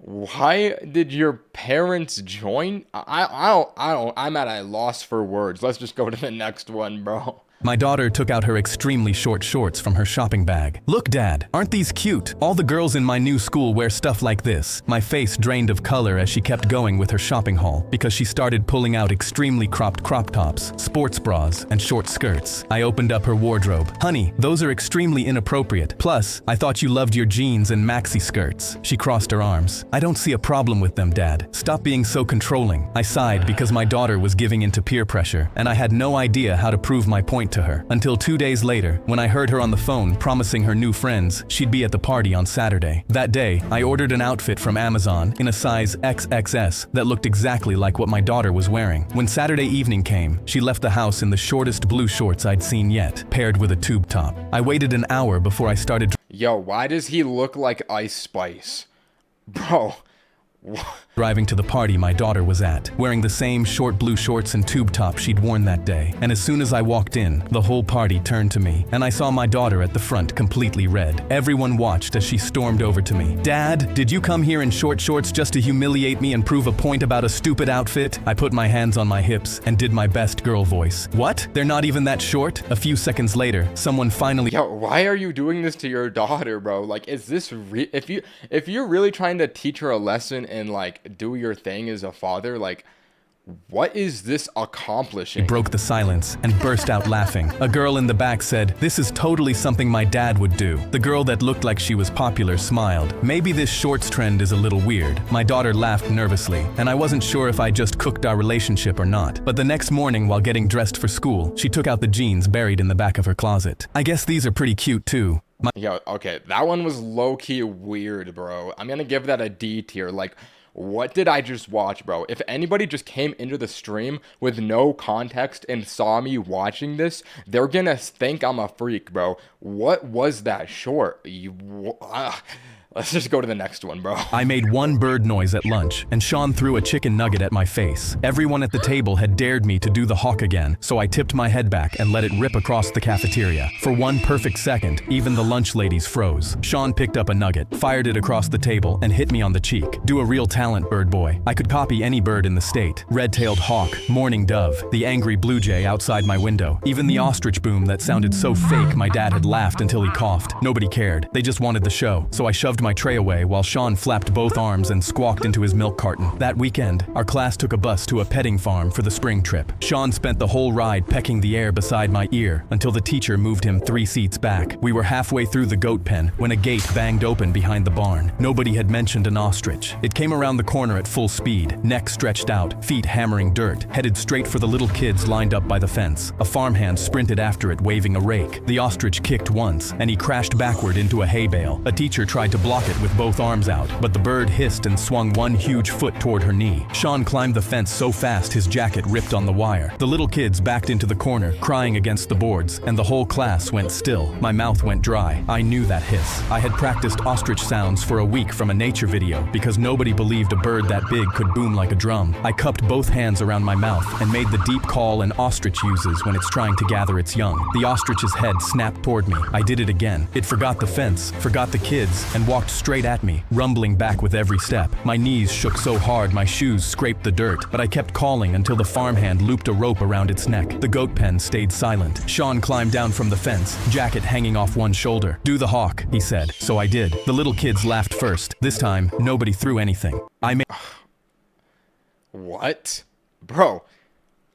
why did your parents join? I'm at a loss for words. Let's just go to the next one, bro. My daughter took out her extremely short shorts from her shopping bag. "Look, Dad, aren't these cute? All the girls in my new school wear stuff like this." My face drained of color as she kept going with her shopping haul because she started pulling out extremely cropped crop tops, sports bras, and short skirts. I opened up her wardrobe. "Honey, those are extremely inappropriate. Plus, I thought you loved your jeans and maxi skirts." She crossed her arms. "I don't see a problem with them, Dad. Stop being so controlling." I sighed because my daughter was giving into peer pressure, and I had no idea how to prove my point to her until 2 days later when I heard her on the phone promising her new friends she'd be at the party on Saturday. That day, I ordered an outfit from Amazon in a size XXS that looked exactly like what my daughter was wearing. When Saturday evening came, she left the house in the shortest blue shorts I'd seen yet, paired with a tube top. I waited an hour before I started Yo, why does he look like Ice Spice? Bro, driving to the party my daughter was at, wearing the same short blue shorts and tube top she'd worn that day. And as soon as I walked in, the whole party turned to me, and I saw my daughter at the front completely red. Everyone watched as she stormed over to me. "Dad, did you come here in short shorts just to humiliate me and prove a point about a stupid outfit?" I put my hands on my hips and did my best girl voice. "What? They're not even that short?" A few seconds later, someone finally yo, why are you doing this to your daughter, bro? Like, is this if you're really trying to teach her a lesson and like do your thing as a father, like, what is this accomplishing? broke the silence and burst out laughing. A girl in the back said, "This is totally something my dad would do." The girl that looked like she was popular smiled. "Maybe this shorts trend is a little weird." My daughter laughed nervously, and I wasn't sure if I just cooked our relationship or not. But the next morning while getting dressed for school, she took out the jeans buried in the back of her closet. "I guess these are pretty cute too." Yo, okay, that one was low-key weird, bro. I'm gonna give that a D tier. Like, what did I just watch, bro? If anybody just came into the stream with no context and saw me watching this, they're gonna think I'm a freak, bro. What was that short? Let's just go to the next one, bro. I made one bird noise at lunch, and Sean threw a chicken nugget at my face. Everyone at the table had dared me to do the hawk again, so I tipped my head back and let it rip across the cafeteria. For one perfect second, even the lunch ladies froze. Sean picked up a nugget, fired it across the table, and hit me on the cheek. Do a real talent, bird boy. I could copy any bird in the state. Red-tailed hawk, mourning dove, the angry blue jay outside my window. Even the ostrich boom that sounded so fake my dad had laughed until he coughed. Nobody cared. They just wanted the show, so I shoved my tray away while Sean flapped both arms and squawked into his milk carton. That weekend, our class took a bus to a petting farm for the spring trip. Sean spent the whole ride pecking the air beside my ear until the teacher moved him 3 seats back. We were halfway through the goat pen when a gate banged open behind the barn. Nobody had mentioned an ostrich. It came around the corner at full speed, neck stretched out, feet hammering dirt, headed straight for the little kids lined up by the fence. A farmhand sprinted after it waving a rake. The ostrich kicked once, and he crashed backward into a hay bale. A teacher tried to block it with both arms out, but the bird hissed and swung one huge foot toward her knee. Sean climbed the fence so fast his jacket ripped on the wire. The little kids backed into the corner, crying against the boards, and the whole class went still. My mouth went dry. I knew that hiss. I had practiced ostrich sounds for a week from a nature video because nobody believed a bird that big could boom like a drum. I cupped both hands around my mouth and made the deep call an ostrich uses when it's trying to gather its young. The ostrich's head snapped toward me. I did it again. It forgot the fence, forgot the kids, and walked straight at me, rumbling back with every step. My knees shook so hard my shoes scraped the dirt, but I kept calling until the farmhand looped a rope around its neck. The goat pen stayed silent. Sean climbed down from the fence, jacket hanging off one shoulder. "Do the hawk," he said. So I did. The little kids laughed first. This time, nobody threw anything. I made What? Bro.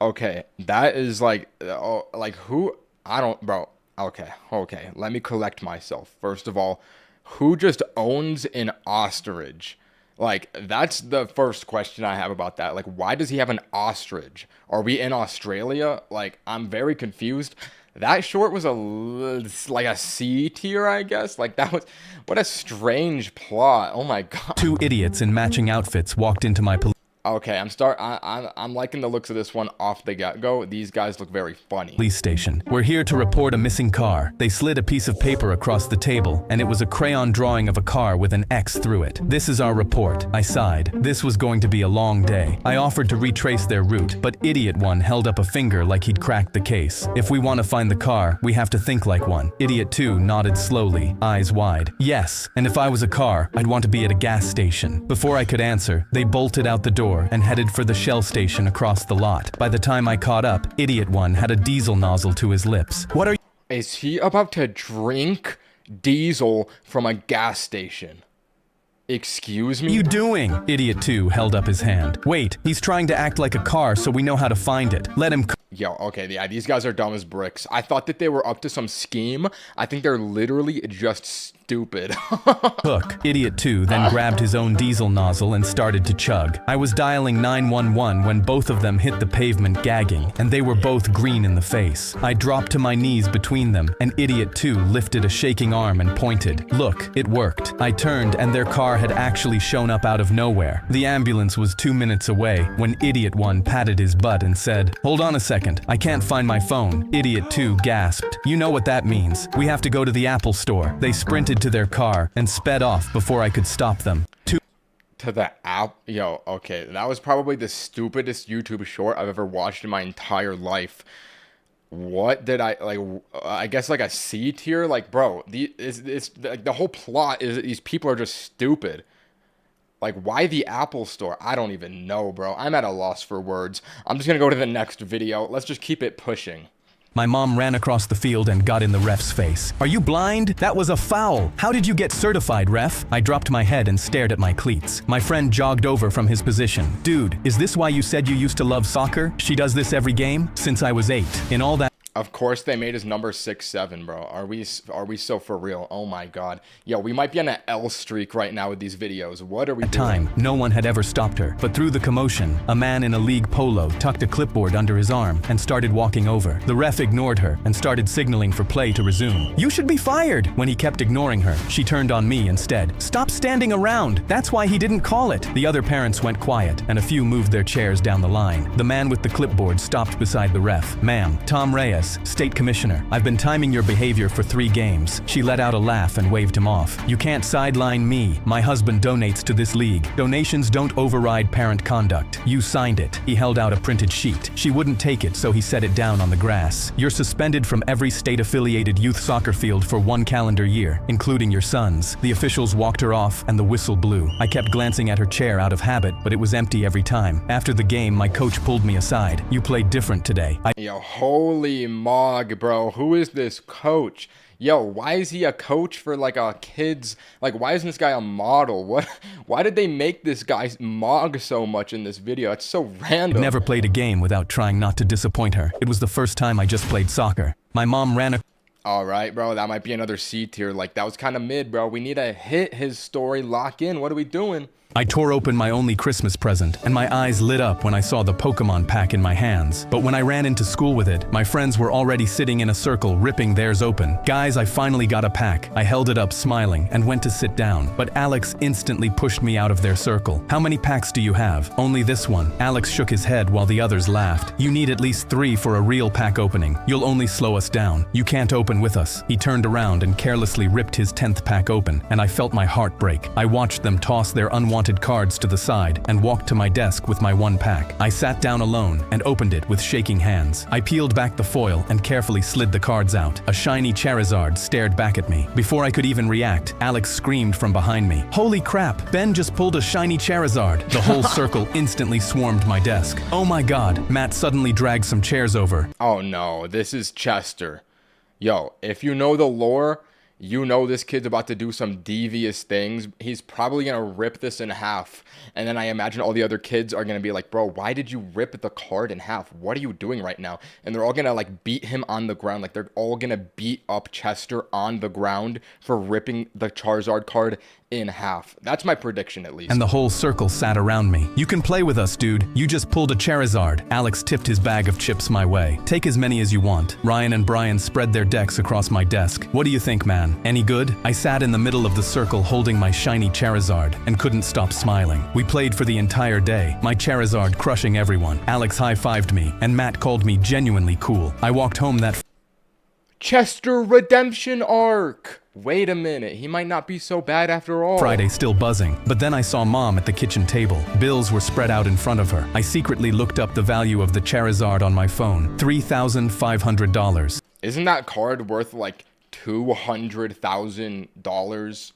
Okay, that is like, who? I don't, bro. Okay, let me collect myself. First of all, who just owns an ostrich? Like, that's the first question I have about that. Like, why does he have an ostrich? Are we in Australia? Like, I'm very confused. That short was like a C tier, I guess. Like, that was, what a strange plot. Oh my god. Two idiots in matching outfits walked into my Okay, I'm liking the looks of this one off the get-go. These guys look very funny. police station. We're here to report a missing car. They slid a piece of paper across the table, and it was a crayon drawing of a car with an X through it. This is our report. I sighed. This was going to be a long day. I offered to retrace their route, but Idiot 1 held up a finger like he'd cracked the case. If we want to find the car, we have to think like one. Idiot 2 nodded slowly, eyes wide. Yes, and if I was a car, I'd want to be at a gas station. Before I could answer, they bolted out the door and headed for the Shell station across the lot. By the time I caught up, Idiot 1 had a diesel nozzle to his lips. What are you— Is he about to drink diesel from a gas station? Excuse me? you doing? Idiot 2 held up his hand. Wait, he's trying to act like a car so we know how to find it. Let him Yo, okay, yeah, these guys are dumb as bricks. I thought that they were up to some scheme. I think they're literally just stupid. cook. Idiot 2 then grabbed his own diesel nozzle and started to chug. I was dialing 911 when both of them hit the pavement gagging, and they were both green in the face. I dropped to my knees between them, and Idiot 2 lifted a shaking arm and pointed. Look, it worked. I turned, and their car had actually shown up out of nowhere. The ambulance was 2 minutes away when Idiot 1 patted his butt and said, "Hold on a second. I can't find my phone." Idiot 2 gasped. You know what that means. We have to go to the Apple store. They sprinted to their car and sped off before I could stop them. To the app? Yo, okay, that was probably the stupidest YouTube short I've ever watched in my entire life. What did I, like, I guess like a C tier? Like, bro, it's like the whole plot is that these people are just stupid. Like, why the Apple Store? I don't even know, bro. I'm at a loss for words. I'm just gonna go to the next video. Let's just keep it pushing. My mom ran across the field and got in the ref's face. Are you blind? That was a foul. How did you get certified, ref? I dropped my head and stared at my cleats. My friend jogged over from his position. Dude, is this why you said you used to love soccer? She does this every game? Since I was 8. In all that Of course they made his number 6'7", bro. Are we so for real? Oh my god. Yo, we might be on an L streak right now with these videos. What are we doing? time, no one had ever stopped her. But through the commotion, a man in a league polo tucked a clipboard under his arm and started walking over. The ref ignored her and started signaling for play to resume. You should be fired! When he kept ignoring her, she turned on me instead. Stop standing around! That's why he didn't call it! The other parents went quiet, and a few moved their chairs down the line. The man with the clipboard stopped beside the ref. Ma'am, Tom Reyes, State Commissioner. I've been timing your behavior for 3 games. She let out a laugh and waved him off. You can't sideline me. My husband donates to this league. Donations don't override parent conduct. You signed it. He held out a printed sheet. She wouldn't take it, so he set it down on the grass. You're suspended from every state-affiliated youth soccer field for 1 calendar year, including your son's. The officials walked her off, and the whistle blew. I kept glancing at her chair out of habit, but it was empty every time. After the game, my coach pulled me aside. You played different today. Yo, holy mog, bro. Who is this coach? Yo, why is he a coach for like a kid's, like why isn't this guy a model? Why did they make this guy mog so much in this video? It's so random. Never played a game without trying not to disappoint her. It was the first time I just played soccer. My mom ran a All right, bro, that might be another C tier. Like, that was kind of mid, bro. We need to hit his story, lock in. What are we doing? I tore open my only Christmas present, and my eyes lit up when I saw the Pokemon pack in my hands. But when I ran into school with it, my friends were already sitting in a circle, ripping theirs open. Guys, I finally got a pack. I held it up, smiling, and went to sit down. But Alex instantly pushed me out of their circle. How many packs do you have? Only this one. Alex shook his head while the others laughed. You need at least 3 for a real pack opening. You'll only slow us down. You can't open with us. He turned around and carelessly ripped his 10th pack open, and I felt my heart break. I watched them toss their unwanted cards to the side and walked to my desk with my 1 pack. I sat down alone and opened it with shaking hands. I peeled back the foil and carefully slid the cards out. A shiny Charizard stared back at me. Before I could even react, Alex screamed from behind me. Holy crap, Ben just pulled a shiny Charizard. The whole circle instantly swarmed my desk. Oh my god, Matt suddenly dragged some chairs over. Oh no, this is Chester. Yo, if you know the lore, You know this kid's about to do some devious things. He's probably gonna rip this in half. And then I imagine all the other kids are gonna be like, bro, why did you rip the card in half? What are you doing right now? And they're all gonna like beat him on the ground. Like they're all gonna beat up Chester on the ground for ripping the Charizard card in half. That's my prediction, at least. And the whole circle sat around me. You can play with us, dude. You just pulled a Charizard. Alex tipped his bag of chips my way. Take as many as you want. Ryan and Brian spread their decks across my desk. What do you think, man? Any good? I sat in the middle of the circle holding my shiny Charizard and couldn't stop smiling. We played for the entire day, my Charizard crushing everyone. Alex high-fived me, and Matt called me genuinely cool. I walked home that Chester redemption arc. Wait a minute, he might not be so bad after all. Friday still buzzing, but then I saw Mom at the kitchen table. Bills were spread out in front of her. I secretly looked up the value of the Charizard on my phone. $3,500. Isn't that card worth like $200,000?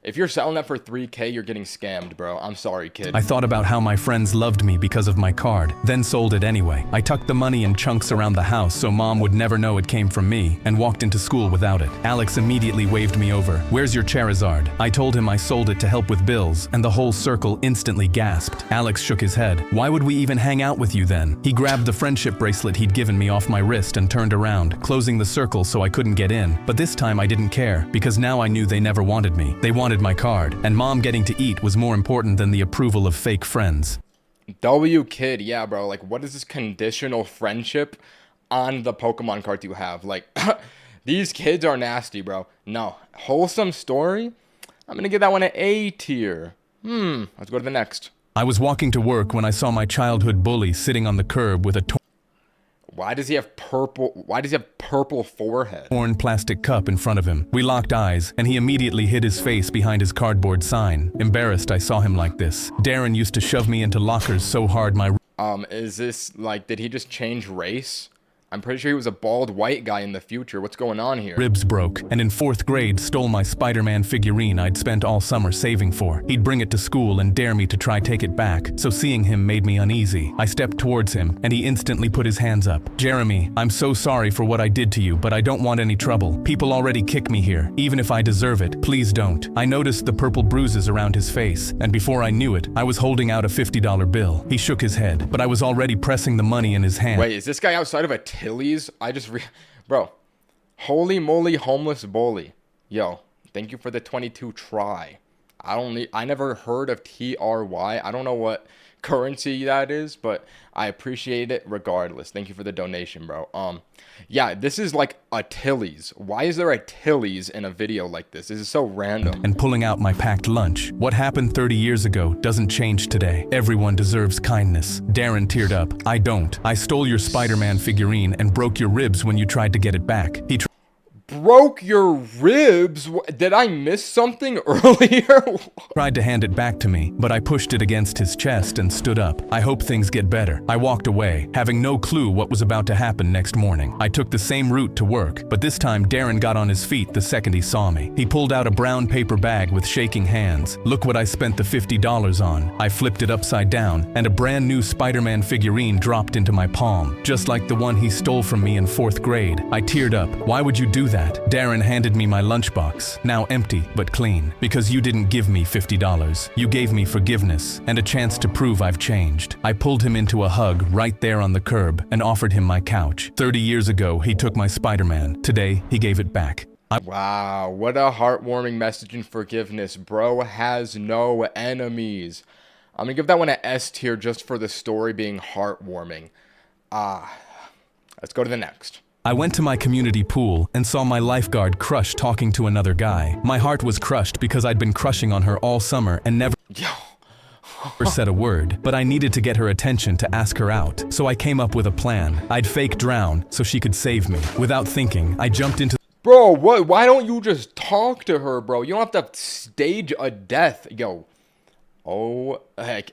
If you're selling that for $3K, you're getting scammed, bro. I'm sorry, kid. I thought about how my friends loved me because of my card, then sold it anyway. I tucked the money in chunks around the house so Mom would never know it came from me, and walked into school without it. Alex immediately waved me over. Where's your Charizard? I told him I sold it to help with bills, and the whole circle instantly gasped. Alex shook his head. Why would we even hang out with you then? He grabbed the friendship bracelet he'd given me off my wrist and turned around, closing the circle so I couldn't get in. But this time I didn't care, because now I knew they never wanted me. They wanted my card, and Mom getting to eat was more important than the approval of fake friends. W kid, yeah, bro. Like, what is this conditional friendship on the Pokemon card you have? Like, these kids are nasty, bro. No, wholesome story. I'm gonna give that one an A tier. Let's go to the next. I was walking to work when I saw my childhood bully sitting on the curb with a Why does he have purple forehead? torn plastic cup in front of him. We locked eyes, and he immediately hid his face behind his cardboard sign. Embarrassed, I saw him like this. Darren used to shove me into lockers so hard my Is this like, did he just change race? I'm pretty sure he was a bald white guy in the future. What's going on here? ribs broke, and in 4th grade stole my Spider-Man figurine I'd spent all summer saving for. He'd bring it to school and dare me to try take it back, so seeing him made me uneasy. I stepped towards him, and he instantly put his hands up. Jeremy, I'm so sorry for what I did to you, but I don't want any trouble. People already kick me here. Even if I deserve it, please don't. I noticed the purple bruises around his face, and before I knew it, I was holding out a $50 bill. He shook his head, but I was already pressing the money in his hand. Wait, is this guy outside of a Tilly's? Bro, holy moly, homeless bully. Yo, thank you for the 22 try. I never heard of TRY. I don't know what currency that is, but I appreciate it regardless. Thank you for the donation, bro. Yeah, this is like a Tilly's. Why is there a Tilly's in a video like this? This is so random. And pulling out my packed lunch. What happened 30 years ago doesn't change today. Everyone deserves kindness. Darren teared up. I don't. I stole your Spider-Man figurine and broke your ribs when you tried to get it back. He Broke your ribs? Did I miss something earlier? tried to hand it back to me, but I pushed it against his chest and stood up. I hope things get better. I walked away, having no clue what was about to happen next morning. I took the same route to work, but this time Darren got on his feet the second he saw me. He pulled out a brown paper bag with shaking hands. Look what I spent the $50 on. I flipped it upside down, and a brand new Spider-Man figurine dropped into my palm, just like the one he stole from me in 4th grade. I teared up. Why would you do that? Darren handed me my lunchbox, now empty but clean, because you didn't give me $50. You gave me forgiveness and a chance to prove I've changed. I pulled him into a hug right there on the curb and offered him my couch. 30 years ago, he took my Spider-Man. Today, he gave it back. Wow, what a heartwarming message and forgiveness. Bro has no enemies. I'm gonna give that one an S tier just for the story being heartwarming. Let's go to the next. I went to my community pool and saw my lifeguard crush talking to another guy. My heart was crushed because I'd been crushing on her all summer and never said a word, but I needed to get her attention to ask her out. So I came up with a plan. I'd fake drown so she could save me. Without thinking, I jumped into Bro, what? Why don't you just talk to her, bro? You don't have to stage a death. Yo. Oh, heck.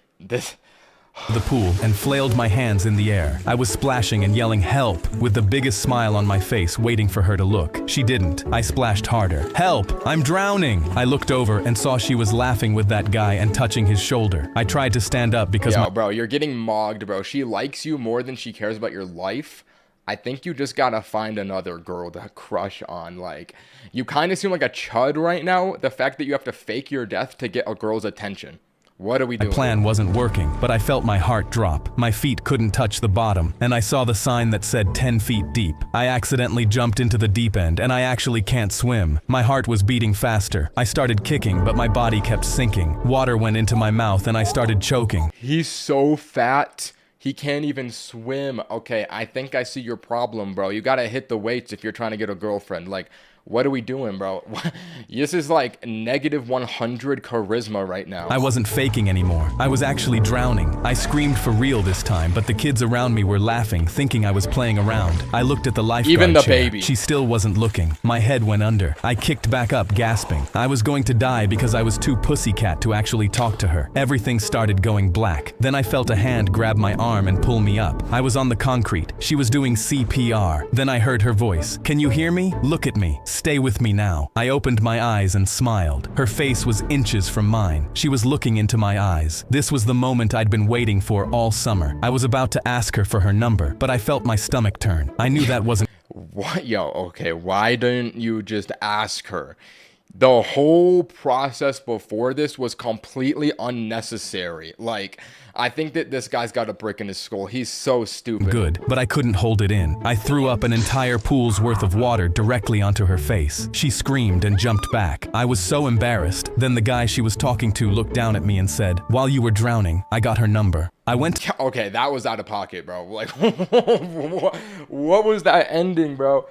the pool and flailed my hands in the air. I was splashing and yelling help with the biggest smile on my face, waiting for her to look. She didn't. I splashed harder. Help! I'm drowning! I looked over and saw she was laughing with that guy and touching his shoulder. I tried to stand up because Yo, bro, you're getting mogged, bro. She likes you more than she cares about your life. I think you just gotta find another girl to crush on. Like, you kind of seem like a chud right now. The fact that you have to fake your death to get a girl's attention. What are we doing? My plan wasn't working, but I felt my heart drop. My feet couldn't touch the bottom, and I saw the sign that said 10 feet deep. I accidentally jumped into the deep end, and I actually can't swim. My heart was beating faster. I started kicking, but my body kept sinking. Water went into my mouth, and I started choking. He's so fat. He can't even swim. Okay, I think I see your problem, bro. You gotta hit the weights if you're trying to get a girlfriend. Like, what are we doing, bro? This is like negative 100 charisma right now. I wasn't faking anymore. I was actually drowning. I screamed for real this time, but the kids around me were laughing, thinking I was playing around. I looked at the lifeguard Even the chair. baby. She still wasn't looking. My head went under. I kicked back up, gasping. I was going to die because I was too pussycat to actually talk to her. Everything started going black. Then I felt a hand grab my arm and pull me up. I was on the concrete. She was doing CPR. Then I heard her voice. "Can you hear me? Look at me. Stay with me now." I opened my eyes and smiled. Her face was inches from mine. She was looking into my eyes. This was the moment I'd been waiting for all summer. I was about to ask her for her number, but I felt my stomach turn. I knew that wasn't What? Yo, okay, why didn't you just ask her? The whole process before this was completely unnecessary. Like, I think that this guy's got a brick in his skull. He's so stupid. good, but I couldn't hold it in. I threw up an entire pool's worth of water directly onto her face. She screamed and jumped back. I was so embarrassed. Then the guy she was talking to looked down at me and said, "While you were drowning, I got her number." I went Okay, that was out of pocket, bro. Like, what was that ending, bro?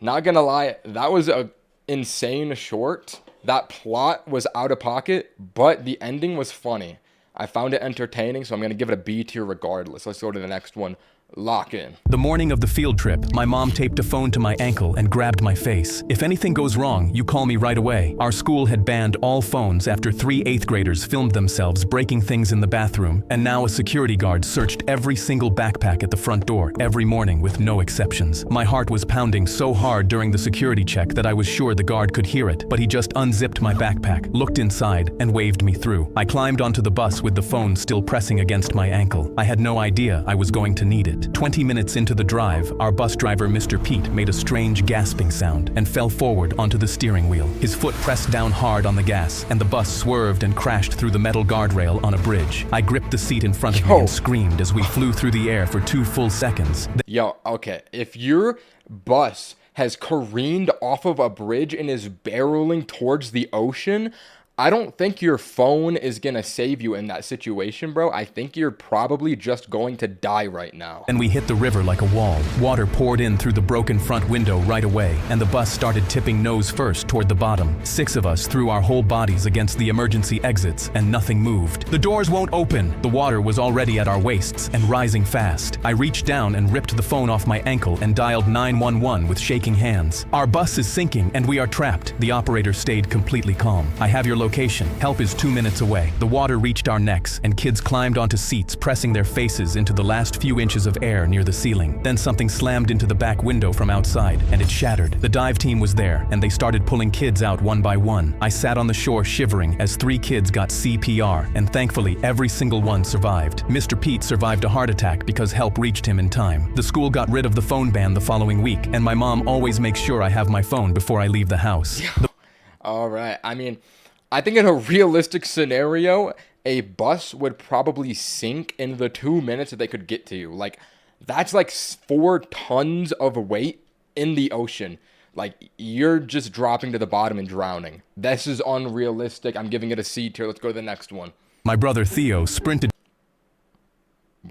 Not gonna lie, that was a insane short. That plot was out of pocket, but the ending was funny. I found it entertaining, so I'm gonna give it a B tier regardless. Let's go to the next one. Lock in. The morning of the field trip, my mom taped a phone to my ankle and grabbed my face. "If anything goes wrong, you call me right away." Our school had banned all phones after 3 8th graders filmed themselves breaking things in the bathroom, and now a security guard searched every single backpack at the front door every morning with no exceptions. My heart was pounding so hard during the security check that I was sure the guard could hear it, but he just unzipped my backpack, looked inside, and waved me through. I climbed onto the bus with the phone still pressing against my ankle. I had no idea I was going to need it. 20 minutes into the drive, our bus driver, Mr. Pete, made a strange gasping sound and fell forward onto the steering wheel. His foot pressed down hard on the gas, and the bus swerved and crashed through the metal guardrail on a bridge. I gripped the seat in front of me and screamed as we flew through the air for 2 full seconds. Yo, okay, if your bus has careened off of a bridge and is barreling towards the ocean, I don't think your phone is gonna save you in that situation, bro. I think you're probably just going to die right now. And we hit the river like a wall. Water poured in through the broken front window right away, and the bus started tipping nose first toward the bottom. 6 of us threw our whole bodies against the emergency exits, and nothing moved. "The doors won't open." The water was already at our waists and rising fast. I reached down and ripped the phone off my ankle and dialed 911 with shaking hands. "Our bus is sinking, and we are trapped." The operator stayed completely calm. "I have your location. Help is 2 minutes away." The water reached our necks, and kids climbed onto seats, pressing their faces into the last few inches of air near the ceiling. Then something slammed into the back window from outside, and it shattered. The dive team was there, and they started pulling kids out one by one. I sat on the shore shivering as 3 kids got CPR, and thankfully every single one survived. Mr. Pete survived a heart attack because help reached him in time. The school got rid of the phone ban the following week, and my mom always makes sure I have my phone before I leave the house. All right, I mean, I think in a realistic scenario, a bus would probably sink in the 2 minutes that they could get to you. Like, that's like 4 tons of weight in the ocean. Like, you're just dropping to the bottom and drowning. This is unrealistic. I'm giving it a C tier. Let's go to the next one. My brother Theo sprinted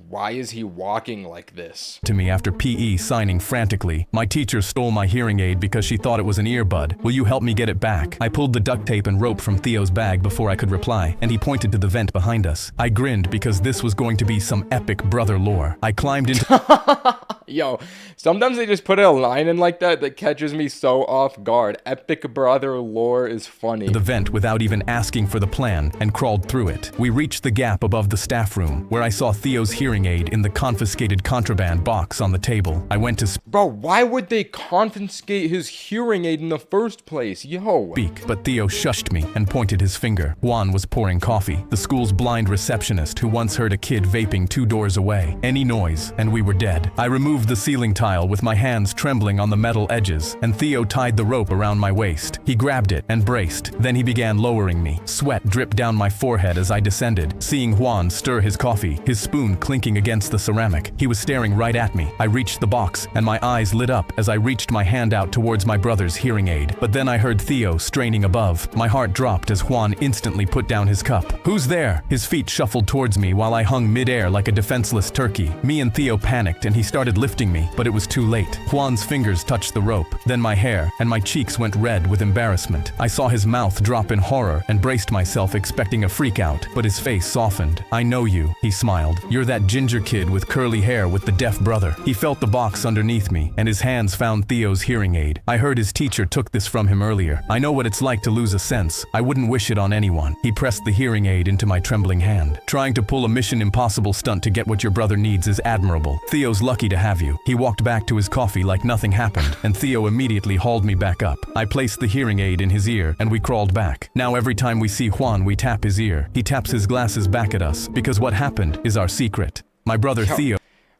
Why is he walking like this? to me after PE, signing frantically. "My teacher stole my hearing aid because she thought it was an earbud. Will you help me get it back?" I pulled the duct tape and rope from Theo's bag before I could reply, and he pointed to the vent behind us. I grinned because this was going to be some epic brother lore. I climbed into Yo, sometimes they just put a line in like that that catches me so off guard. Epic brother lore is funny. the vent without even asking for the plan and crawled through it. We reached the gap above the staff room, where I saw Theo's hearing aid in the confiscated contraband box on the table. I went to Bro, why would they confiscate his hearing aid in the first place? Yo. speak, but Theo shushed me and pointed his finger. Juan was pouring coffee, the school's blind receptionist who once heard a kid vaping 2 doors away. Any noise, and we were dead. I removed moved the ceiling tile with my hands trembling on the metal edges, and Theo tied the rope around my waist. He grabbed it and braced. Then he began lowering me. Sweat dripped down my forehead as I descended, seeing Juan stir his coffee, his spoon clinking against the ceramic. He was staring right at me. I reached the box, and my eyes lit up as I reached my hand out towards my brother's hearing aid. But then I heard Theo straining above. My heart dropped as Juan instantly put down his cup. "Who's there?" His feet shuffled towards me while I hung mid-air like a defenseless turkey. Me and Theo panicked and he started lifting me, but it was too late. Juan's fingers touched the rope, then my hair, and my cheeks went red with embarrassment. I saw his mouth drop in horror and braced myself expecting a freak out, but his face softened. "I know you," he smiled. "You're that ginger kid with curly hair with the deaf brother." He felt the box underneath me, and his hands found Theo's hearing aid. I heard his teacher took this from him earlier. I know what it's like to lose a sense. I wouldn't wish it on anyone. He pressed the hearing aid into my trembling hand. "Trying to pull a Mission Impossible stunt to get what your brother needs is admirable. Theo's lucky to have you." He walked back to his coffee like nothing happened, and Theo immediately hauled me back up. I placed the hearing aid in his ear, and we crawled back. Now every time we see Juan, we tap his ear. He taps his glasses back at us, because what happened is our secret. My brother Theo...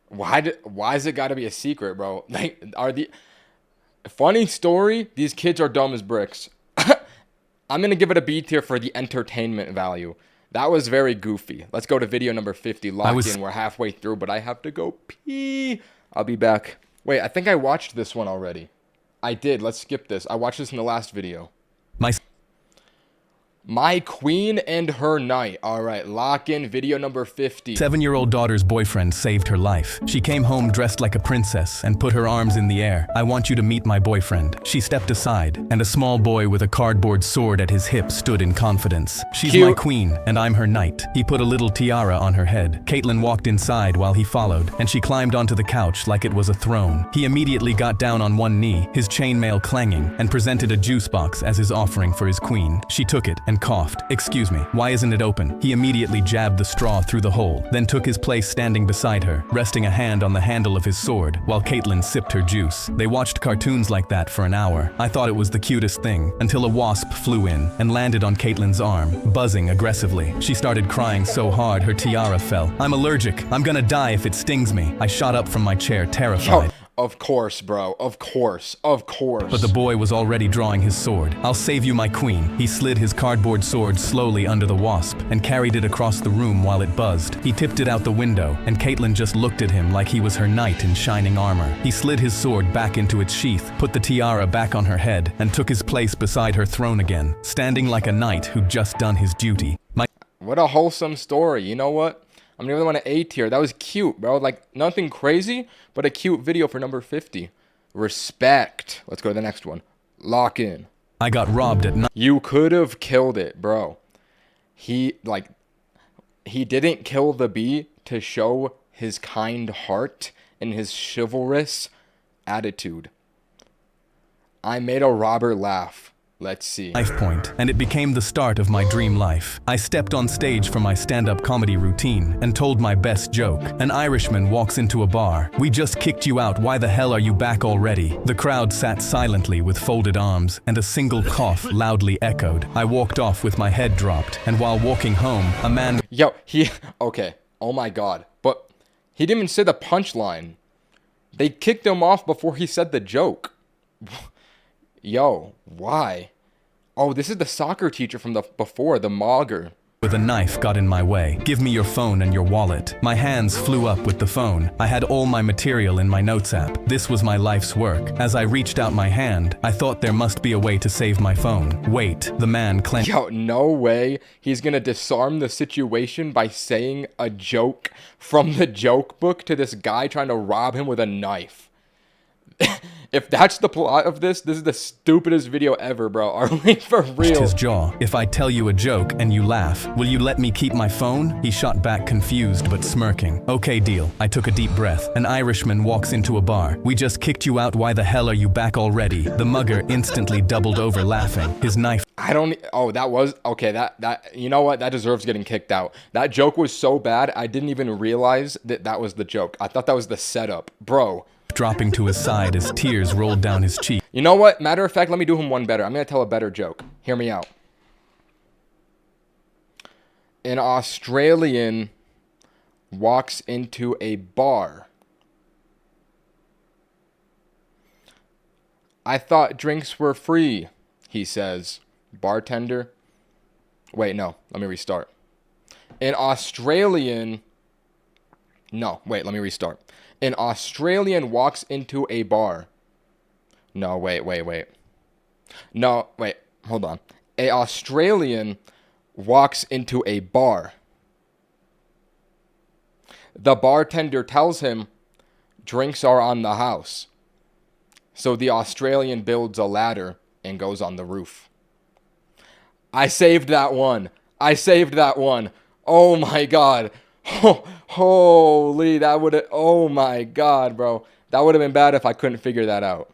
Why's it gotta be a secret, bro? Like, funny story, these kids are dumb as bricks. I'm gonna give it a B tier for the entertainment value. That was very goofy. Let's go to video number 50. Locked in. We're halfway through, but I have to go pee. I'll be back. Wait, I think I watched this one already. I did. Let's skip this. I watched this in the last video. My Queen and Her Knight. All right, lock in video number 50. 7-year-old daughter's boyfriend saved her life. She came home dressed like a princess and put her arms in the air. "I want you to meet my boyfriend." She stepped aside, and a small boy with a cardboard sword at his hip stood in confidence. "She's Cute. my queen, and I'm her knight." He put a little tiara on her head. Caitlin walked inside while he followed, and she climbed onto the couch like it was a throne. He immediately got down on one knee, his chainmail clanging, and presented a juice box as his offering for his queen. She took it and coughed. "Excuse me, why isn't it open?" He immediately jabbed the straw through the hole, then took his place standing beside her, resting a hand on the handle of his sword, while Caitlin sipped her juice. They watched cartoons like that for an hour. I thought it was the cutest thing, until a wasp flew in and landed on Caitlin's arm, buzzing aggressively. She started crying so hard her tiara fell. "I'm allergic. I'm gonna die if it stings me." I shot up from my chair, terrified. Of course, bro. Of course. But the boy was already drawing his sword. "I'll save you, my queen." He slid his cardboard sword slowly under the wasp and carried it across the room while it buzzed. He tipped it out the window, and Caitlin just looked at him like he was her knight in shining armor. He slid his sword back into its sheath, put the tiara back on her head, and took his place beside her throne again, standing like a knight who'd just done his duty. What a wholesome story. You know what? I'm gonna give them an A tier. That was cute, bro. Like, nothing crazy, but a cute video for number 50. Respect. Let's go to the next one. Lock in. I got robbed at night. You could have killed it, bro. He didn't kill the bee to show his kind heart and his chivalrous attitude. I made a robber laugh. Let's see. Knife point, and it became the start of my dream life. I stepped on stage for my stand-up comedy routine and told my best joke. An Irishman walks into a bar. "We just kicked you out. Why the hell are you back already?" The crowd sat silently with folded arms, and a single cough loudly echoed. I walked off with my head dropped, and while walking home, a man... Okay. Oh my God. But he didn't even say the punchline. They kicked him off before he said the joke. Yo, why? Oh, this is the soccer teacher from the Mogger. With a knife got in my way. "Give me your phone and your wallet." My hands flew up with the phone. I had all my material in my notes app. This was my life's work. As I reached out my hand, I thought there must be a way to save my phone. Wait, the man clenched. Yo, no way. He's gonna disarm the situation by saying a joke from the joke book to this guy trying to rob him with a knife. If that's the plot of this is the stupidest video ever, bro. Are we for real? His jaw. "If I tell you a joke and you laugh, will you let me keep my phone?" He shot back, confused but smirking. "Okay, deal." I took a deep breath. An Irishman walks into a bar. "We just kicked you out. Why the hell are you back already?" The mugger instantly doubled over laughing. His knife... You know what? That deserves getting kicked out. That joke was so bad, I didn't even realize that was the joke. I thought that was the setup. Bro. Dropping to his side as tears rolled down his cheek. You know what? Matter of fact, let me do him one better. I'm going to tell a better joke. Hear me out. An Australian walks into a bar. I thought drinks were free, he says. Bartender. Wait, no. Let me restart. An Australian. No, wait, let me restart. An Australian walks into a bar. No, wait. No, wait, hold on. A Australian walks into a bar. The bartender tells him drinks are on the house. So the Australian builds a ladder and goes on the roof. I saved that one. Oh my god. Holy, that would have... Oh my god, bro. That would have been bad if I couldn't figure that out.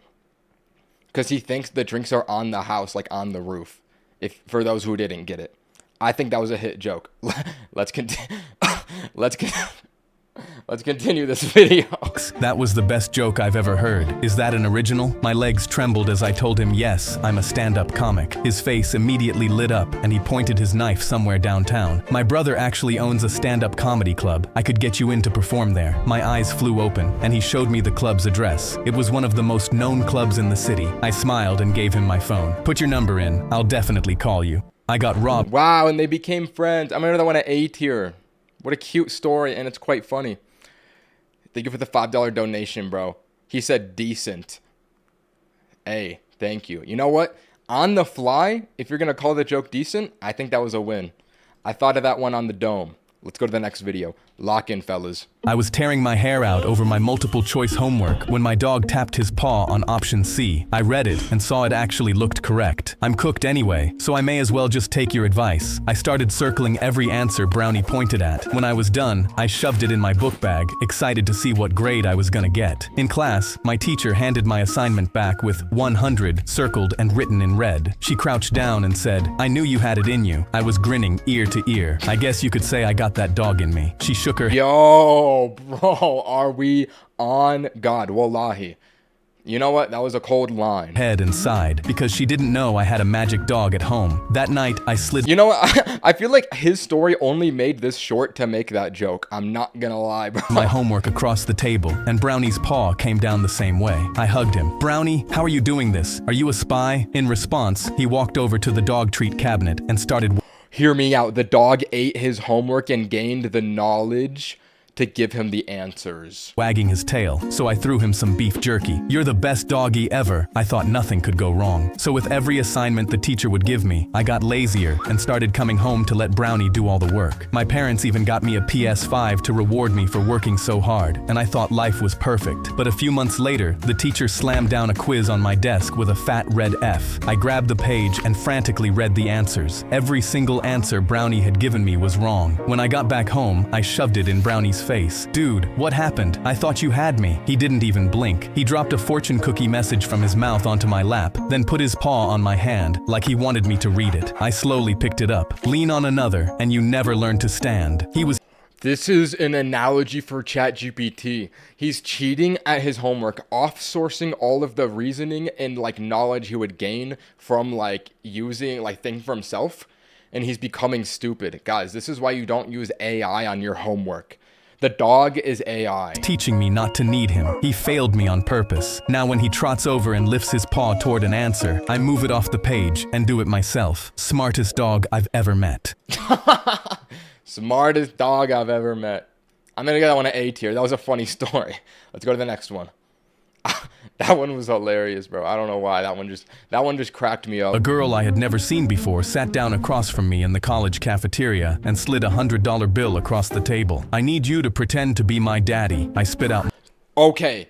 Because he thinks the drinks are on the house, like on the roof. If for those who didn't get it. I think that was a hit joke. Let's continue. Let's continue this video. That was the best joke I've ever heard. Is that an original? My legs trembled as I told him, yes, I'm a stand-up comic. His face immediately lit up and he pointed his knife somewhere downtown. My brother actually owns a stand-up comedy club. I could get you in to perform there. My eyes flew open and he showed me the club's address. It was one of the most known clubs in the city. I smiled and gave him my phone. Put your number in. I'll definitely call you. I got robbed. Wow, and they became friends. I'm another one at A tier. What a cute story, and it's quite funny. Thank you for the $5 donation, bro. He said decent. Hey, thank you. You know what? On the fly, if you're going to call the joke decent, I think that was a win. I thought of that one on the dome. Let's go to the next video. Lock in, fellas. I was tearing my hair out over my multiple choice homework when my dog tapped his paw on option C. I read it and saw it actually looked correct. I'm cooked anyway, so I may as well just take your advice. I started circling every answer Brownie pointed at. When I was done, I shoved it in my book bag, excited to see what grade I was gonna get. In class, my teacher handed my assignment back with 100 circled and written in red. She crouched down and said, "I knew you had it in you." I was grinning ear to ear. I guess you could say I got that dog in me. She shook her Yo, bro, are we on God? Wallahi. You know what? That was a cold line. head and sighed because she didn't know I had a magic dog at home. That night, I slid You know what? I feel like his story only made this short to make that joke. I'm not gonna lie, bro. my homework across the table, and Brownie's paw came down the same way. I hugged him. "Brownie, how are you doing this? Are you a spy?" In response, he walked over to the dog treat cabinet and started Hear me out. The dog ate his homework and gained the knowledge to give him the answers. wagging his tail, so I threw him some beef jerky. "You're the best doggy ever." I thought nothing could go wrong. So with every assignment the teacher would give me, I got lazier and started coming home to let Brownie do all the work. My parents even got me a PS5 to reward me for working so hard, and I thought life was perfect. But a few months later, the teacher slammed down a quiz on my desk with a fat red F. I grabbed the page and frantically read the answers. Every single answer Brownie had given me was wrong. When I got back home, I shoved it in Brownie's face. "Dude, what happened? I thought you had me." He didn't even blink. He dropped a fortune cookie message from his mouth onto my lap, then put his paw on my hand, like he wanted me to read it. I slowly picked it up. "Lean on another, and you never learn to stand." He was This is an analogy for ChatGPT. He's cheating at his homework, off-sourcing all of the reasoning and like knowledge he would gain from like using like thinking for himself, and he's becoming stupid. Guys, this is why you don't use AI on your homework. The dog is AI. teaching me not to need him. He failed me on purpose. Now when he trots over and lifts his paw toward an answer, I move it off the page and do it myself. Smartest dog I've ever met. Smartest dog I've ever met. I'm gonna get that one at A tier. That was a funny story. Let's go to the next one. That one was hilarious, bro. I don't know why. That one just cracked me up. A girl I had never seen before sat down across from me in the college cafeteria and slid a $100 bill across the table. "I need you to pretend to be my daddy." I spit out Okay.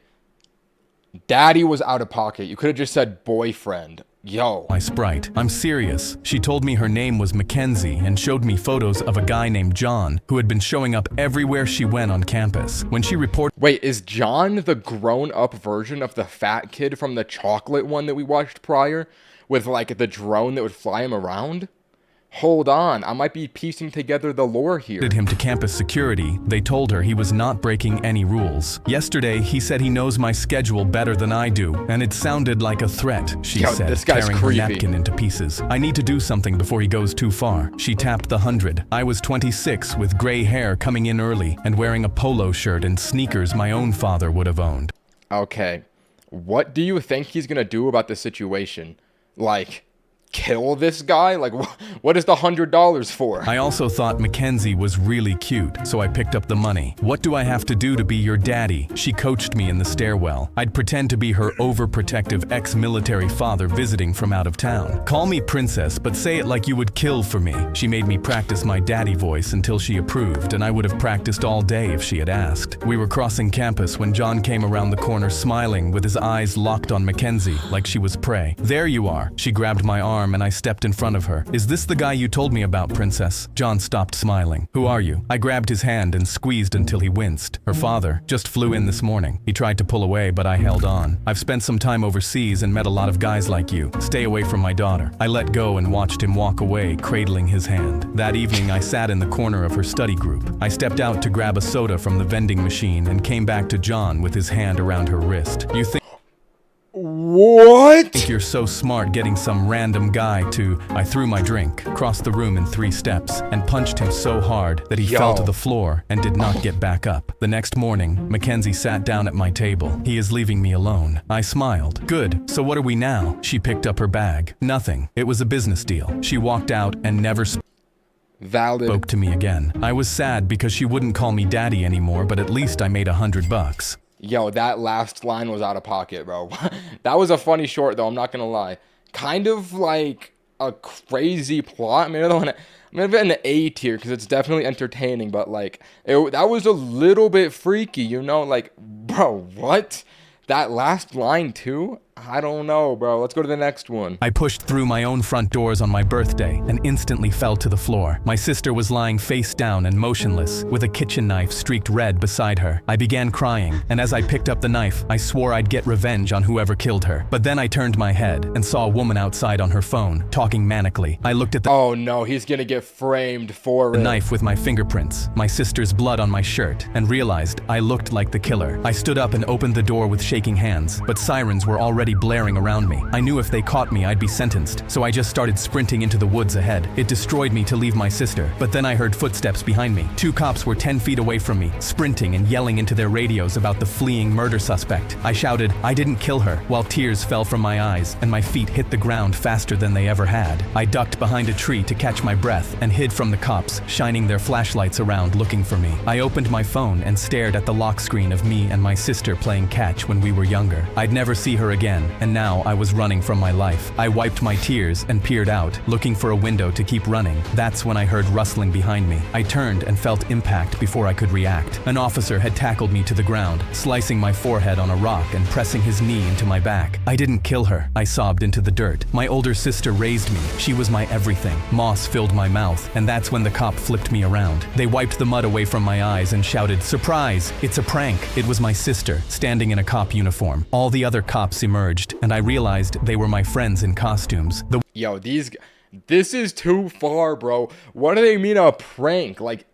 Daddy was out of pocket. You could have just said boyfriend. Yo. my Sprite. "I'm serious." She told me her name was Mackenzie and showed me photos of a guy named John who had been showing up everywhere she went on campus. When she reported Wait, is John the grown-up version of the fat kid from the chocolate one that we watched prior? With like the drone that would fly him around? Hold on, I might be piecing together the lore here. him to campus security, they told her he was not breaking any rules. "Yesterday, he said he knows my schedule better than I do, and it sounded like a threat," she Yo, said, this guy's tearing creepy. her napkin into pieces. "I need to do something before he goes too far." She tapped the 100. I was 26 with gray hair coming in early and wearing a polo shirt and sneakers my own father would have owned. Okay. What do you think he's gonna do about the situation? Like, kill this guy? Like, what is the $100 for? I also thought Mackenzie was really cute, so I picked up the money. What do I have to do to be your daddy? She coached me in the stairwell. I'd pretend to be her overprotective ex-military father visiting from out of town. Call me princess, but say it like you would kill for me. She made me practice my daddy voice until she approved, and I would have practiced all day if she had asked. We were crossing campus when John came around the corner smiling with his eyes locked on Mackenzie like she was prey. There you are. She grabbed my arm and I stepped in front of her. Is this the guy you told me about, princess? John stopped smiling. Who are you? I grabbed his hand and squeezed until he winced. Her father just flew in this morning. He tried to pull away, but I held on. I've spent some time overseas and met a lot of guys like you. Stay away from my daughter. I let go and watched him walk away, cradling his hand. That evening, I sat in the corner of her study group. I stepped out to grab a soda from the vending machine and came back to John with his hand around her wrist. You think What? you're so smart getting some random guy to... I threw my drink, crossed the room in 3 steps, and punched him so hard that he fell to the floor and did not get back up. The next morning, Mackenzie sat down at my table. He is leaving me alone. I smiled. Good, so what are we now? She picked up her bag. Nothing. It was a business deal. She walked out and never Valid. spoke to me again. I was sad because she wouldn't call me daddy anymore, but at least I made $100. Yo, that last line was out of pocket, bro. That was a funny short, though, I'm not gonna lie. Kind of like a crazy plot. I'm gonna give it an A tier because it's definitely entertaining, but like, that was a little bit freaky, you know? Like, bro, what? That last line, too? I don't know, bro. Let's go to the next one. I pushed through my own front doors on my birthday and instantly fell to the floor. My sister was lying face down and motionless, with a kitchen knife streaked red beside her. I began crying, and as I picked up the knife, I swore I'd get revenge on whoever killed her. But then I turned my head and saw a woman outside on her phone, talking manically. I looked at the Oh no, he's gonna get framed for it. knife with my fingerprints, my sister's blood on my shirt, and realized I looked like the killer. I stood up and opened the door with shaking hands, but sirens were already blaring around me. I knew if they caught me, I'd be sentenced, so I just started sprinting into the woods ahead. It destroyed me to leave my sister, but then I heard footsteps behind me. 2 cops were 10 feet away from me, sprinting and yelling into their radios about the fleeing murder suspect. I shouted, I didn't kill her, while tears fell from my eyes and my feet hit the ground faster than they ever had. I ducked behind a tree to catch my breath and hid from the cops, shining their flashlights around looking for me. I opened my phone and stared at the lock screen of me and my sister playing catch when we were younger. I'd never see her again, and now I was running from my life. I wiped my tears and peered out, looking for a window to keep running. That's when I heard rustling behind me. I turned and felt impact before I could react. An officer had tackled me to the ground, slicing my forehead on a rock and pressing his knee into my back. I didn't kill her, I sobbed into the dirt. My older sister raised me. She was my everything. Moss filled my mouth, and that's when the cop flipped me around. They wiped the mud away from my eyes and shouted, "Surprise! It's a prank!" It was my sister, standing in a cop uniform. All the other cops emerged, and I realized they were my friends in costumes. Yo, this is too far, bro. What do they mean a prank? Like,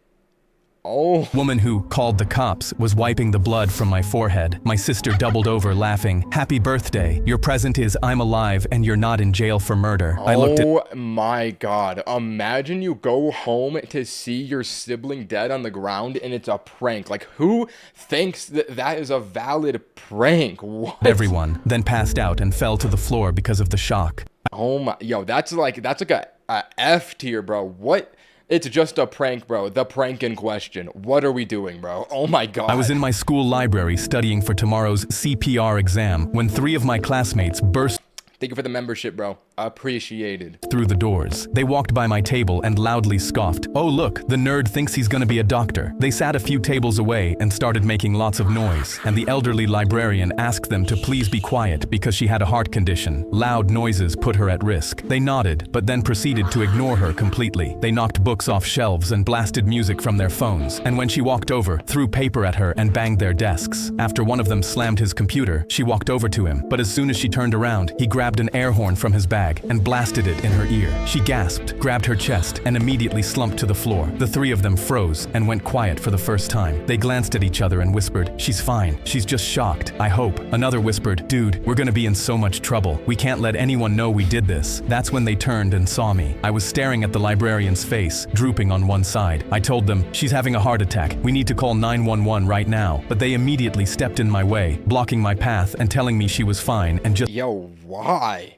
oh. Woman who called the cops was wiping the blood from my forehead. My sister doubled over, laughing. Happy birthday. Your present is I'm alive and you're not in jail for murder. I looked at Oh my god. Imagine you go home to see your sibling dead on the ground and it's a prank. Like, who thinks that that is a valid prank? What? everyone, then passed out and fell to the floor because of the shock. Oh my, yo, that's like a F tier, bro. What? It's just a prank, bro. The prank in question. What are we doing, bro? Oh my god. I was in my school library studying for tomorrow's CPR exam when 3 of my classmates burst Thank you for the membership, bro. Appreciated. through the doors. They walked by my table and loudly scoffed. Oh look, the nerd thinks he's gonna be a doctor. They sat a few tables away and started making lots of noise, and the elderly librarian asked them to please be quiet because she had a heart condition. Loud noises put her at risk. They nodded, but then proceeded to ignore her completely. They knocked books off shelves and blasted music from their phones, and when she walked over, threw paper at her and banged their desks. After one of them slammed his computer, she walked over to him, but as soon as she turned around, he grabbed an air horn from his bag rag and blasted it in her ear. She gasped, grabbed her chest, and immediately slumped to the floor. The three of them froze and went quiet for the first time. They glanced at each other and whispered, "She's fine. She's just shocked. I hope." Another whispered, "Dude, we're gonna be in so much trouble. We can't let anyone know we did this." That's when they turned and saw me. I was staring at the librarian's face, drooping on one side. I told them, "She's having a heart attack. We need to call 911 right now." But they immediately stepped in my way, blocking my path and telling me she was fine and just Yo, why?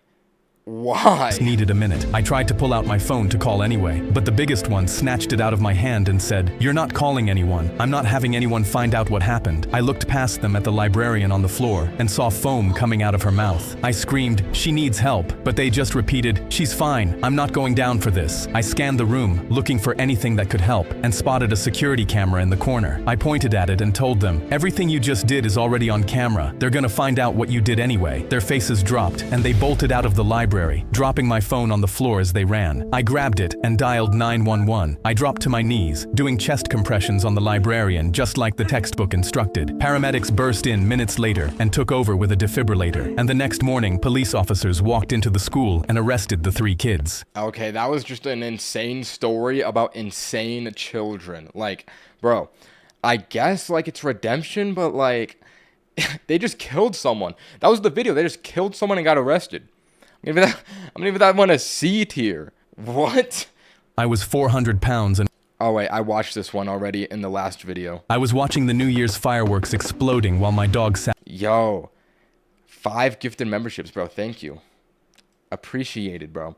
Why? needed a minute. I tried to pull out my phone to call anyway, but the biggest one snatched it out of my hand and said, "You're not calling anyone. I'm not having anyone find out what happened." I looked past them at the librarian on the floor and saw foam coming out of her mouth. I screamed, "She needs help," but they just repeated, "She's fine. I'm not going down for this." I scanned the room, looking for anything that could help, and spotted a security camera in the corner. I pointed at it and told them, "Everything you just did is already on camera. They're gonna find out what you did anyway." Their faces dropped, and they bolted out of the library, dropping my phone on the floor as they ran. I grabbed it and dialed 911. I dropped to my knees, doing chest compressions on the librarian just like the textbook instructed. Paramedics burst in minutes later and took over with a defibrillator. And the next morning, police officers walked into the school and arrested the three kids. Okay, that was just an insane story about insane children. Like, bro, I guess, like, it's redemption, but, like, they just killed someone. That was the video. They just killed someone and got arrested. I'm gonna give that one a C tier. What? I was 400 pounds and Oh, wait, I watched this one already in the last video. I was watching the New Year's fireworks exploding while my dog sat. Yo, 5 gifted memberships, bro. Thank you. Appreciated, bro.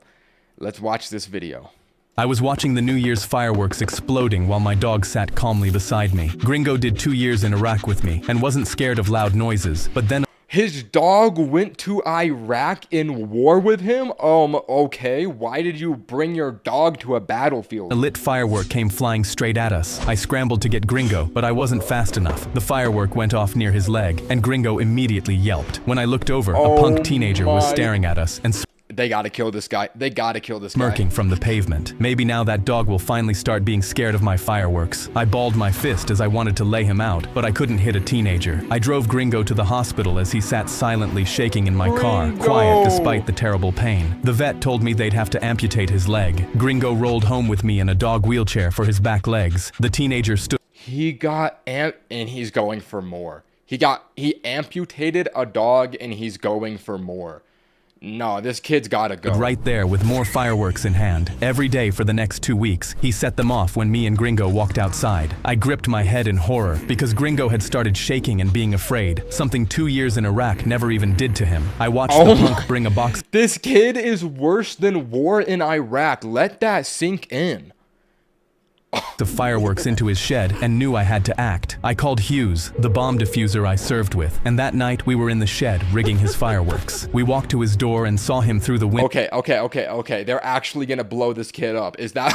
Let's watch this video. I was watching the New Year's fireworks exploding while my dog sat calmly beside me. Gringo did 2 years in Iraq with me and wasn't scared of loud noises, but then His dog went to Iraq in war with him? Okay. Why did you bring your dog to a battlefield? a lit firework came flying straight at us. I scrambled to get Gringo, but I wasn't fast enough. The firework went off near his leg, and Gringo immediately yelped. When I looked over, a punk teenager was staring at us and They gotta kill this guy. They gotta kill this guy. smirking from the pavement. Maybe now that dog will finally start being scared of my fireworks. I balled my fist as I wanted to lay him out, but I couldn't hit a teenager. I drove Gringo to the hospital as he sat silently shaking in my car, quiet despite the terrible pain. The vet told me they'd have to amputate his leg. Gringo rolled home with me in a dog wheelchair for his back legs. The teenager stood He got and he's going for more. He amputated a dog and he's going for more. No, this kid's gotta go. right there with more fireworks in hand. Every day for the next 2 weeks, he set them off when me and Gringo walked outside. I gripped my head in horror because Gringo had started shaking and being afraid, something 2 years in Iraq never even did to him. I watched the punk bring a box This kid is worse than war in Iraq. Let that sink in. of fireworks into his shed and knew I had to act. I called Hughes, the bomb diffuser I served with, and that night we were in the shed rigging his fireworks. We walked to his door and saw him through the window Okay. They're actually gonna blow this kid up. Is that?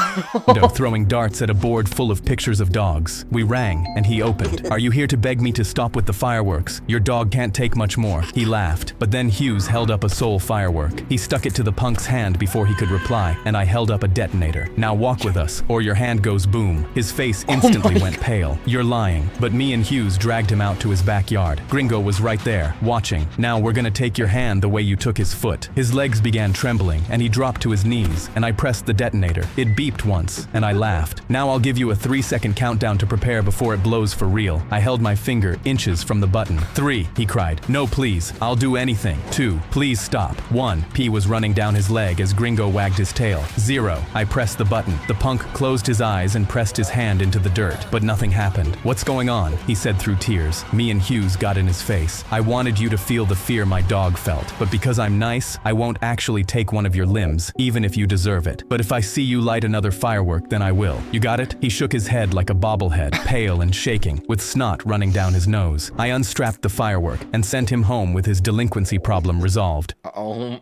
throwing darts at a board full of pictures of dogs. We rang and he opened. "Are you here to beg me to stop with the fireworks? Your dog can't take much more." He laughed, but then Hughes held up a Soul firework. He stuck it to the punk's hand before he could reply, and I held up a detonator. "Now walk with us, or your hand goes boom." His face instantly went pale. "You're lying." But me and Hughes dragged him out to his backyard. Gringo was right there, watching. "Now we're gonna take your hand the way you took his foot." His legs began trembling, and he dropped to his knees, and I pressed the detonator. It beeped once, and I laughed. "Now I'll give you a 3-second countdown to prepare before it blows for real." I held my finger inches from the button. 3, he cried. "No, please. I'll do anything." 2, "Please stop." 1, pee was running down his leg as Gringo wagged his tail. 0, I pressed the button. The punk closed his eyes and pressed his hand into the dirt, but nothing happened. "What's going on?" he said through tears. Me and Hughes got in his face. "I wanted you to feel the fear my dog felt, but because I'm nice, I won't actually take one of your limbs, even if you deserve it. But if I see you light another firework, then I will. You got it?" He shook his head like a bobblehead, pale and shaking, with snot running down his nose. I unstrapped the firework and sent him home with his delinquency problem resolved.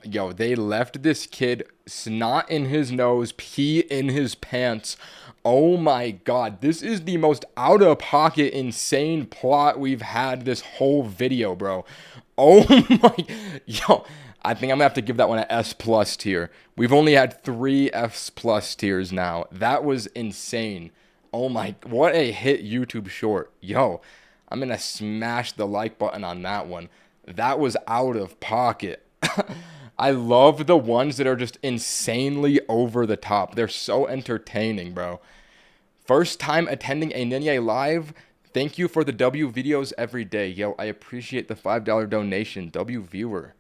Yo, they left this kid snot in his nose, pee in his pants. Oh my god, this is the most out-of-pocket, insane plot we've had this whole video, bro. Oh my... Yo, I think I'm gonna have to give that one an S+ tier. We've only had 3 S+ tiers now. That was insane. Oh my... What a hit YouTube short. Yo, I'm gonna smash the like button on that one. That was out of pocket. I love the ones that are just insanely over the top. They're so entertaining, bro. First time attending a Ninja Live. Thank you for the W videos every day. Yo, I appreciate the $5 donation. W viewer.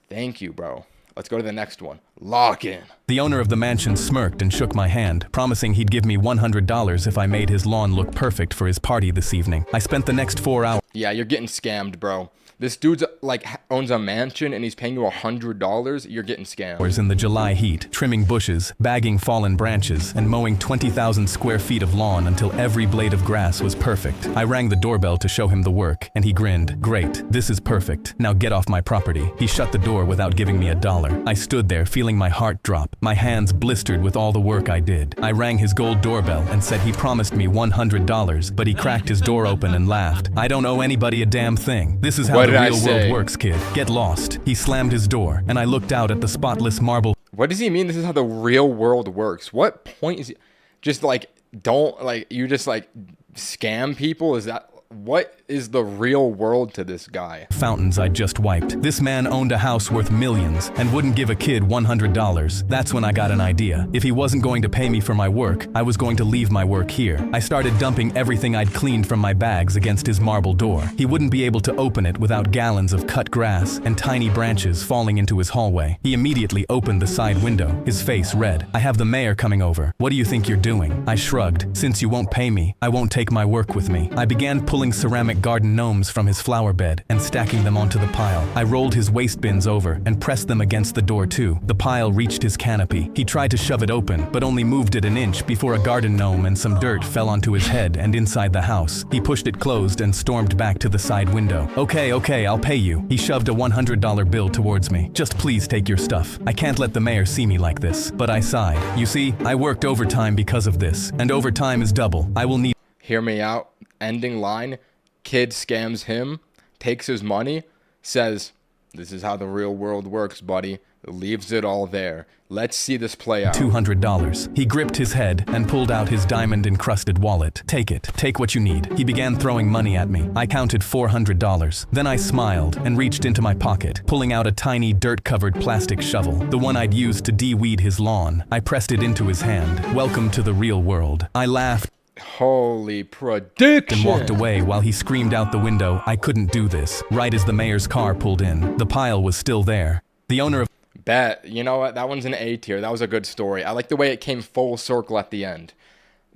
Thank you, bro. Let's go to the next one. Lock in. The owner of the mansion smirked and shook my hand, promising he'd give me $100 if I made his lawn look perfect for his party this evening. I spent the next 4 hours. Yeah, you're getting scammed, bro. This dude's like owns a mansion and he's paying you $100. You're getting scammed. In the July heat, trimming bushes, bagging fallen branches, and mowing 20,000 square feet of lawn until every blade of grass was perfect. I rang the doorbell to show him the work, and he grinned. Great, this is perfect. Now get off my property. He shut the door without giving me $1. I stood there feeling my heart drop, my hands blistered with all the work I did. I rang his gold doorbell and said he promised me $100, but he cracked his door open and laughed. I don't owe anybody a damn thing. This is how the real world works, kid. Get lost. He slammed his door, and I looked out at the spotless marble. What does he mean this is how the real world works? What point is he just like don't like you just like scam people? Is that what is the real world to this guy? Fountains I just wiped. This man owned a house worth millions and wouldn't give a kid $100. That's when I got an idea. If he wasn't going to pay me for my work, I was going to leave my work here. I started dumping everything I'd cleaned from my bags against his marble door. He wouldn't be able to open it without gallons of cut grass and tiny branches falling into his hallway. He immediately opened the side window, his face red. I have the mayor coming over. What do you think you're doing? I shrugged. Since you won't pay me, I won't take my work with me. I began pulling ceramic garden gnomes from his flower bed and stacking them onto the pile. I rolled his waste bins over and pressed them against the door too. The pile reached his canopy. He tried to shove it open, but only moved it an inch before a garden gnome and some dirt fell onto his head and inside the house. He pushed it closed and stormed back to the side window. Okay, I'll pay you. He shoved a $100 bill towards me. Just please take your stuff. I can't let the mayor see me like this. But I sighed. You see, I worked overtime because of this, and overtime is double. I will need— Hear me out. Ending line. Kid scams him, takes his money, says, this is how the real world works, buddy. Leaves it all there. Let's see this play out. $200. He gripped his head and pulled out his diamond-encrusted wallet. Take it. Take what you need. He began throwing money at me. I counted $400. Then I smiled and reached into my pocket, pulling out a tiny dirt-covered plastic shovel, the one I'd used to de-weed his lawn. I pressed it into his hand. Welcome to the real world. I laughed. Holy prediction! And walked away while he screamed out the window, I couldn't do this. Right as the mayor's car pulled in, the pile was still there. The owner of— Bet. You know what? That one's an A tier. That was a good story. I like the way it came full circle at the end.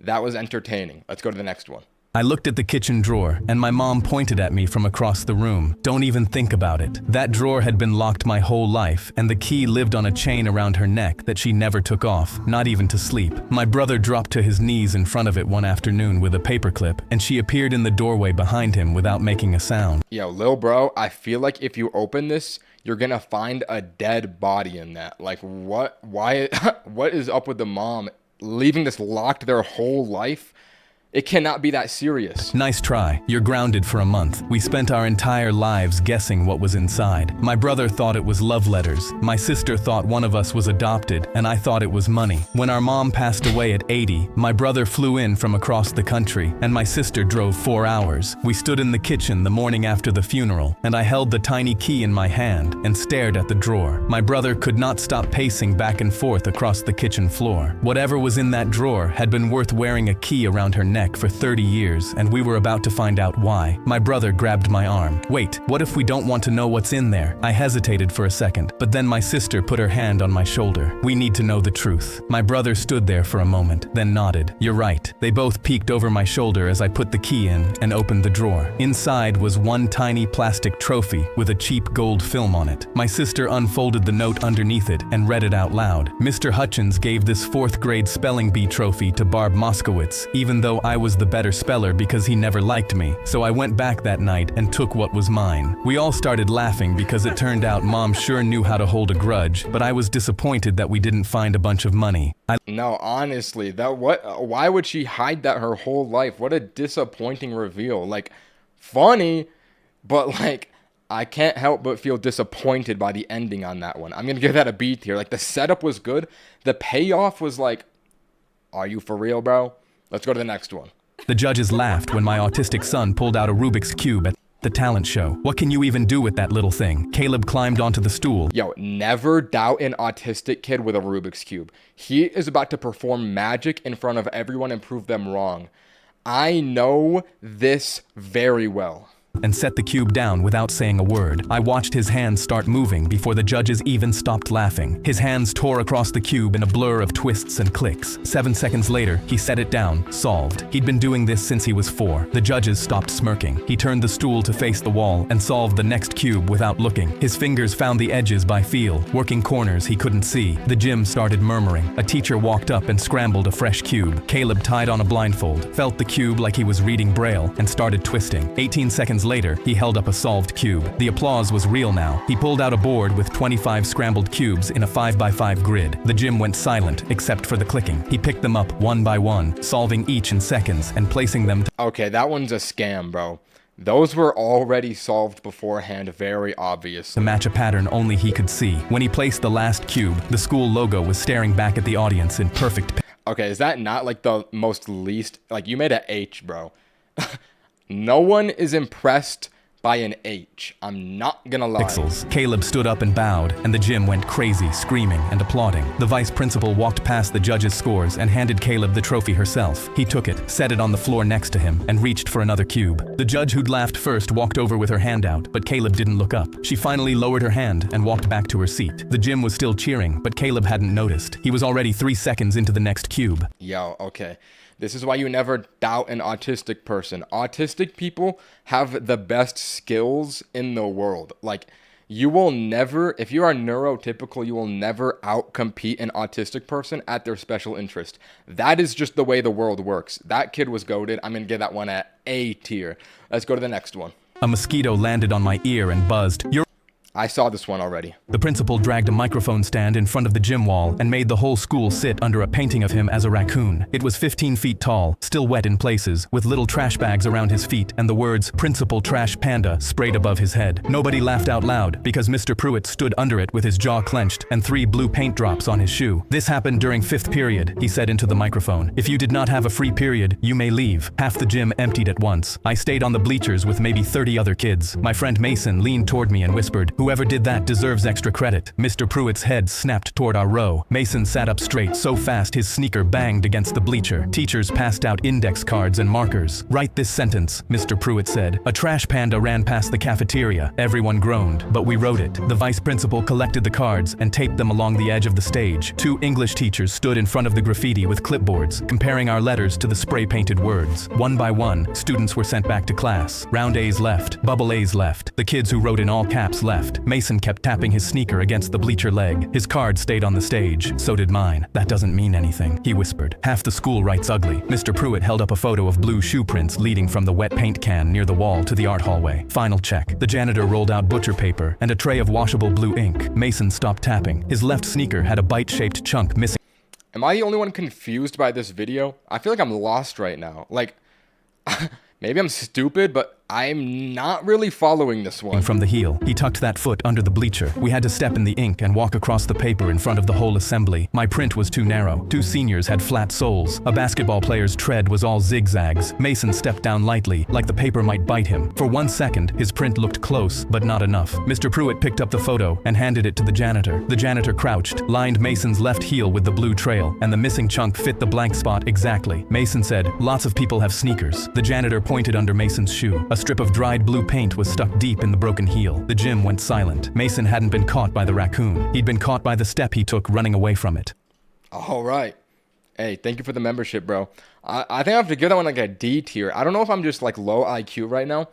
That was entertaining. Let's go to the next one. I looked at the kitchen drawer, and my mom pointed at me from across the room. Don't even think about it. That drawer had been locked my whole life, and the key lived on a chain around her neck that she never took off, not even to sleep. My brother dropped to his knees in front of it one afternoon with a paperclip, and she appeared in the doorway behind him without making a sound. Yo, lil bro, I feel like if you open this, you're gonna find a dead body in that. Like, what? Why? What is up with the mom leaving this locked their whole life? It cannot be that serious. Nice try. You're grounded for a month. We spent our entire lives guessing what was inside. My brother thought it was love letters. My sister thought one of us was adopted, and I thought it was money. When our mom passed away at 80, my brother flew in from across the country, and my sister drove 4 hours. We stood in the kitchen the morning after the funeral, and I held the tiny key in my hand and stared at the drawer. My brother could not stop pacing back and forth across the kitchen floor. Whatever was in that drawer had been worth wearing a key around her neck for 30 years, and we were about to find out why. My brother grabbed my arm. Wait, what if we don't want to know what's in there? I hesitated for a second, but then my sister put her hand on my shoulder. We need to know the truth. My brother stood there for a moment, then nodded. You're right. They both peeked over my shoulder as I put the key in and opened the drawer. Inside was one tiny plastic trophy with a cheap gold film on it. My sister unfolded the note underneath it and read it out loud. Mr. Hutchins gave this 4th grade spelling bee trophy to Barb Moskowitz, even though I was the better speller because he never liked me, so I went back that night and took what was mine. We all started laughing because it turned out Mom sure knew how to hold a grudge, but I was disappointed that we didn't find a bunch of money. No, honestly, why would she hide that her whole life? What a disappointing reveal. Like, funny, but like, I can't help but feel disappointed by the ending on that one. I'm gonna give that a B tier. Like, the setup was good. The payoff was like, are you for real, bro? Let's go to the next one. The judges laughed when my autistic son pulled out a Rubik's Cube. The talent show. What can you even do with that little thing? Caleb climbed onto the stool. Yo, never doubt an autistic kid with a Rubik's Cube. He is about to perform magic in front of everyone and prove them wrong. I know this very well. And set the cube down without saying a word. I watched his hands start moving before the judges even stopped laughing. His hands tore across the cube in a blur of twists and clicks. 7 seconds later, he set it down, solved. He'd been doing this since he was 4. The judges stopped smirking. He turned the stool to face the wall and solved the next cube without looking. His fingers found the edges by feel, working corners he couldn't see. The gym started murmuring. A teacher walked up and scrambled a fresh cube. Caleb tied on a blindfold, felt the cube like he was reading Braille, and started twisting. 18 seconds later, he held up a solved cube. The applause was real now. He pulled out a board with 25 scrambled cubes in a 5x5 grid. The gym went silent, except for the clicking. He picked them up one by one, solving each in seconds and placing them. Okay, that one's a scam, bro. Those were already solved beforehand, very obviously. To match a pattern only he could see. When he placed the last cube, the school logo was staring back at the audience in perfect. Okay, is that not like the most least? Like, you made an H, bro. No one is impressed by an H. I'm not gonna lie. Pixels. Caleb stood up and bowed, and the gym went crazy, screaming and applauding. The vice principal walked past the judges' scores and handed Caleb the trophy herself. He took it, set it on the floor next to him, and reached for another cube. The judge who'd laughed first walked over with her hand out, but Caleb didn't look up. She finally lowered her hand and walked back to her seat. The gym was still cheering, but Caleb hadn't noticed. He was already 3 seconds into the next cube. Yo, okay. This is why you never doubt an autistic person. Autistic people have the best skills in the world. Like, you will never, if you are neurotypical, you will never outcompete an autistic person at their special interest. That is just the way the world works. That kid was goated. I'm going to give that one at A tier. Let's go to the next one. A mosquito landed on my ear and buzzed. I saw this one already. The principal dragged a microphone stand in front of the gym wall and made the whole school sit under a painting of him as a raccoon. It was 15 feet tall, still wet in places, with little trash bags around his feet and the words "Principal Trash Panda" sprayed above his head. Nobody laughed out loud because Mr. Pruitt stood under it with his jaw clenched and 3 blue paint drops on his shoe. "This happened during 5th period," he said into the microphone. "If you did not have a free period, you may leave." Half the gym emptied at once. I stayed on the bleachers with maybe 30 other kids. My friend Mason leaned toward me and whispered, "Whoever did that deserves extra credit." Mr. Pruitt's head snapped toward our row. Mason sat up straight so fast his sneaker banged against the bleacher. Teachers passed out index cards and markers. "Write this sentence," Mr. Pruitt said. "A trash panda ran past the cafeteria." Everyone groaned, but we wrote it. The vice principal collected the cards and taped them along the edge of the stage. 2 English teachers stood in front of the graffiti with clipboards, comparing our letters to the spray-painted words. One by one, students were sent back to class. Round A's left, bubble A's left. The kids who wrote in all caps left. Mason kept tapping his sneaker against the bleacher leg. His card stayed on the stage. So did mine. "That doesn't mean anything," he whispered. "Half the school writes ugly." Mr. Pruitt held up a photo of blue shoe prints leading from the wet paint can near the wall to the art hallway. "Final check." The janitor rolled out butcher paper and a tray of washable blue ink. Mason stopped tapping. His left sneaker had a bite-shaped chunk missing. Am I the only one confused by this video? I feel like I'm lost right now. Like, maybe I'm stupid, but I'm not really following this one. From the heel. He tucked that foot under the bleacher. We had to step in the ink and walk across the paper in front of the whole assembly. My print was too narrow. 2 seniors had flat soles. A basketball player's tread was all zigzags. Mason stepped down lightly, like the paper might bite him. For 1 second, his print looked close, but not enough. Mr. Pruitt picked up the photo and handed it to the janitor. The janitor crouched, lined Mason's left heel with the blue trail, and the missing chunk fit the blank spot exactly. Mason said, "Lots of people have sneakers." The janitor pointed under Mason's shoe. A strip of dried blue paint was stuck deep in the broken heel. The gym went silent. Mason hadn't been caught by the raccoon. He'd been caught by the step he took running away from it. All right. Hey, thank you for the membership, bro. I think I have to give that one like a D tier. I don't know if I'm just like low IQ right now,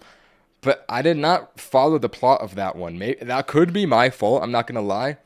but I did not follow the plot of that one. Maybe that could be my fault. I'm not going to lie.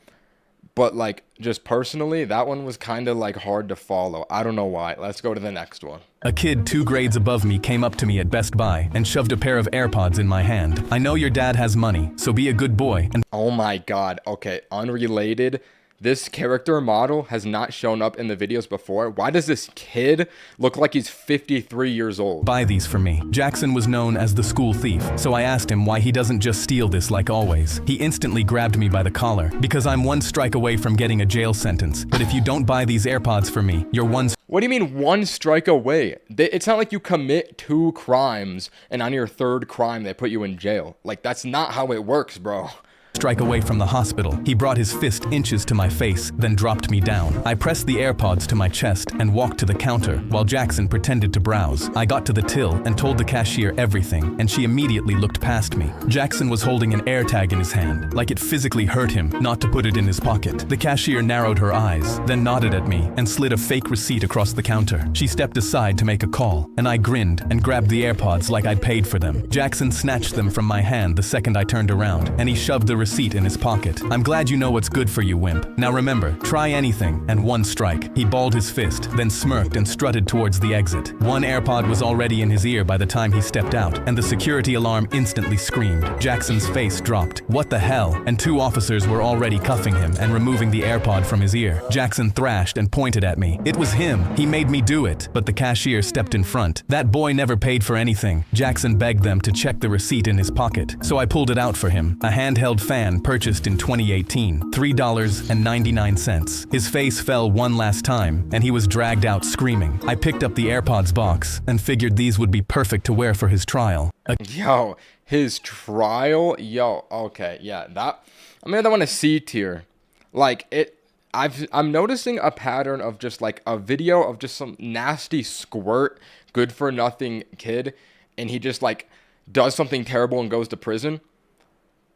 But like just personally, that one was kind of like hard to follow. I don't know why. Let's go to the next one. A kid 2 grades above me came up to me at Best Buy and shoved a pair of AirPods in my hand. "I know your dad has money, so be a good boy." And oh my God. Okay, unrelated. This character model has not shown up in the videos before. Why does this kid look like he's 53 years old? "Buy these for me." Jackson was known as the school thief, so I asked him why he doesn't just steal this like always. He instantly grabbed me by the collar. "Because I'm 1 strike away from getting a jail sentence. But if you don't buy these AirPods for me, you're 1 What do you mean one strike away? It's not like you commit 2 crimes and on your 3rd crime they put you in jail. Like, that's not how it works, bro. Strike away from the hospital. He brought his fist inches to my face, then dropped me down. I pressed the AirPods to my chest and walked to the counter while Jackson pretended to browse. I got to the till and told the cashier everything, and she immediately looked past me. Jackson was holding an AirTag in his hand, like it physically hurt him not to put it in his pocket. The cashier narrowed her eyes, then nodded at me and slid a fake receipt across the counter. She stepped aside to make a call, and I grinned and grabbed the AirPods like I'd paid for them. Jackson snatched them from my hand the second I turned around, and he shoved the receipt in his pocket. I'm glad you know what's good for you, wimp. Now remember, try anything and 1 strike. He balled his fist, then smirked and strutted towards the exit. 1 AirPod was already in his ear by the time he stepped out, and the security alarm instantly screamed. Jackson's face dropped. What the hell? And 2 officers were already cuffing him and removing the AirPod from his ear. Jackson thrashed and pointed at me. It was him. He made me do it. But the cashier stepped in front. That boy never paid for anything. Jackson begged them to check the receipt in his pocket, so I pulled it out for him. A handheld fan purchased in 2018, $3.99. His face fell one last time, and he was dragged out screaming. I picked up the AirPods box and figured these would be perfect to wear for his trial. Yo, his trial? Yo, okay, yeah, that, I'm gonna want a C tier. Like, I'm noticing a pattern of just like a video of just some nasty squirt, good for nothing kid, and he just like does something terrible and goes to prison.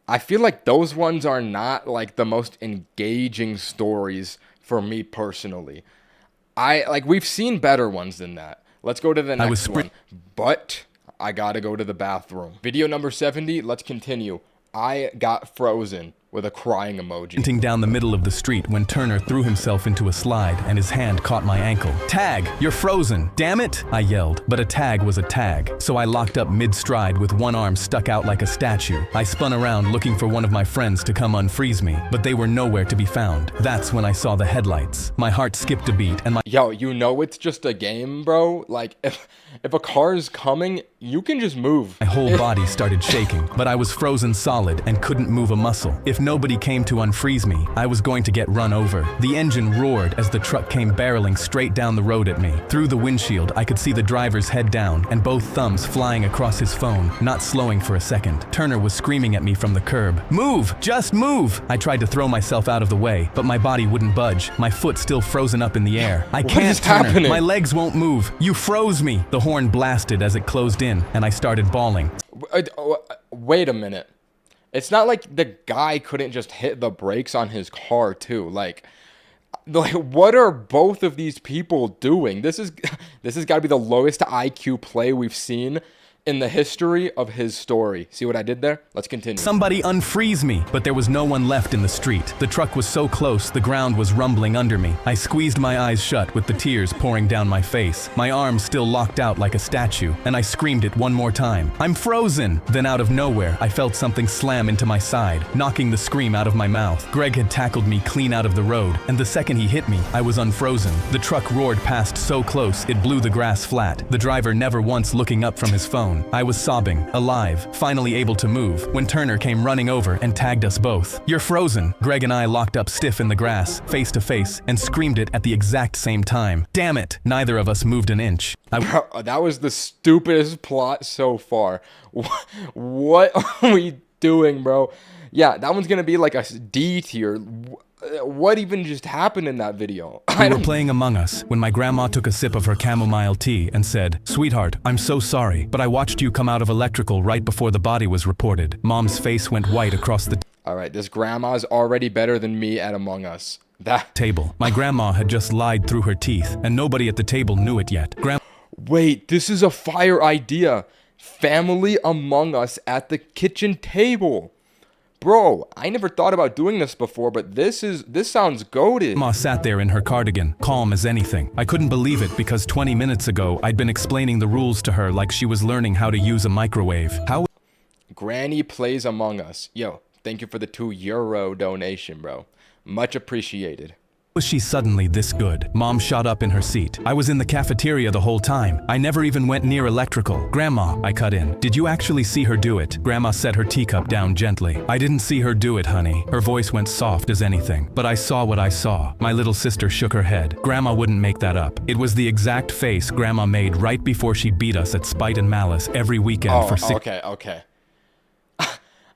I feel like those ones are not like the most engaging stories for me personally. We've seen better ones than that. Let's go to the next one. But I gotta go to the bathroom. Video number 70, let's continue. I got frozen with a crying emoji. Sprinting down the middle of the street when Turner threw himself into a slide and his hand caught my ankle. Tag, you're frozen. Damn it, I yelled. But a tag was a tag, so I locked up mid-stride with 1 arm stuck out like a statue. I spun around looking for one of my friends to come unfreeze me, but they were nowhere to be found. That's when I saw the headlights. My heart skipped a beat and my— Yo, you know it's just a game, bro. Like, if a car's coming, you can just move. My whole body started shaking, but I was frozen solid and couldn't move a muscle. If nobody came to unfreeze me, I was going to get run over. The engine roared as the truck came barreling straight down the road at me. Through the windshield, I could see the driver's head down and both thumbs flying across his phone, not slowing for a second. Turner was screaming at me from the curb. Move! Just move! I tried to throw myself out of the way, but my body wouldn't budge, my foot still frozen up in the air. I can't, Turner. Happening? My legs won't move. You froze me! The horn blasted as it closed in, and I started bawling. Wait a minute. It's not like the guy couldn't just hit the brakes on his car too. Like what are both of these people doing? This has got to be the lowest IQ play we've seen in the history of his story. See what I did there? Let's continue. Somebody unfreeze me, but there was no one left in the street. The truck was so close, the ground was rumbling under me. I squeezed my eyes shut with the tears pouring down my face. My arms still locked out like a statue, and I screamed it one more time. I'm frozen! Then out of nowhere, I felt something slam into my side, knocking the scream out of my mouth. Greg had tackled me clean out of the road, and the second he hit me, I was unfrozen. The truck roared past so close, it blew the grass flat, the driver never once looking up from his phone. I was sobbing, alive, finally able to move, when Turner came running over and tagged us both. You're frozen! Greg and I locked up stiff in the grass, face to face, and screamed it at the exact same time. Damn it! Neither of us moved an inch. That was the stupidest plot so far. What are we doing, bro? Yeah, that one's gonna be like a D tier. What even just happened in that video? We were playing Among Us when my grandma took a sip of her chamomile tea and said, "Sweetheart, I'm so sorry, but I watched you come out of electrical right before the body was reported." Mom's face went white across the Alright, this grandma's already better than me at Among Us. That table. My grandma had just lied through her teeth, and nobody at the table knew it yet. Wait, this is a fire idea. Family Among Us at the kitchen table. Bro, I never thought about doing this before, but this sounds goated. Ma sat there in her cardigan, calm as anything. I couldn't believe it because 20 minutes ago, I'd been explaining the rules to her like she was learning how to use a microwave. How? Granny plays Among Us. Yo, thank you for the €2 donation, bro. Much appreciated. Was she suddenly this good? Mom shot up in her seat. I was in the cafeteria the whole time. I never even went near electrical. Grandma, I cut in. Did you actually see her do it? Grandma set her teacup down gently. I didn't see her do it, honey. Her voice went soft as anything. But I saw what I saw. My little sister shook her head. Grandma wouldn't make that up. It was the exact face Grandma made right before she beat us at Spite and Malice every weekend for 6 Okay.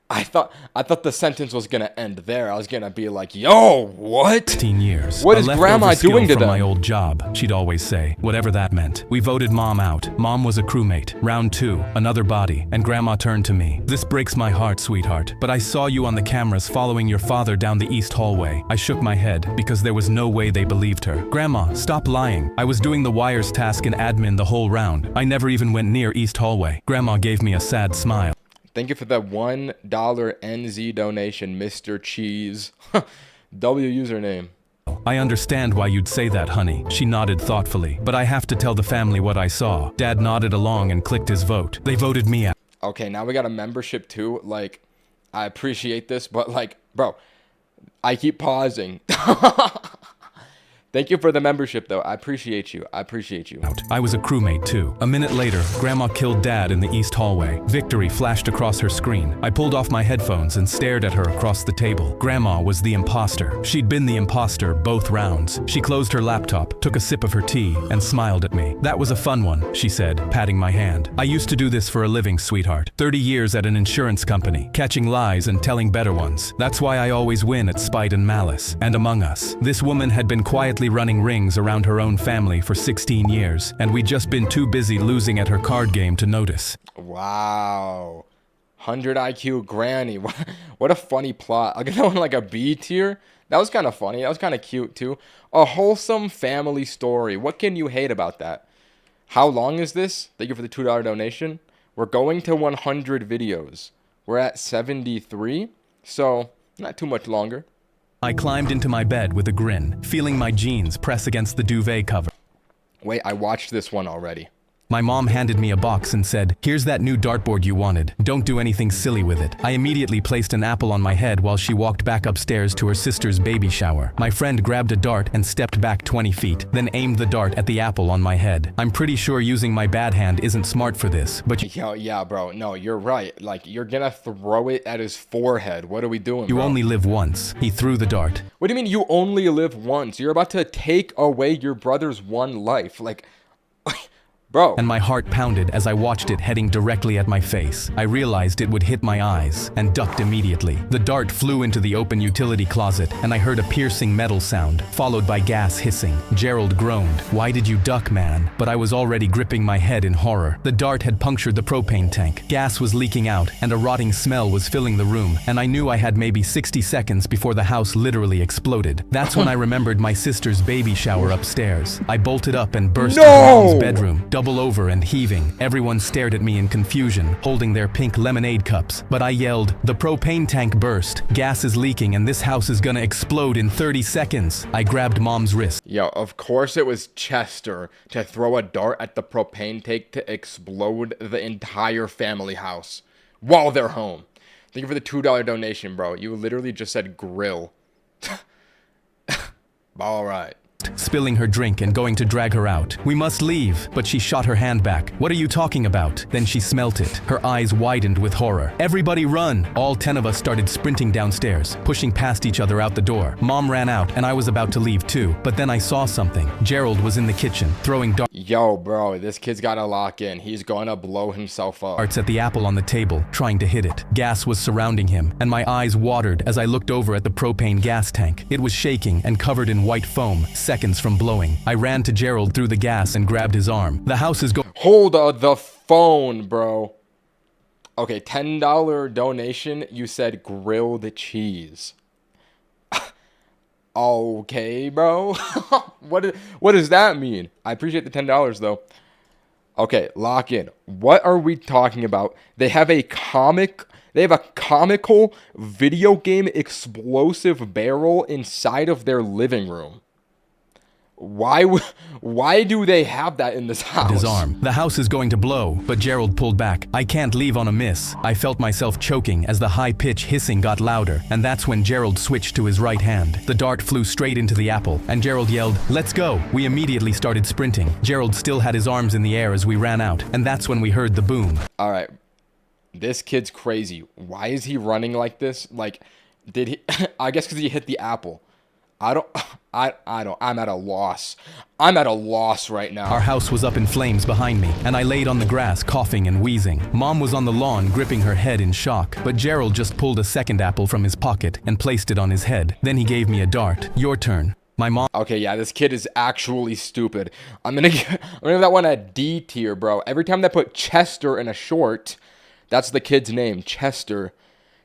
I thought the sentence was gonna end there. I was gonna be like, yo, what? 16 years. What is Grandma doing to from them? my old job, she'd always say, whatever that meant. We voted Mom out. Mom was a crewmate. Round 2, another body, and Grandma turned to me. This breaks my heart, sweetheart, but I saw you on the cameras following your father down the east hallway. I shook my head because there was no way they believed her. Grandma, stop lying. I was doing the wires task in admin the whole round. I never even went near east hallway. Grandma gave me a sad smile. Thank you for the $1 NZ donation, Mr. Cheese. W username. I understand why you'd say that, honey. She nodded thoughtfully. But I have to tell the family what I saw. Dad nodded along and clicked his vote. They voted me out. Okay, now we got a membership too. Like, I appreciate this, but like, bro, I keep pausing. Thank you for the membership, though. I appreciate you. I was a crewmate, too. A minute later, Grandma killed Dad in the east hallway. Victory flashed across her screen. I pulled off my headphones and stared at her across the table. Grandma was the imposter. She'd been the imposter both rounds. She closed her laptop, took a sip of her tea, and smiled at me. That was a fun one, she said, patting my hand. I used to do this for a living, sweetheart. 30 years at an insurance company, catching lies and telling better ones. That's why I always win at Spite and Malice. And Among Us. This woman had been quietly running rings around her own family for 16 years, and we'd just been too busy losing at her card game to notice. Wow. 100 IQ Granny. What a funny plot. I'll give that one like a B tier. That was kind of funny. That was kind of cute too. A wholesome family story. What can you hate about that? How long is this? Thank you for the $2 donation. We're going to 100 videos. We're at 73, so not too much longer. I climbed into my bed with a grin, feeling my jeans press against the duvet cover. Wait, I watched this one already. My mom handed me a box and said, "Here's that new dartboard you wanted. Don't do anything silly with it." I immediately placed an apple on my head while she walked back upstairs to her sister's baby shower. My friend grabbed a dart and stepped back 20 feet, then aimed the dart at the apple on my head. I'm pretty sure using my bad hand isn't smart for this, but Yo, yeah, bro. No, you're right. Like, you're gonna throw it at his forehead. What are we doing, you bro? only live once. He threw the dart. What do you mean you only live once? You're about to take away your brother's one life. Like, bro. And my heart pounded as I watched it heading directly at my face. I realized it would hit my eyes and ducked immediately. The dart flew into the open utility closet and I heard a piercing metal sound, followed by gas hissing. Gerald groaned. "Why did you duck, man?" But I was already gripping my head in horror. The dart had punctured the propane tank. Gas was leaking out and a rotting smell was filling the room, and I knew I had maybe 60 seconds before the house literally exploded. That's when I remembered my sister's baby shower upstairs. I bolted up and burst into Mom's bedroom, double over and heaving. Everyone stared at me in confusion, holding their pink lemonade cups. But I yelled, "The propane tank burst. Gas is leaking and this house is gonna explode in 30 seconds. I grabbed Mom's wrist. Yo, of course it was Chester to throw a dart at the propane tank to explode the entire family house while they're home. Thank you for the $2 donation, bro. You literally just said grill. All right. Spilling her drink and going to drag her out. "We must leave," but she shot her hand back. "What are you talking about?" Then she smelt it. Her eyes widened with horror. "Everybody run!" All 10 of us started sprinting downstairs, pushing past each other out the door. Mom ran out and I was about to leave too, but then I saw something. Gerald was in the kitchen, throwing Yo, bro, this kid's gotta lock in. He's gonna blow himself up. darts at the apple on the table, trying to hit it. Gas was surrounding him, and my eyes watered as I looked over at the propane gas tank. It was shaking and covered in white foam, seconds from blowing. I ran to Gerald through the gas and grabbed his arm. "The house is Hold the phone, bro. Okay, $10 donation. You said grilled cheese. Okay, bro. What does that mean? I appreciate the $10 though. Okay, lock in. What are we talking about? They have a comical video game explosive barrel inside of their living room. why do they have that in this house? His arm. The house is going to blow, but Gerald pulled back. I can't leave on a miss. I felt myself choking as the high-pitched hissing got louder, and that's when Gerald switched to his right hand. The dart flew straight into the apple, and Gerald yelled, "Let's go!" We immediately started sprinting. Gerald still had his arms in the air as we ran out, and that's when we heard the boom. All right. This kid's crazy. Why is he running like this? Like, did he... I guess because he hit the apple. I'm at a loss. I'm at a loss right now. Our house was up in flames behind me, and I laid on the grass coughing and wheezing. Mom was on the lawn gripping her head in shock, but Gerald just pulled a second apple from his pocket and placed it on his head. Then he gave me a dart. Your turn. My mom... Okay, yeah, this kid is actually stupid. I'm gonna give that one a D tier, bro. Every time they put Chester in a short, that's the kid's name, Chester.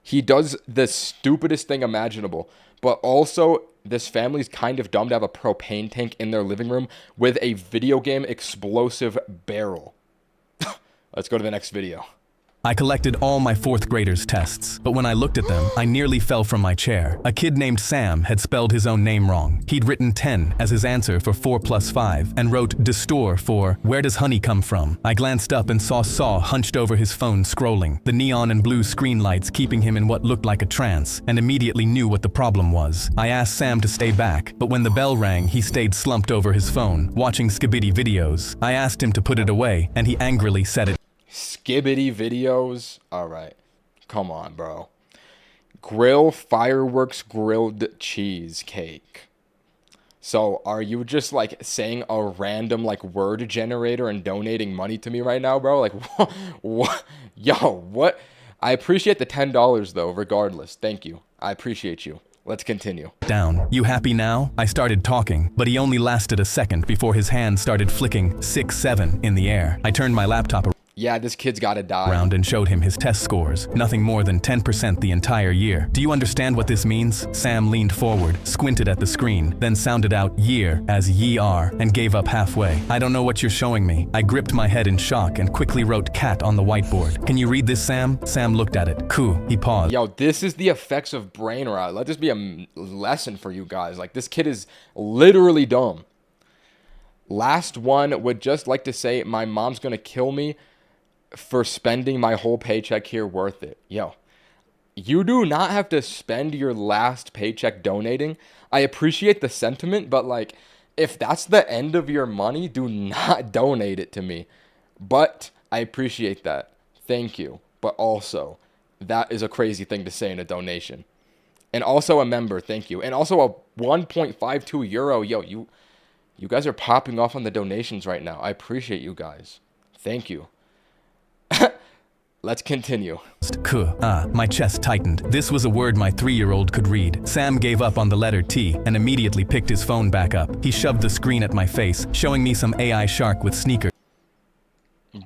He does the stupidest thing imaginable. But also, this family's kind of dumb to have a propane tank in their living room with a video game explosive barrel. Let's go to the next video. I collected all my fourth graders' tests, but when I looked at them, I nearly fell from my chair. A kid named Sam had spelled his own name wrong. He'd written 10 as his answer for 4 plus 5 and wrote "Destor" for "Where does honey come from?" I glanced up and saw Saw hunched over his phone scrolling, the neon and blue screen lights keeping him in what looked like a trance, and immediately knew what the problem was. I asked Sam to stay back, but when the bell rang, he stayed slumped over his phone, watching Skibidi videos. I asked him to put it away, and he angrily said it. Skibidi videos? Alright. Come on, bro. Grill fireworks grilled cheesecake. So, are you just, like, saying a random, like, word generator and donating money to me right now, bro? Like, what? Yo, what? I appreciate the $10, though, regardless. Thank you. I appreciate you. Let's continue. Down. You happy now? I started talking, but he only lasted a second before his hand started flicking 6-7 in the air. I turned my laptop Yeah, this kid's gotta die. around and showed him his test scores. Nothing more than 10% the entire year. Do you understand what this means? Sam leaned forward, squinted at the screen, then sounded out year as ye are, and gave up halfway. I don't know what you're showing me. I gripped my head in shock and quickly wrote cat on the whiteboard. Can you read this, Sam? Sam looked at it. Cool. He paused. Yo, this is the effects of brain rot. Let this be a lesson for you guys. Like, this kid is literally dumb. Last one would just like to say my mom's gonna kill me for spending my whole paycheck here worth it. Yo, you do not have to spend your last paycheck donating. I appreciate the sentiment, but like, if that's the end of your money, do not donate it to me. But I appreciate that. Thank you. But also, that is a crazy thing to say in a donation. And also a member, thank you. And also a 1.52 euro. Yo, you guys are popping off on the donations right now. I appreciate you guys. Thank you. Let's continue. My chest tightened. This was a word my 3-year-old could read. Sam gave up on the letter T and immediately picked his phone back up. He shoved the screen at my face, showing me some AI shark with sneakers.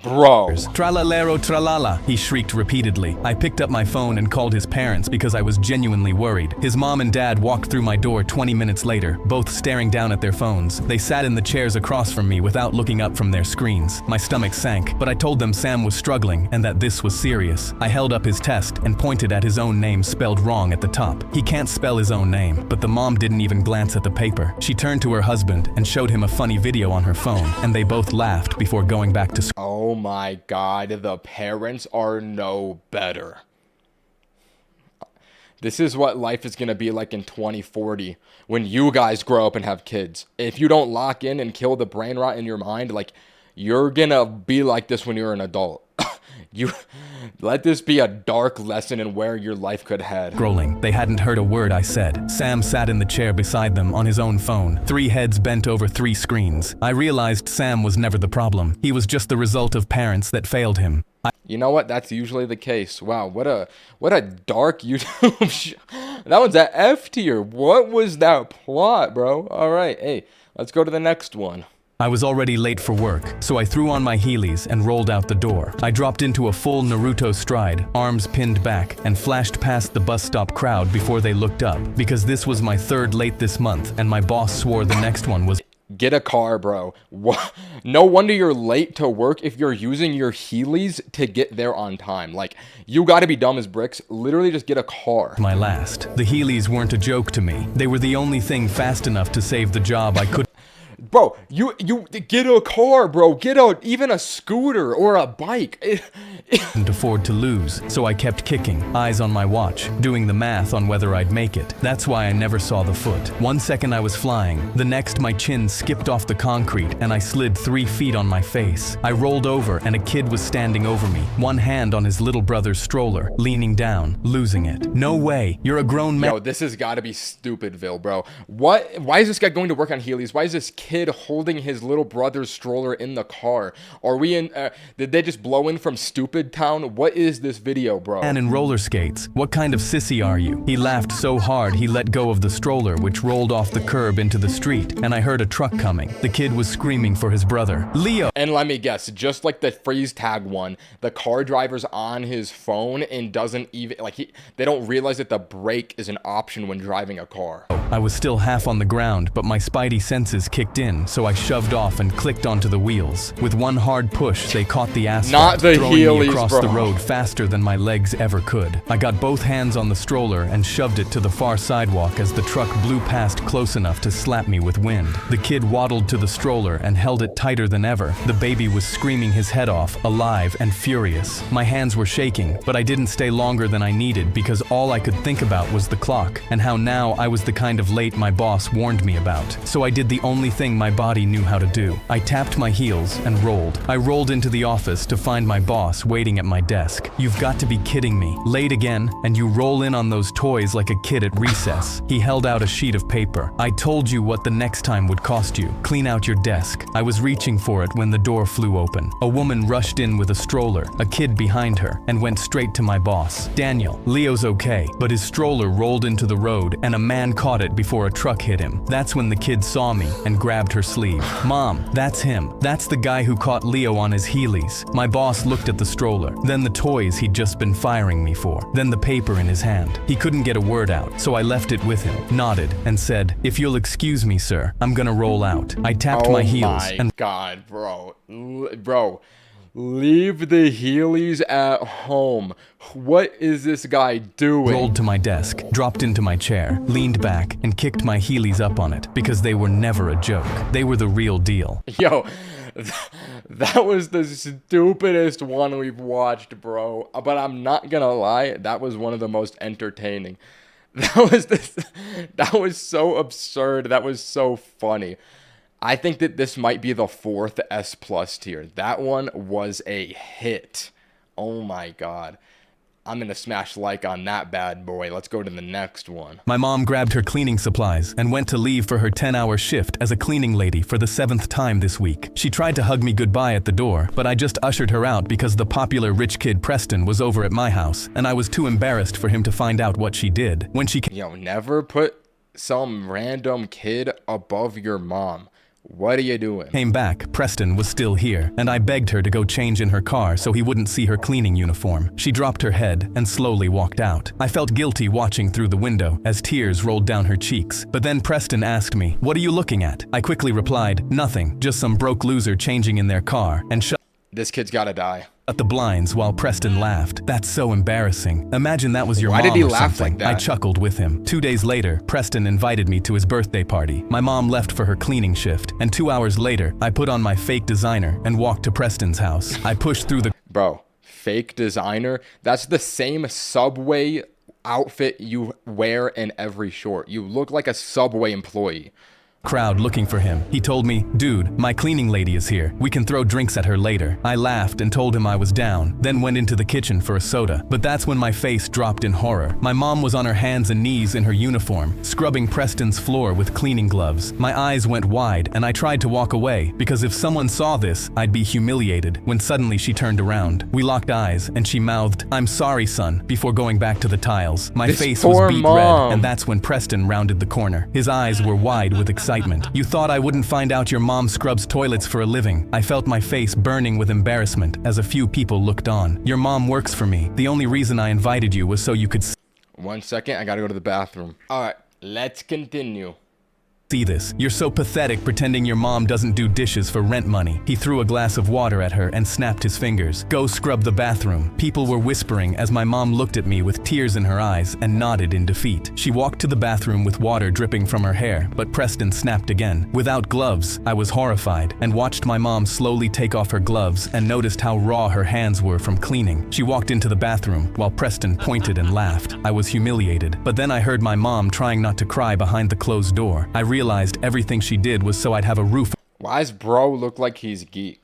Bro. Tralalero tralala, he shrieked repeatedly. I picked up my phone and called his parents because I was genuinely worried. His mom and dad walked through my door 20 minutes later, both staring down at their phones. They sat in the chairs across from me without looking up from their screens. My stomach sank, but I told them Sam was struggling and that this was serious. I held up his test and pointed at his own name spelled wrong at the top. He can't spell his own name, but the mom didn't even glance at the paper. She turned to her husband and showed him a funny video on her phone, and they both laughed before going back to school. Oh my God, the parents are no better. This is what life is going to be like in 2040 when you guys grow up and have kids. If you don't lock in and kill the brain rot in your mind, like, you're going to be like this when you're an adult. You let this be a dark lesson in where your life could head. Scrolling. They hadn't heard a word I said. Sam sat in the chair beside them on his own phone, 3 heads bent over 3 screens. I realized Sam was never the problem. He was just the result of parents that failed him. You know what? That's usually the case. Wow, what a dark YouTube That one's at F tier. What was that plot, bro? All right, hey, let's go to the next one. I was already late for work, so I threw on my Heelys and rolled out the door. I dropped into a full Naruto stride, arms pinned back, and flashed past the bus stop crowd before they looked up, because this was my 3rd late this month, and my boss swore the next one was... Get a car, bro. What? No wonder you're late to work if you're using your Heelys to get there on time. Like, you gotta be dumb as bricks. Literally just get a car. My last. The Heelys weren't a joke to me. They were the only thing fast enough to save the job I could... Bro, you get a car, bro. Get even a scooter or a bike. Couldn't afford to lose, so I kept kicking, eyes on my watch, doing the math on whether I'd make it. That's why I never saw the foot. 1 second I was flying, the next my chin skipped off the concrete and I slid 3 feet on my face. I rolled over and a kid was standing over me, one hand on his little brother's stroller, leaning down, losing it. No way, you're a grown man. Yo, this has got to be Stupidville, bro. What? Why is this guy going to work on Heelys? Why is this kid holding his little brother's stroller in the car? Are we in, did they just blow in from Stupid Town? What is this video, bro? Man in roller skates. What kind of sissy are you? He laughed so hard he let go of the stroller, which rolled off the curb into the street, and I heard a truck coming. The kid was screaming for his brother, Leo. And let me guess, just like the freeze tag one, the car driver's on his phone and doesn't even, like, they don't realize that the brake is an option when driving a car. I was still half on the ground, but my spidey senses kicked in, so I shoved off and clicked onto the wheels. With one hard push, they caught the asphalt, Not the throwing Heelys, me across bro. the road faster than my legs ever could. I got both hands on the stroller and shoved it to the far sidewalk as the truck blew past close enough to slap me with wind. The kid waddled to the stroller and held it tighter than ever. The baby was screaming his head off, alive and furious. My hands were shaking, but I didn't stay longer than I needed because all I could think about was the clock and how now I was the kind of late my boss warned me about. So I did the only thing my body knew how to do. I tapped my heels and rolled. I rolled into the office to find my boss waiting at my desk. You've got to be kidding me. Late again, and you roll in on those toys like a kid at recess. He held out a sheet of paper. I told you what the next time would cost you. Clean out your desk. I was reaching for it when the door flew open. A woman rushed in with a stroller, a kid behind her, and went straight to my boss. Daniel, Leo's okay, but his stroller rolled into the road and a man caught it before a truck hit him. That's when the kid saw me and grabbed her sleeve. Mom, that's him. That's the guy who caught Leo on his Heelys. My boss looked at the stroller, then the toys he'd just been firing me for, then the paper in his hand. He couldn't get a word out, so I left it with him, nodded, and said, "If you'll excuse me, sir, I'm gonna roll out." I tapped my heels and God, bro. Bro, leave the Heelys at home. What is this guy doing? rolled to my desk, dropped into my chair, leaned back, and kicked my Heelys up on it because they were never a joke. They were the real deal. Yo, that was the stupidest one we've watched, bro. But I'm not gonna lie, that was one of the most entertaining. That was so absurd. That was so funny. I think that this might be the 4th S+ tier. That one was a hit. Oh my God. I'm gonna smash like on that bad boy. Let's go to the next one. My mom grabbed her cleaning supplies and went to leave for her 10-hour shift as a cleaning lady for the 7th time this week. She tried to hug me goodbye at the door, but I just ushered her out because the popular rich kid Preston was over at my house, and I was too embarrassed for him to find out what she did. When she Yo, never put some random kid above your mom. What are you doing? came back, Preston was still here, and I begged her to go change in her car so he wouldn't see her cleaning uniform. She dropped her head and slowly walked out. I felt guilty watching through the window as tears rolled down her cheeks. But then Preston asked me, "What are you looking at?" I quickly replied, "Nothing, just some broke loser changing in their car," and shut This kid's gotta die. the blinds while Preston laughed. That's so embarrassing. Imagine that was your Why mom did he or laugh something. like that? I chuckled with him. 2 days later, Preston invited me to his birthday party. My mom left for her cleaning shift, and 2 hours later, I put on my fake designer and walked to Preston's house. I pushed through the Bro, fake designer? That's the same Subway outfit you wear in every short. You look like a Subway employee. crowd looking for him. He told me, "Dude, my cleaning lady is here. We can throw drinks at her later." I laughed and told him I was down, then went into the kitchen for a soda. But that's when my face dropped in horror. My mom was on her hands and knees in her uniform, scrubbing Preston's floor with cleaning gloves. My eyes went wide and I tried to walk away because if someone saw this, I'd be humiliated, when suddenly she turned around. We locked eyes and she mouthed, "I'm sorry, son," before going back to the tiles. My This face poor was beet mom. red, and that's when Preston rounded the corner. His eyes were wide with excitement. "You thought I wouldn't find out your mom scrubs toilets for a living." I felt my face burning with embarrassment as a few people looked on. "Your mom works for me. The only reason I invited you was so you could 1 second, I gotta go to the bathroom. All right, let's continue. see this. You're so pathetic pretending your mom doesn't do dishes for rent money. He threw a glass of water at her and snapped his fingers. Go scrub the bathroom. People were whispering as my mom looked at me with tears in her eyes and nodded in defeat. She walked to the bathroom with water dripping from her hair, but Preston snapped again. Without gloves, I was horrified and watched my mom slowly take off her gloves and noticed how raw her hands were from cleaning. She walked into the bathroom while Preston pointed and laughed. I was humiliated, but then I heard my mom trying not to cry behind the closed door. I realized everything she did was so I'd have a roof Why does bro look like he's geeked?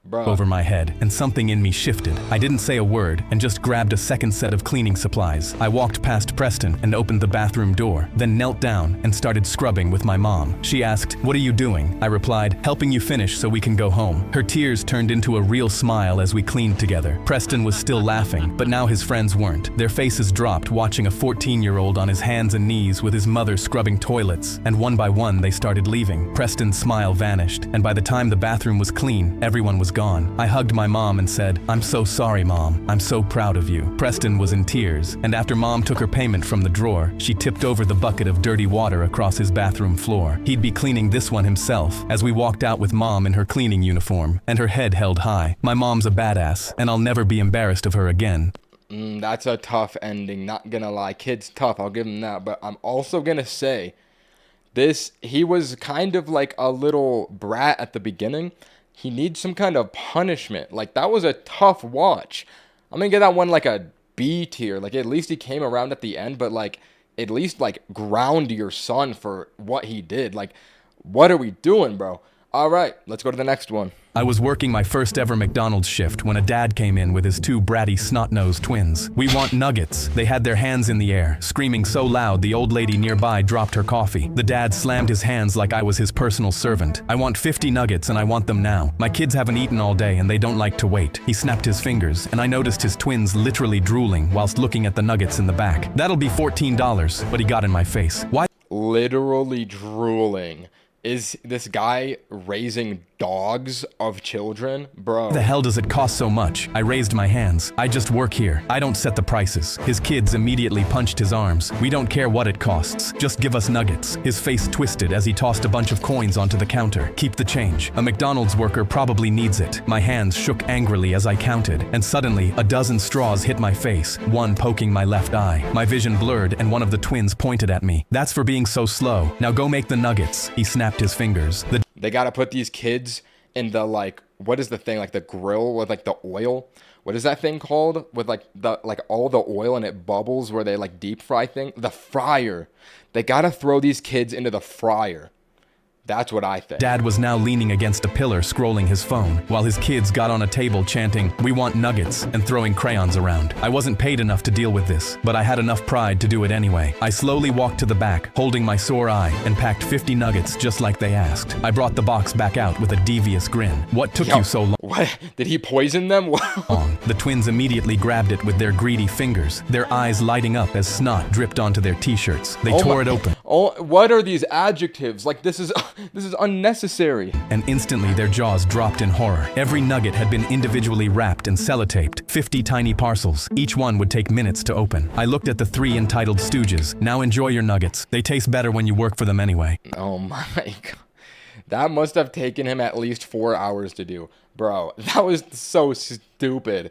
Bro. over my head, and something in me shifted. I didn't say a word and just grabbed a second set of cleaning supplies. I walked past Preston and opened the bathroom door, then knelt down and started scrubbing with my mom. She asked, "What are you doing?" I replied, "Helping you finish so we can go home." Her tears turned into a real smile as we cleaned together. Preston was still laughing, but now his friends weren't. Their faces dropped watching a 14-year-old on his hands and knees with his mother scrubbing toilets, and one by one they started leaving. Preston's smile vanished, and by the time the bathroom was clean, everyone was gone. I hugged my mom and said, "I'm so sorry, Mom. I'm so proud of you." Preston was in tears, and after Mom took her payment from the drawer, she tipped over the bucket of dirty water across his bathroom floor. He'd be cleaning this one himself as we walked out with Mom in her cleaning uniform, and her head held high. My mom's a badass, and I'll never be embarrassed of her again. That's a tough ending, not gonna lie. Kid's tough, I'll give him that. But I'm also gonna say, he was kind of like a little brat at the beginning. He needs some kind of punishment. Like, that was a tough watch. I'm gonna give that one like a B tier. Like, at least he came around at the end, but like, at least like ground your son for what he did. Like, what are we doing, bro? All right, let's go to the next one. I was working my first ever McDonald's shift when a dad came in with his two bratty snot-nosed twins. "We want nuggets." They had their hands in the air, screaming so loud the old lady nearby dropped her coffee. The dad slammed his hands like I was his personal servant. "I want 50 nuggets and I want them now. My kids haven't eaten all day and they don't like to wait." He snapped his fingers and I noticed his twins literally drooling whilst looking at the nuggets in the back. "That'll be $14, but he got in my face. "Why Literally drooling. Is this guy raising dogs of children? Bro. the hell does it cost so much?" I raised my hands. "I just work here. I don't set the prices." His kids immediately punched his arms. "We don't care what it costs. Just give us nuggets." His face twisted as he tossed a bunch of coins onto the counter. "Keep the change. A McDonald's worker probably needs it." My hands shook angrily as I counted, and suddenly a dozen straws hit my face, one poking my left eye. My vision blurred and one of the twins pointed at me. "That's for being so slow. Now go make the nuggets." He snapped his fingers. They gotta put these kids in the, like, what is the thing, like the grill with like the oil? What is that thing called? With like all the oil and it bubbles where they like deep fry thing? The fryer. They gotta throw these kids into the fryer. That's what I think. Dad was now leaning against a pillar scrolling his phone, while his kids got on a table chanting, "We want nuggets," and throwing crayons around. I wasn't paid enough to deal with this, but I had enough pride to do it anyway. I slowly walked to the back, holding my sore eye, and packed 50 nuggets just like they asked. I brought the box back out with a devious grin. "What took you so long?" What? Did he poison them? The twins immediately grabbed it with their greedy fingers, their eyes lighting up as snot dripped onto their t-shirts. They tore it open. Oh, what are these adjectives? Like, this is unnecessary. And instantly their jaws dropped in horror. Every nugget had been individually wrapped and sellotaped, 50 tiny parcels. Each one would take minutes to open. I looked at the three entitled stooges. "Now enjoy your nuggets. They taste better when you work for them anyway." Oh my god. That must have taken him at least 4 hours to do. Bro, that was so stupid.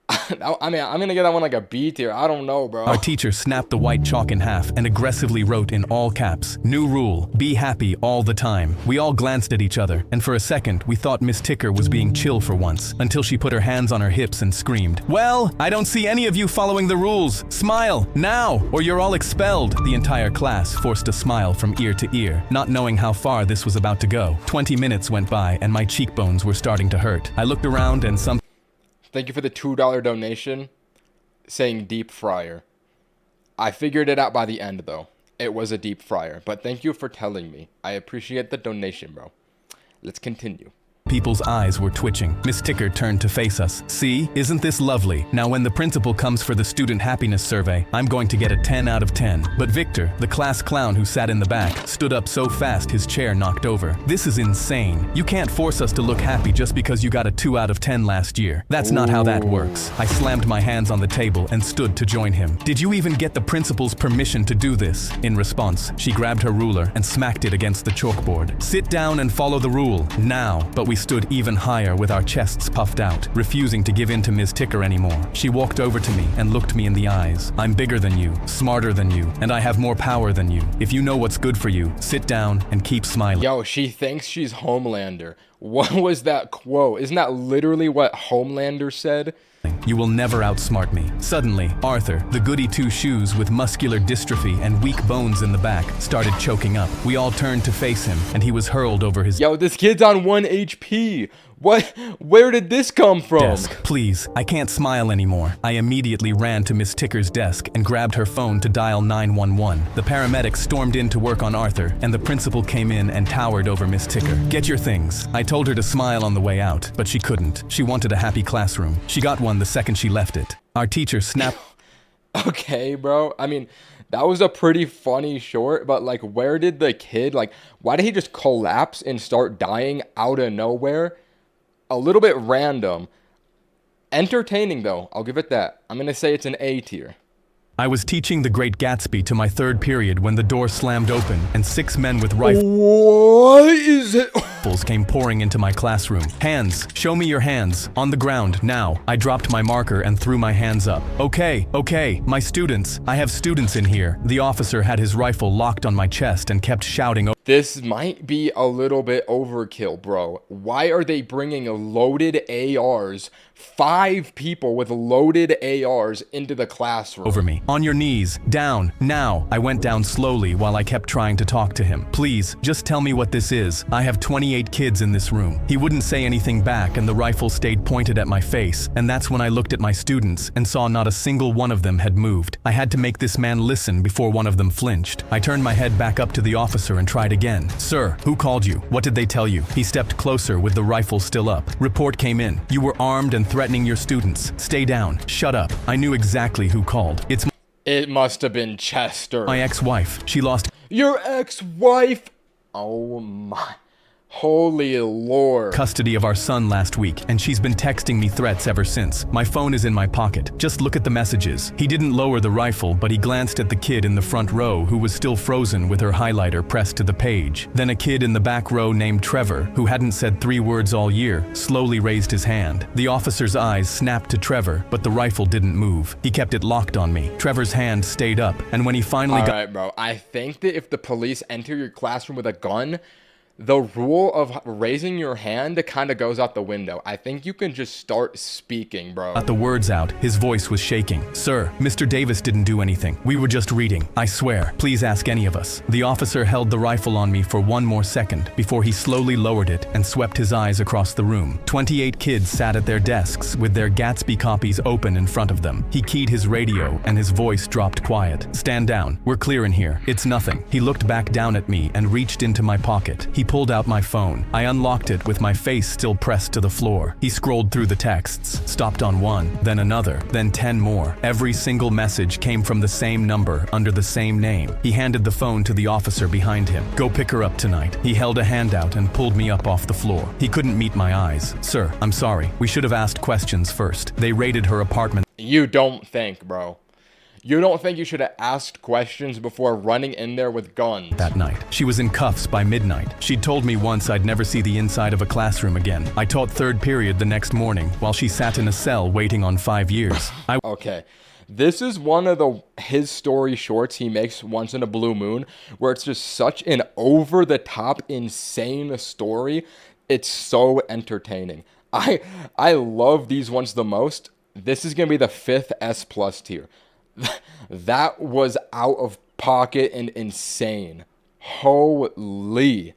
I mean, I'm gonna give that one like a B tier. I don't know, bro. Our teacher snapped the white chalk in half and aggressively wrote in all caps, "New rule, be happy all the time." We all glanced at each other, and for a second we thought Miss Ticker was being chill for once, until she put her hands on her hips and screamed, "Well, I don't see any of you following the rules. Smile, now, or you're all expelled." The entire class forced a smile from ear to ear, not knowing how far this was about to go. 20 minutes went by and my cheekbones were starting to hurt. I looked around and Thank you for the $2 donation saying deep fryer. I figured it out by the end, though. It was a deep fryer, but thank you for telling me. I appreciate the donation, bro. Let's continue. people's eyes were twitching. Miss Ticker turned to face us. See, isn't this lovely? Now when the principal comes for the student happiness survey, I'm going to get a 10 out of 10. But Victor, the class clown who sat in the back, stood up so fast his chair knocked over. This is insane. You can't force us to look happy just because you got a 2 out of 10 last year. That's not how that works. I slammed my hands on the table and stood to join him. Did you even get the principal's permission to do this? In response, she grabbed her ruler and smacked it against the chalkboard. Sit down and follow the rule, now. But we stood even higher with our chests puffed out, refusing to give in to Ms. Ticker anymore. She walked over to me and looked me in the eyes. I'm bigger than you, smarter than you, and I have more power than you. If you know what's good for you, sit down and keep smiling. Yo, she thinks she's Homelander. What was that quote? Isn't that literally what Homelander said? You will never outsmart me. Suddenly, Arthur, the goody two-shoes with muscular dystrophy and weak bones in the back, started choking up. We all turned to face him, and he was hurled over his Yo, this kid's on 1 HP. What? Where did this come from? desk. Please, I can't smile anymore. I immediately ran to Miss Ticker's desk and grabbed her phone to dial 911. The paramedics stormed in to work on Arthur, and the principal came in and towered over Miss Ticker. Get your things. I told her to smile on the way out, but she couldn't. She wanted a happy classroom. She got one the second she left it. Our teacher snapped. Okay, bro. I mean, that was a pretty funny short, but like, where did the kid, like, why did he just collapse and start dying out of nowhere? A little bit random. Entertaining, though. I'll give it that. I'm going to say it's an A tier. I was teaching The Great Gatsby to my third period when the door slammed open and 6 men with rifles What is it? came pouring into my classroom. Hands, show me your hands. On the ground, now. I dropped my marker and threw my hands up. Okay, my students. I have students in here. The officer had his rifle locked on my chest and kept shouting. This might be a little bit overkill, bro. Why are they bringing loaded ARs, 5 people with loaded ARs into the classroom? Over me. On your knees. Down. Now. I went down slowly while I kept trying to talk to him. Please, just tell me what this is. I have 28 kids in this room. He wouldn't say anything back and the rifle stayed pointed at my face, and that's when I looked at my students and saw not a single one of them had moved. I had to make this man listen before one of them flinched. I turned my head back up to the officer and tried again. Sir, who called you? What did they tell you? He stepped closer with the rifle still up. Report came in. You were armed and threatening your students. Stay down. Shut up. I knew exactly who called. It must have been Chester. My ex-wife. She lost. Your ex-wife? Oh my. Holy Lord. Custody of our son last week, and she's been texting me threats ever since. My phone is in my pocket. Just look at the messages. He didn't lower the rifle, but he glanced at the kid in the front row who was still frozen with her highlighter pressed to the page. Then a kid in the back row named Trevor, who hadn't said 3 words all year, slowly raised his hand. The officer's eyes snapped to Trevor, but the rifle didn't move. He kept it locked on me. Trevor's hand stayed up, and when he finally got— Alright, bro. I think that if the police enter your classroom with a gun, the rule of raising your hand kind of goes out the window. I think you can just start speaking, bro. Got the words out, his voice was shaking. Sir, Mr. Davis didn't do anything. We were just reading. I swear. Please ask any of us. The officer held the rifle on me for 1 more second before he slowly lowered it and swept his eyes across the room. 28 kids sat at their desks with their Gatsby copies open in front of them. He keyed his radio and his voice dropped quiet. Stand down. We're clear in here. It's nothing. He looked back down at me and reached into my pocket. He pulled out my phone. I unlocked it with my face still pressed to the floor. He scrolled through the texts, stopped on one, then another, then 10 more. Every single message came from the same number under the same name. He handed the phone to the officer behind him. Go pick her up tonight. He held a hand out and pulled me up off the floor. He couldn't meet my eyes. Sir, I'm sorry. We should have asked questions first. They raided her apartment. You don't think, bro. You don't think you should have asked questions before running in there with guns? That night. She was in cuffs by midnight. She'd told me once I'd never see the inside of a classroom again. I taught 3rd period the next morning while she sat in a cell waiting on 5 years. Okay. This is one of his story shorts he makes once in a blue moon, where it's just such an over-the-top, insane story. It's so entertaining. I love these ones the most. This is going to be the 5th S+ tier. That was out of pocket and insane. Holy.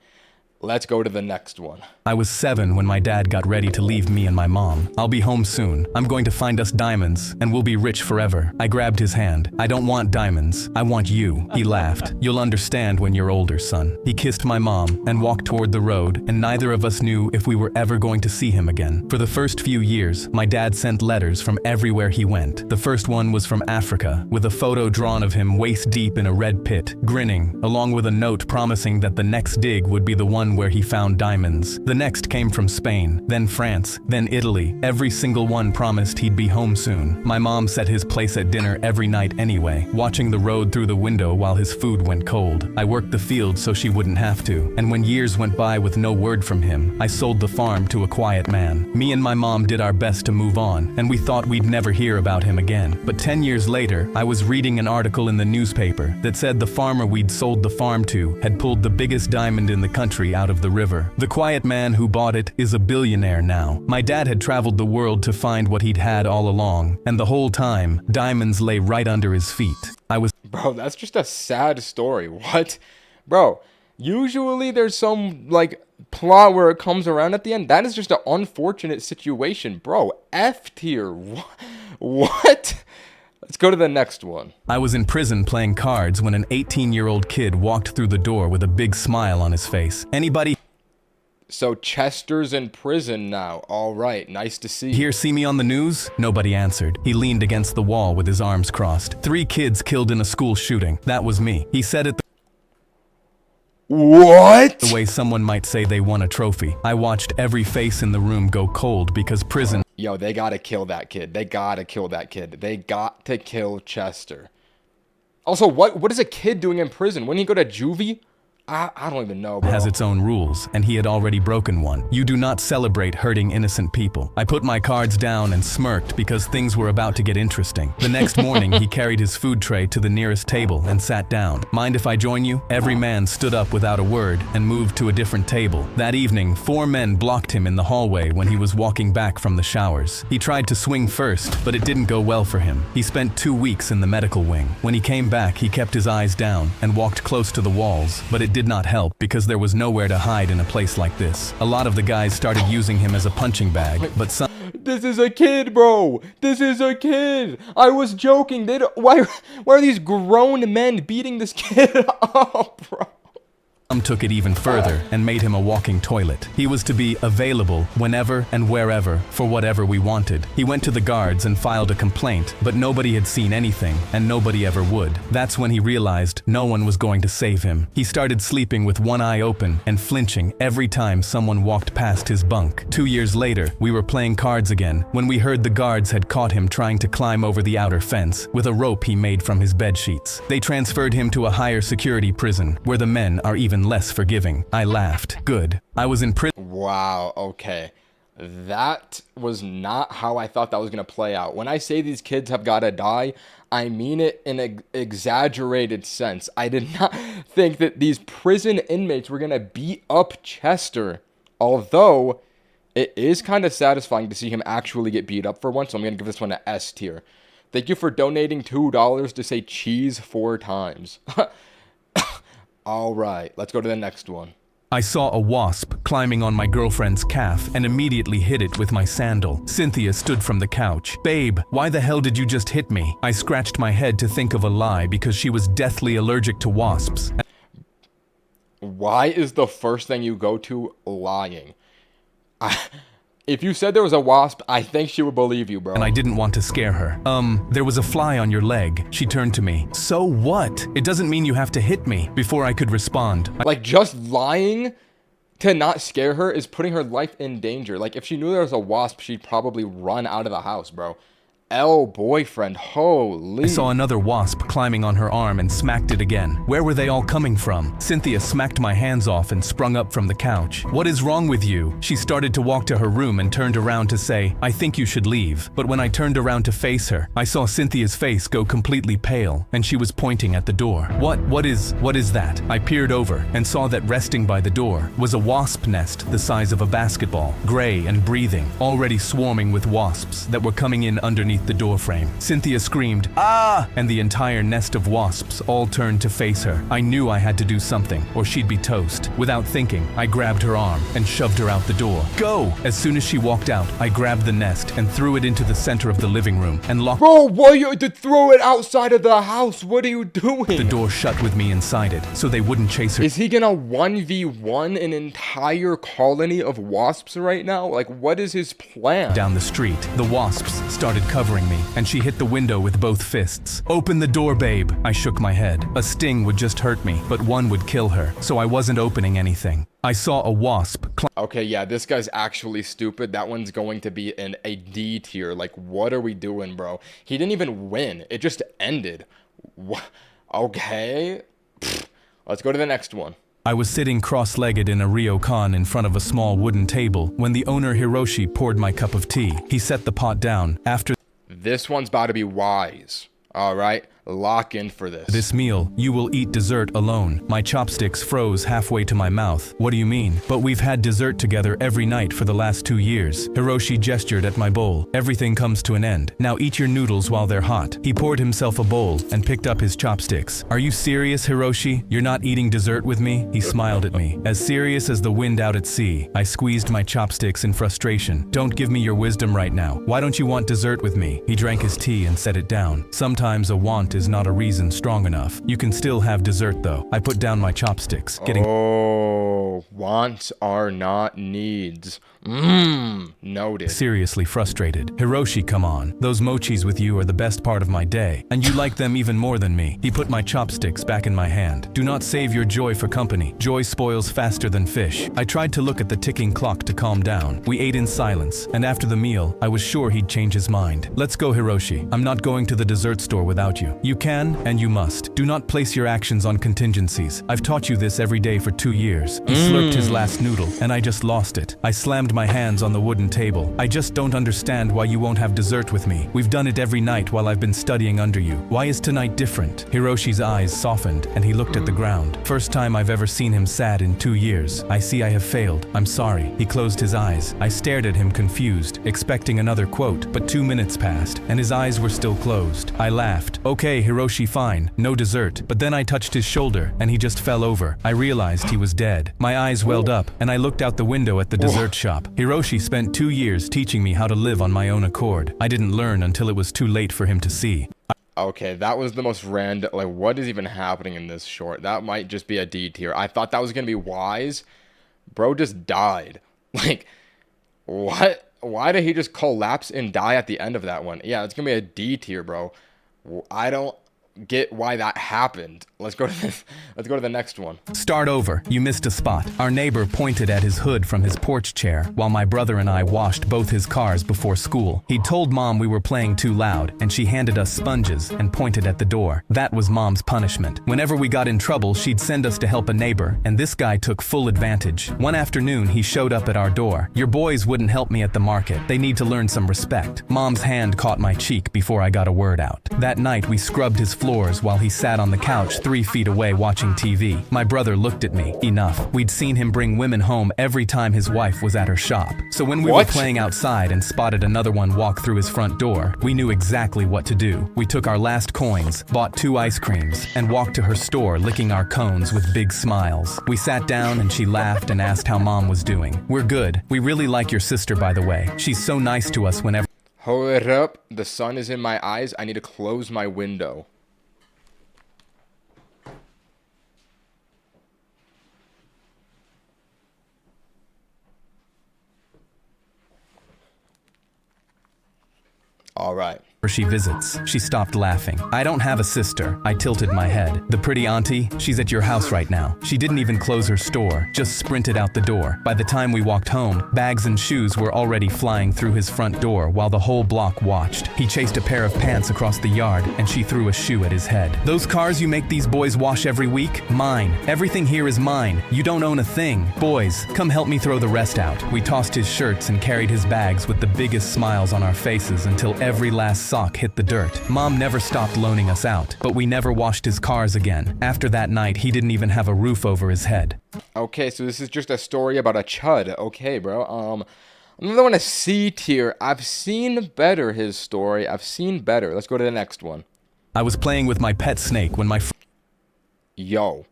Let's go to the next one. I was 7 when my dad got ready to leave me and my mom. I'll be home soon. I'm going to find us diamonds, and we'll be rich forever. I grabbed his hand. I don't want diamonds. I want you. He laughed. You'll understand when you're older, son. He kissed my mom and walked toward the road, and neither of us knew if we were ever going to see him again. For the first few years, my dad sent letters from everywhere he went. The first one was from Africa, with a photo drawn of him waist deep in a red pit, grinning, along with a note promising that the next dig would be the one where he found diamonds. The next came from Spain, then France, then Italy. Every single one promised he'd be home soon. My mom set his place at dinner every night anyway, watching the road through the window while his food went cold. I worked the field so she wouldn't have to, and when years went by with no word from him, I sold the farm to a quiet man. Me and my mom did our best to move on, and we thought we'd never hear about him again. But 10 years later, I was reading an article in the newspaper that said the farmer we'd sold the farm to had pulled the biggest diamond in the country out of the river. The quiet man who bought it is a billionaire now. My dad had traveled the world to find what he'd had all along, and the whole time, diamonds lay right under his feet. Bro, that's just a sad story. What? Bro, usually there's some, like, plot where it comes around at the end. That is just an unfortunate situation. Bro, F tier. What? Let's go to the next one. I was in prison playing cards when an 18-year-old kid walked through the door with a big smile on his face. Anybody So Chester's in prison now. All right, nice to see. here see me on the news? Nobody answered. He leaned against the wall with his arms crossed. 3 kids killed in a school shooting. That was me. He said it What? the way someone might say they won a trophy. I watched every face in the room go cold because prison Yo, they gotta kill that kid. They gotta kill that kid. They got to kill Chester. Also, what is a kid doing in prison? Wouldn't he go to juvie? I don't even know, bro. has its own rules, and he had already broken one. You do not celebrate hurting innocent people. I put my cards down and smirked because things were about to get interesting. The next morning, he carried his food tray to the nearest table and sat down. Mind if I join you? Every man stood up without a word and moved to a different table. That evening, 4 men blocked him in the hallway when he was walking back from the showers. He tried to swing first, but it didn't go well for him. He spent 2 weeks in the medical wing. When he came back, he kept his eyes down and walked close to the walls, but it did not help because there was nowhere to hide in a place like this. A lot of the guys started using him as a punching bag, but some This is a kid, bro. This is a kid. I was joking. Why are these grown men beating this kid up, bro? took it even further and made him a walking toilet. He was to be available whenever and wherever for whatever we wanted. He went to the guards and filed a complaint, but nobody had seen anything and nobody ever would. That's when he realized no one was going to save him. He started sleeping with one eye open and flinching every time someone walked past his bunk. 2 years later, we were playing cards again when we heard the guards had caught him trying to climb over the outer fence with a rope he made from his bed sheets. They transferred him to a higher security prison where the men are even less forgiving. I laughed. Good. I was in prison. Wow, okay. That was not how I thought that was going to play out. When I say these kids have got to die, I mean it in an exaggerated sense. I did not think that these prison inmates were going to beat up Chester. Although, it is kind of satisfying to see him actually get beat up for once, so I'm going to give this one an S tier. Thank you for donating $2 to say cheese 4 times. All right, let's go to the next one. I saw a wasp climbing on my girlfriend's calf and immediately hit it with my sandal. Cynthia stood from the couch. Babe, why the hell did you just hit me? I scratched my head to think of a lie because she was deathly allergic to wasps. Why is the first thing you go to lying? If you said there was a wasp, I think she would believe you, bro. And I didn't want to scare her. There was a fly on your leg. She turned to me. So what? It doesn't mean you have to hit me. Before I could respond, Like, just lying to not scare her is putting her life in danger. Like, if she knew there was a wasp, she'd probably run out of the house, bro. Boyfriend, holy. I saw another wasp climbing on her arm and smacked it again. Where were they all coming from? Cynthia smacked my hands off and sprung up from the couch. What is wrong with you? She started to walk to her room and turned around to say, I think you should leave. But when I turned around to face her, I saw Cynthia's face go completely pale and she was pointing at the door. What is that? I peered over and saw that resting by the door was a wasp nest the size of a basketball, gray and breathing, already swarming with wasps that were coming in underneath underneath the doorframe. Cynthia screamed, "Ah!" and the entire nest of wasps all turned to face her. I knew I had to do something, or she'd be toast. Without thinking, I grabbed her arm and shoved her out the door. "Go!" As soon as she walked out, I grabbed the nest and threw it into the center of the living room and locked. Bro, why you to throw it outside of the house? What are you doing? The door shut with me inside it, so they wouldn't chase her. Is he gonna 1v1 an entire colony of wasps right now? Like, what is his plan? Down the street, the wasps started covering me, and she hit the window with both fists. "Open the door, babe." I shook my head. A sting would just hurt me, but one would kill her, so I wasn't opening anything. I saw a wasp Okay, yeah, this guy's actually stupid. That one's going to be in a D tier. Like, what are we doing, bro? He didn't even win. It just ended. Okay. Let's go to the next one. I was sitting cross-legged in a ryokan in front of a small wooden table when the owner Hiroshi poured my cup of tea. He set the pot down. After This one's about to be wise. All right, lock in for this. this meal, you will eat dessert alone. My chopsticks froze halfway to my mouth. What do you mean? But we've had dessert together every night for the last 2 years. Hiroshi gestured at my bowl. Everything comes to an end. Now eat your noodles while they're hot. He poured himself a bowl and picked up his chopsticks. Are you serious, Hiroshi? You're not eating dessert with me? He smiled at me. As serious as the wind out at sea. I squeezed my chopsticks in frustration. Don't give me your wisdom right now. Why don't you want dessert with me? He drank his tea and set it down. Sometimes a want is not a reason strong enough. You can still have dessert though. I put down my chopsticks, Oh, wants are not needs. Noted. seriously frustrated. Hiroshi, come on. Those mochis with you are the best part of my day, and you like them even more than me. He put my chopsticks back in my hand. Do not save your joy for company. Joy spoils faster than fish. I tried to look at the ticking clock to calm down. We ate in silence, and after the meal, I was sure he'd change his mind. Let's go, Hiroshi. I'm not going to the dessert store without you. You can, and you must. Do not place your actions on contingencies. I've taught you this every day for 2 years. He slurped his last noodle, and I just lost it. I slammed my hands on the wooden table. I just don't understand why you won't have dessert with me. We've done it every night while I've been studying under you. Why is tonight different? Hiroshi's eyes softened, and he looked at the ground. First time I've ever seen him sad in 2 years. I see I have failed. I'm sorry. He closed his eyes. I stared at him confused, expecting another quote, but 2 minutes passed, and his eyes were still closed. I laughed. Okay, Hiroshi, fine. No dessert. But then I touched his shoulder, and he just fell over. I realized he was dead. My eyes welled up, and I looked out the window at the dessert shop. Hiroshi spent 2 years teaching me how to live on my own accord. I didn't learn until it was too late for him to see. Okay, that was the most random. Like, what is even happening in this short? That might just be a D tier. I thought that was gonna be wise. Bro just died. Like, what? Why did he just collapse and die at the end of that one? Yeah, it's gonna be a D tier, bro. I don't get why that happened. Let's go to this. Let's go to the next one. Start over. You missed a spot. Our neighbor pointed at his hood from his porch chair while my brother and I washed both his cars before school. He told Mom we were playing too loud, and she handed us sponges and pointed at the door. That was Mom's punishment. Whenever we got in trouble, she'd send us to help a neighbor, and this guy took full advantage. One afternoon, he showed up at our door. Your boys wouldn't help me at the market. They need to learn some respect. Mom's hand caught my cheek before I got a word out. That night, we scrubbed his floors while he sat on the couch 3 feet away watching TV. My brother looked at me. Enough. We'd seen him bring women home every time his wife was at her shop. So when we were playing outside and spotted another one walk through his front door, we knew exactly what to do. We took our last coins, bought 2 ice creams, and walked to her store licking our cones with big smiles. We sat down and she laughed and asked how Mom was doing. We're good. We really like your sister, by the way. She's so nice to us whenever. Hold up. The sun is in my eyes. I need to close my window. All right. She visits. She stopped laughing. I don't have a sister. I tilted my head. The pretty auntie, she's at your house right now. She didn't even close her store, just sprinted out the door. By the time we walked home, bags and shoes were already flying through his front door while the whole block watched. He chased a pair of pants across the yard and she threw a shoe at his head. Those cars you make these boys wash every week? Mine. Everything here is mine. You don't own a thing. Boys, come help me throw the rest out. We tossed his shirts and carried his bags with the biggest smiles on our faces until every last sock hit the dirt. Mom never stopped loaning us out, but we never washed his cars again. After that night, he didn't even have a roof over his head. Okay, so this is just a story about a chud. Okay, bro. Another one, a C tier. I've seen better his story. I've seen better. Let's go to the next one. I was playing with my pet snake when my Yo,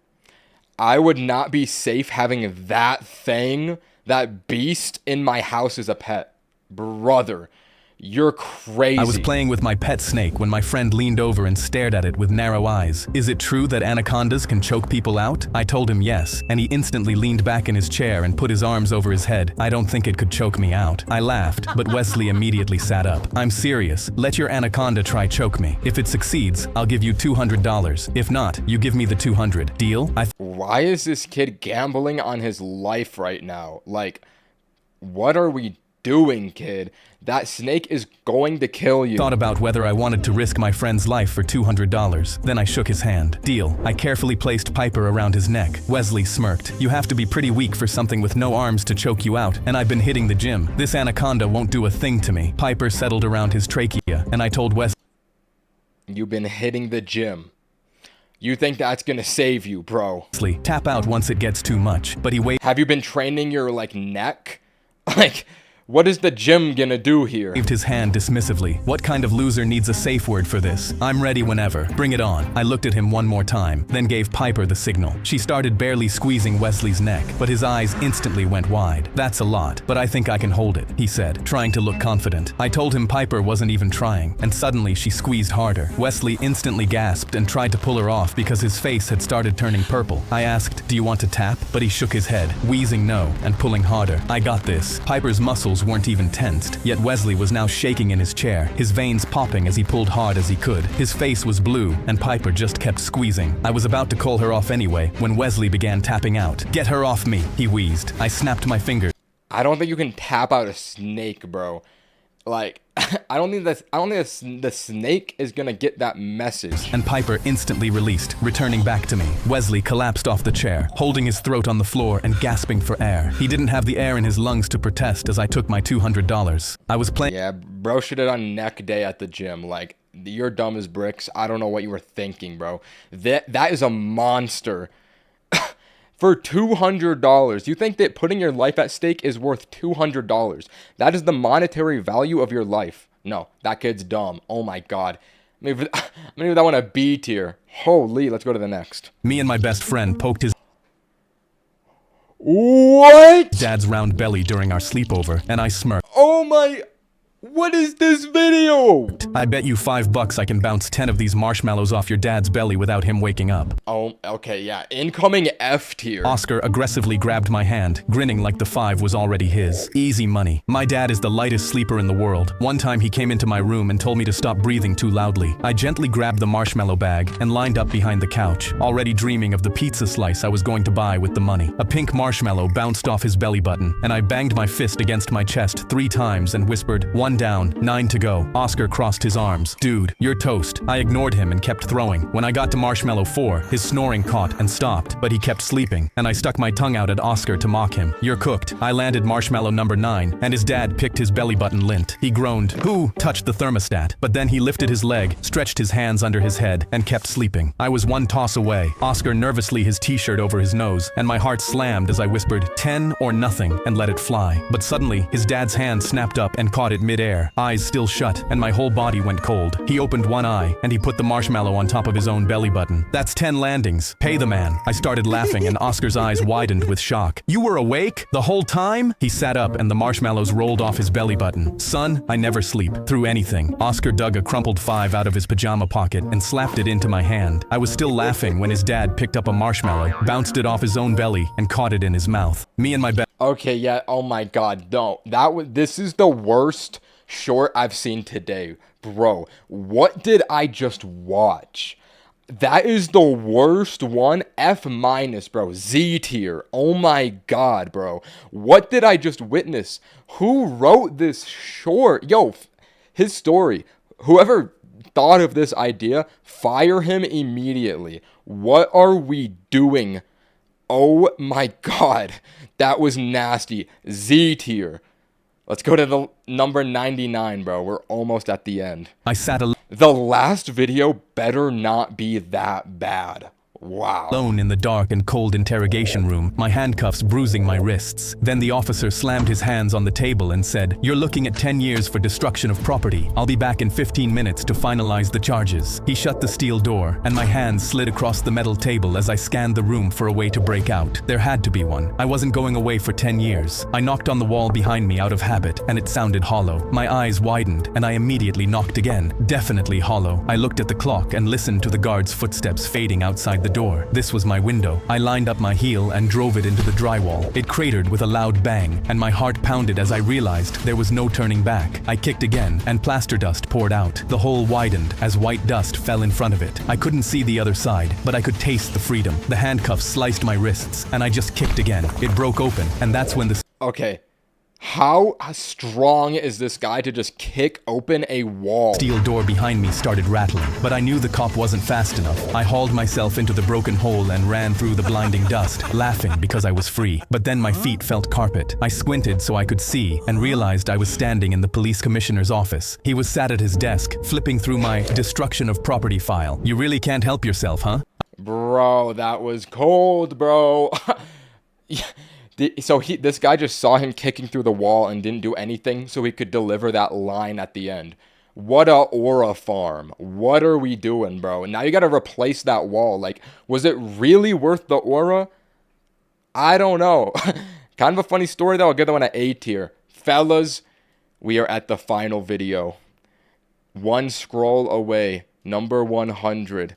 I would not be safe having that thing, that beast in my house as a pet. Brother, you're crazy. I was playing with my pet snake when my friend leaned over and stared at it with narrow eyes. Is it true that anacondas can choke people out? I told him yes, and he instantly leaned back in his chair and put his arms over his head. I don't think it could choke me out. I laughed, but Wesley immediately sat up. I'm serious. Let your anaconda try choke me. If it succeeds, I'll give you $200. If not, you give me the 200. Deal? Why is this kid gambling on his life right now? Like, what are we doing, kid? That snake is going to kill you. Thought about whether I wanted to risk my friend's life for $200. Then I shook his hand. Deal. I carefully placed Piper around his neck. Wesley smirked. You have to be pretty weak for something with no arms to choke you out, and I've been hitting the gym. This anaconda won't do a thing to me. Piper settled around his trachea, and I told Wesley, you've been hitting the gym. You think that's gonna save you, bro? Tap out once it gets too much. But he waved. Have you been training your, like, neck? Like, what is the gym gonna do here? Waved his hand dismissively. What kind of loser needs a safe word for this? I'm ready whenever. Bring it on. I looked at him one more time, then gave Piper the signal. She started barely squeezing Wesley's neck, but his eyes instantly went wide. That's a lot, but I think I can hold it, he said, trying to look confident. I told him Piper wasn't even trying, and suddenly she squeezed harder. Wesley instantly gasped and tried to pull her off because his face had started turning purple. I asked, do you want to tap? But he shook his head, wheezing no, and pulling harder. I got this. Piper's muscles weren't even tensed, yet Wesley was now shaking in his chair, his veins popping as he pulled hard as he could. His face was blue, and Piper just kept squeezing. I was about to call her off anyway, when Wesley began tapping out. Get her off me, he wheezed. I snapped my fingers. I don't think you can tap out a snake, bro. Like, I don't think the snake is gonna get that message. And Piper instantly released, returning back to me. Wesley collapsed off the chair, holding his throat on the floor and gasping for air. He didn't have the air in his lungs to protest as I took my $200. I was playing. Yeah, bro should have done neck day at the gym. Like, you're dumb as bricks. I don't know what you were thinking, bro. That is a monster. For $200, you think that putting your life at stake is worth $200? That is the monetary value of your life. No, that kid's dumb. Oh my god. I'm gonna give that one a B tier. Holy, let's go to the next. Me and my best friend poked his What? dad's round belly during our sleepover, and I smirked. Oh my... What is this video? I bet you $5 I can bounce 10 of these marshmallows off your dad's belly without him waking up. Oh, okay, yeah. Incoming F tier. Oscar aggressively grabbed my hand, grinning like the 5 was already his. Easy money. My dad is the lightest sleeper in the world. One time he came into my room and told me to stop breathing too loudly. I gently grabbed the marshmallow bag and lined up behind the couch, already dreaming of the pizza slice I was going to buy with the money. A pink marshmallow bounced off his belly button, and I banged my fist against my chest 3 times and whispered, 1 down, 9 to go. Oscar crossed his arms. Dude, you're toast. I ignored him and kept throwing. When I got to marshmallow 4, his snoring caught and stopped, but he kept sleeping, and I stuck my tongue out at Oscar to mock him. You're cooked. I landed marshmallow number 9, and his dad picked his belly button lint. He groaned, who touched the thermostat, but then he lifted his leg, stretched his hands under his head, and kept sleeping. I was 1 toss away. Oscar nervously his t-shirt over his nose, and my heart slammed as I whispered, 10 or nothing, and let it fly. But suddenly, his dad's hand snapped up and caught it mid-air. Eyes still shut, and my whole body went cold. He opened one eye, and he put the marshmallow on top of his own belly button. That's 10 landings. Pay the man. I started laughing, and Oscar's eyes widened with shock. You were awake? The whole time? He sat up, and the marshmallows rolled off his belly button. Son, I never sleep. Through anything. Oscar dug a crumpled 5 out of his pajama pocket and slapped it into my hand. I was still laughing when his dad picked up a marshmallow, bounced it off his own belly, and caught it in his mouth. Me and my Okay, yeah, oh my god, no. This is the worst short I've seen today. Bro, what did I just watch? That is the worst one. F minus, bro. Z tier. Oh my god, bro. What did I just witness? Who wrote this short? Yo, his story. Whoever thought of this idea, fire him immediately. What are we doing? Oh my god. That was nasty. Z tier. Let's go to the number 99, bro. We're almost at the end. I sat The last video better not be that bad. Wow. Alone in the dark and cold interrogation room, my handcuffs bruising my wrists. Then the officer slammed his hands on the table and said, "You're looking at 10 years for destruction of property. I'll be back in 15 minutes to finalize the charges." He shut the steel door, and my hands slid across the metal table as I scanned the room for a way to break out. There had to be one. I wasn't going away for 10 years. I knocked on the wall behind me out of habit, and it sounded hollow. My eyes widened, and I immediately knocked again. Definitely hollow. I looked at the clock and listened to the guard's footsteps fading outside the door. This was my window. I lined up my heel and drove it into the drywall. It cratered with a loud bang, and my heart pounded as I realized there was no turning back. I kicked again, and plaster dust poured out. The hole widened as white dust fell in front of it. I couldn't see the other side, but I could taste the freedom. The handcuffs sliced my wrists, and I just kicked again. It broke open, and that's when the Okay. How strong is this guy to just kick open a wall? steel door behind me started rattling, but I knew the cop wasn't fast enough. I hauled myself into the broken hole and ran through the blinding dust, laughing because I was free. But then my feet felt carpet. I squinted so I could see and realized I was standing in the police commissioner's office. He was sat at his desk, flipping through my destruction of property file. "You really can't help yourself, huh?" Bro, that was cold, bro. So this guy just saw him kicking through the wall and didn't do anything so he could deliver that line at the end. What a aura farm. What are we doing, bro? And now you got to replace that wall. Like, was it really worth the aura? I don't know. Kind of a funny story, though. I'll give that one an A tier. Fellas, we are at the final video. One scroll away. Number 100.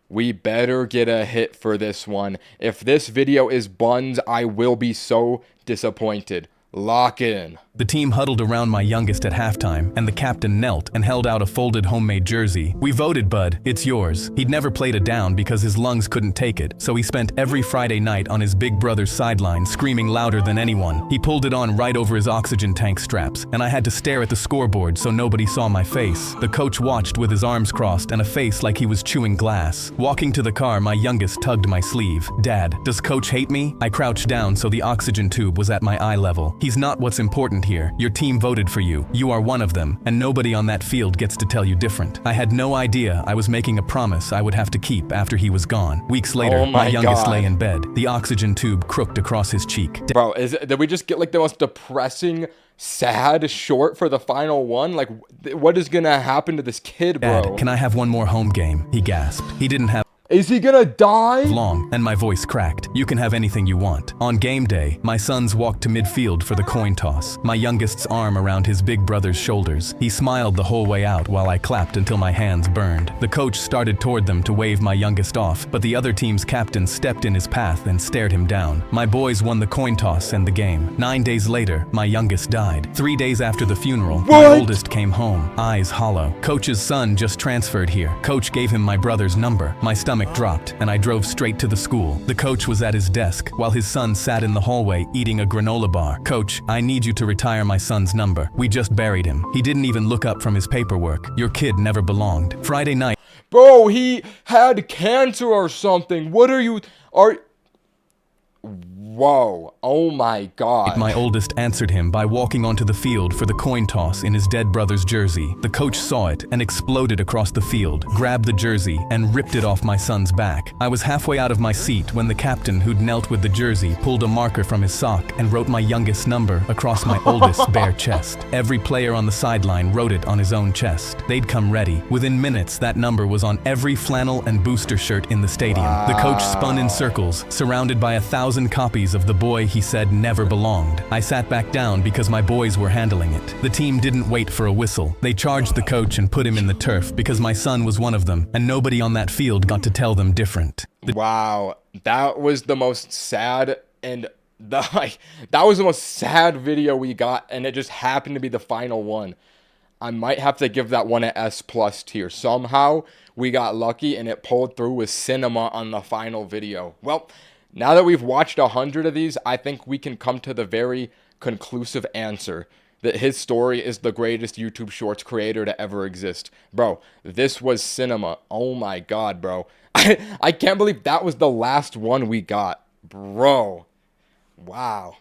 We better get a hit for this one. If this video is buns, I will be so disappointed. Lock in. The team huddled around my youngest at halftime, and the captain knelt and held out a folded homemade jersey. "We voted, bud. It's yours." He'd never played it down because his lungs couldn't take it, so he spent every Friday night on his big brother's sideline screaming louder than anyone. He pulled it on right over his oxygen tank straps, and I had to stare at the scoreboard so nobody saw my face. The coach watched with his arms crossed and a face like he was chewing glass. Walking to the car, my youngest tugged my sleeve. "Dad, does coach hate me?" I crouched down so the oxygen tube was at my eye level. "He's not what's important here. Your team voted for you. You are one of them, and nobody on that field gets to tell you different." I had no idea I was making a promise I would have to keep after he was gone. Weeks later, Oh my youngest God. lay in bed, the oxygen tube crooked across his cheek. Bro, did we just get like the most depressing, sad short for the final one? Like, what is gonna happen to this kid, bro? "Dad, can I have one more home game?" he gasped. He didn't have Is he gonna die? long, and my voice cracked. "You can have anything you want." On game day, my sons walked to midfield for the coin toss, my youngest's arm around his big brother's shoulders. He smiled the whole way out while I clapped until my hands burned. The coach started toward them to wave my youngest off, but the other team's captain stepped in his path and stared him down. My boys won the coin toss and the game. 9 days later, my youngest died. 3 days after the funeral, my What? oldest came home, eyes hollow. Coach's son just transferred here. Coach gave him my brother's number. My stomach dropped, and I drove straight to the school. The coach was at his desk, while his son sat in the hallway eating a granola bar. "Coach, I need you to retire my son's number. We just buried him. He didn't even look up from his paperwork. Your kid never belonged." Friday night, Bro, he had cancer or something. What are you... Whoa. Oh my God. my oldest answered him by walking onto the field for the coin toss in his dead brother's jersey. The coach saw it and exploded across the field, grabbed the jersey, and ripped it off my son's back. I was halfway out of my seat when the captain, who'd knelt with the jersey, pulled a marker from his sock and wrote my youngest number across my oldest's bare chest. Every player on the sideline wrote it on his own chest. They'd come ready. Within minutes, that number was on every flannel and booster shirt in the stadium. The coach spun in circles, surrounded by 1,000 copies of the boy he said never belonged. I sat back down because my boys were handling it. The team didn't wait for a whistle. They charged the coach and put him in the turf because my son was one of them, and nobody on that field got to tell them different. Wow. That was the most sad and that was the most sad video we got, and it just happened to be the final one. I might have to give that one an S+ tier. Somehow we got lucky and it pulled through with cinema on the final video. Well, now that we've watched 100 of these, I think we can come to the very conclusive answer that his story is the greatest YouTube Shorts creator to ever exist. Bro, this was cinema. Oh my God, bro. I can't believe that was the last one we got. Bro. Wow.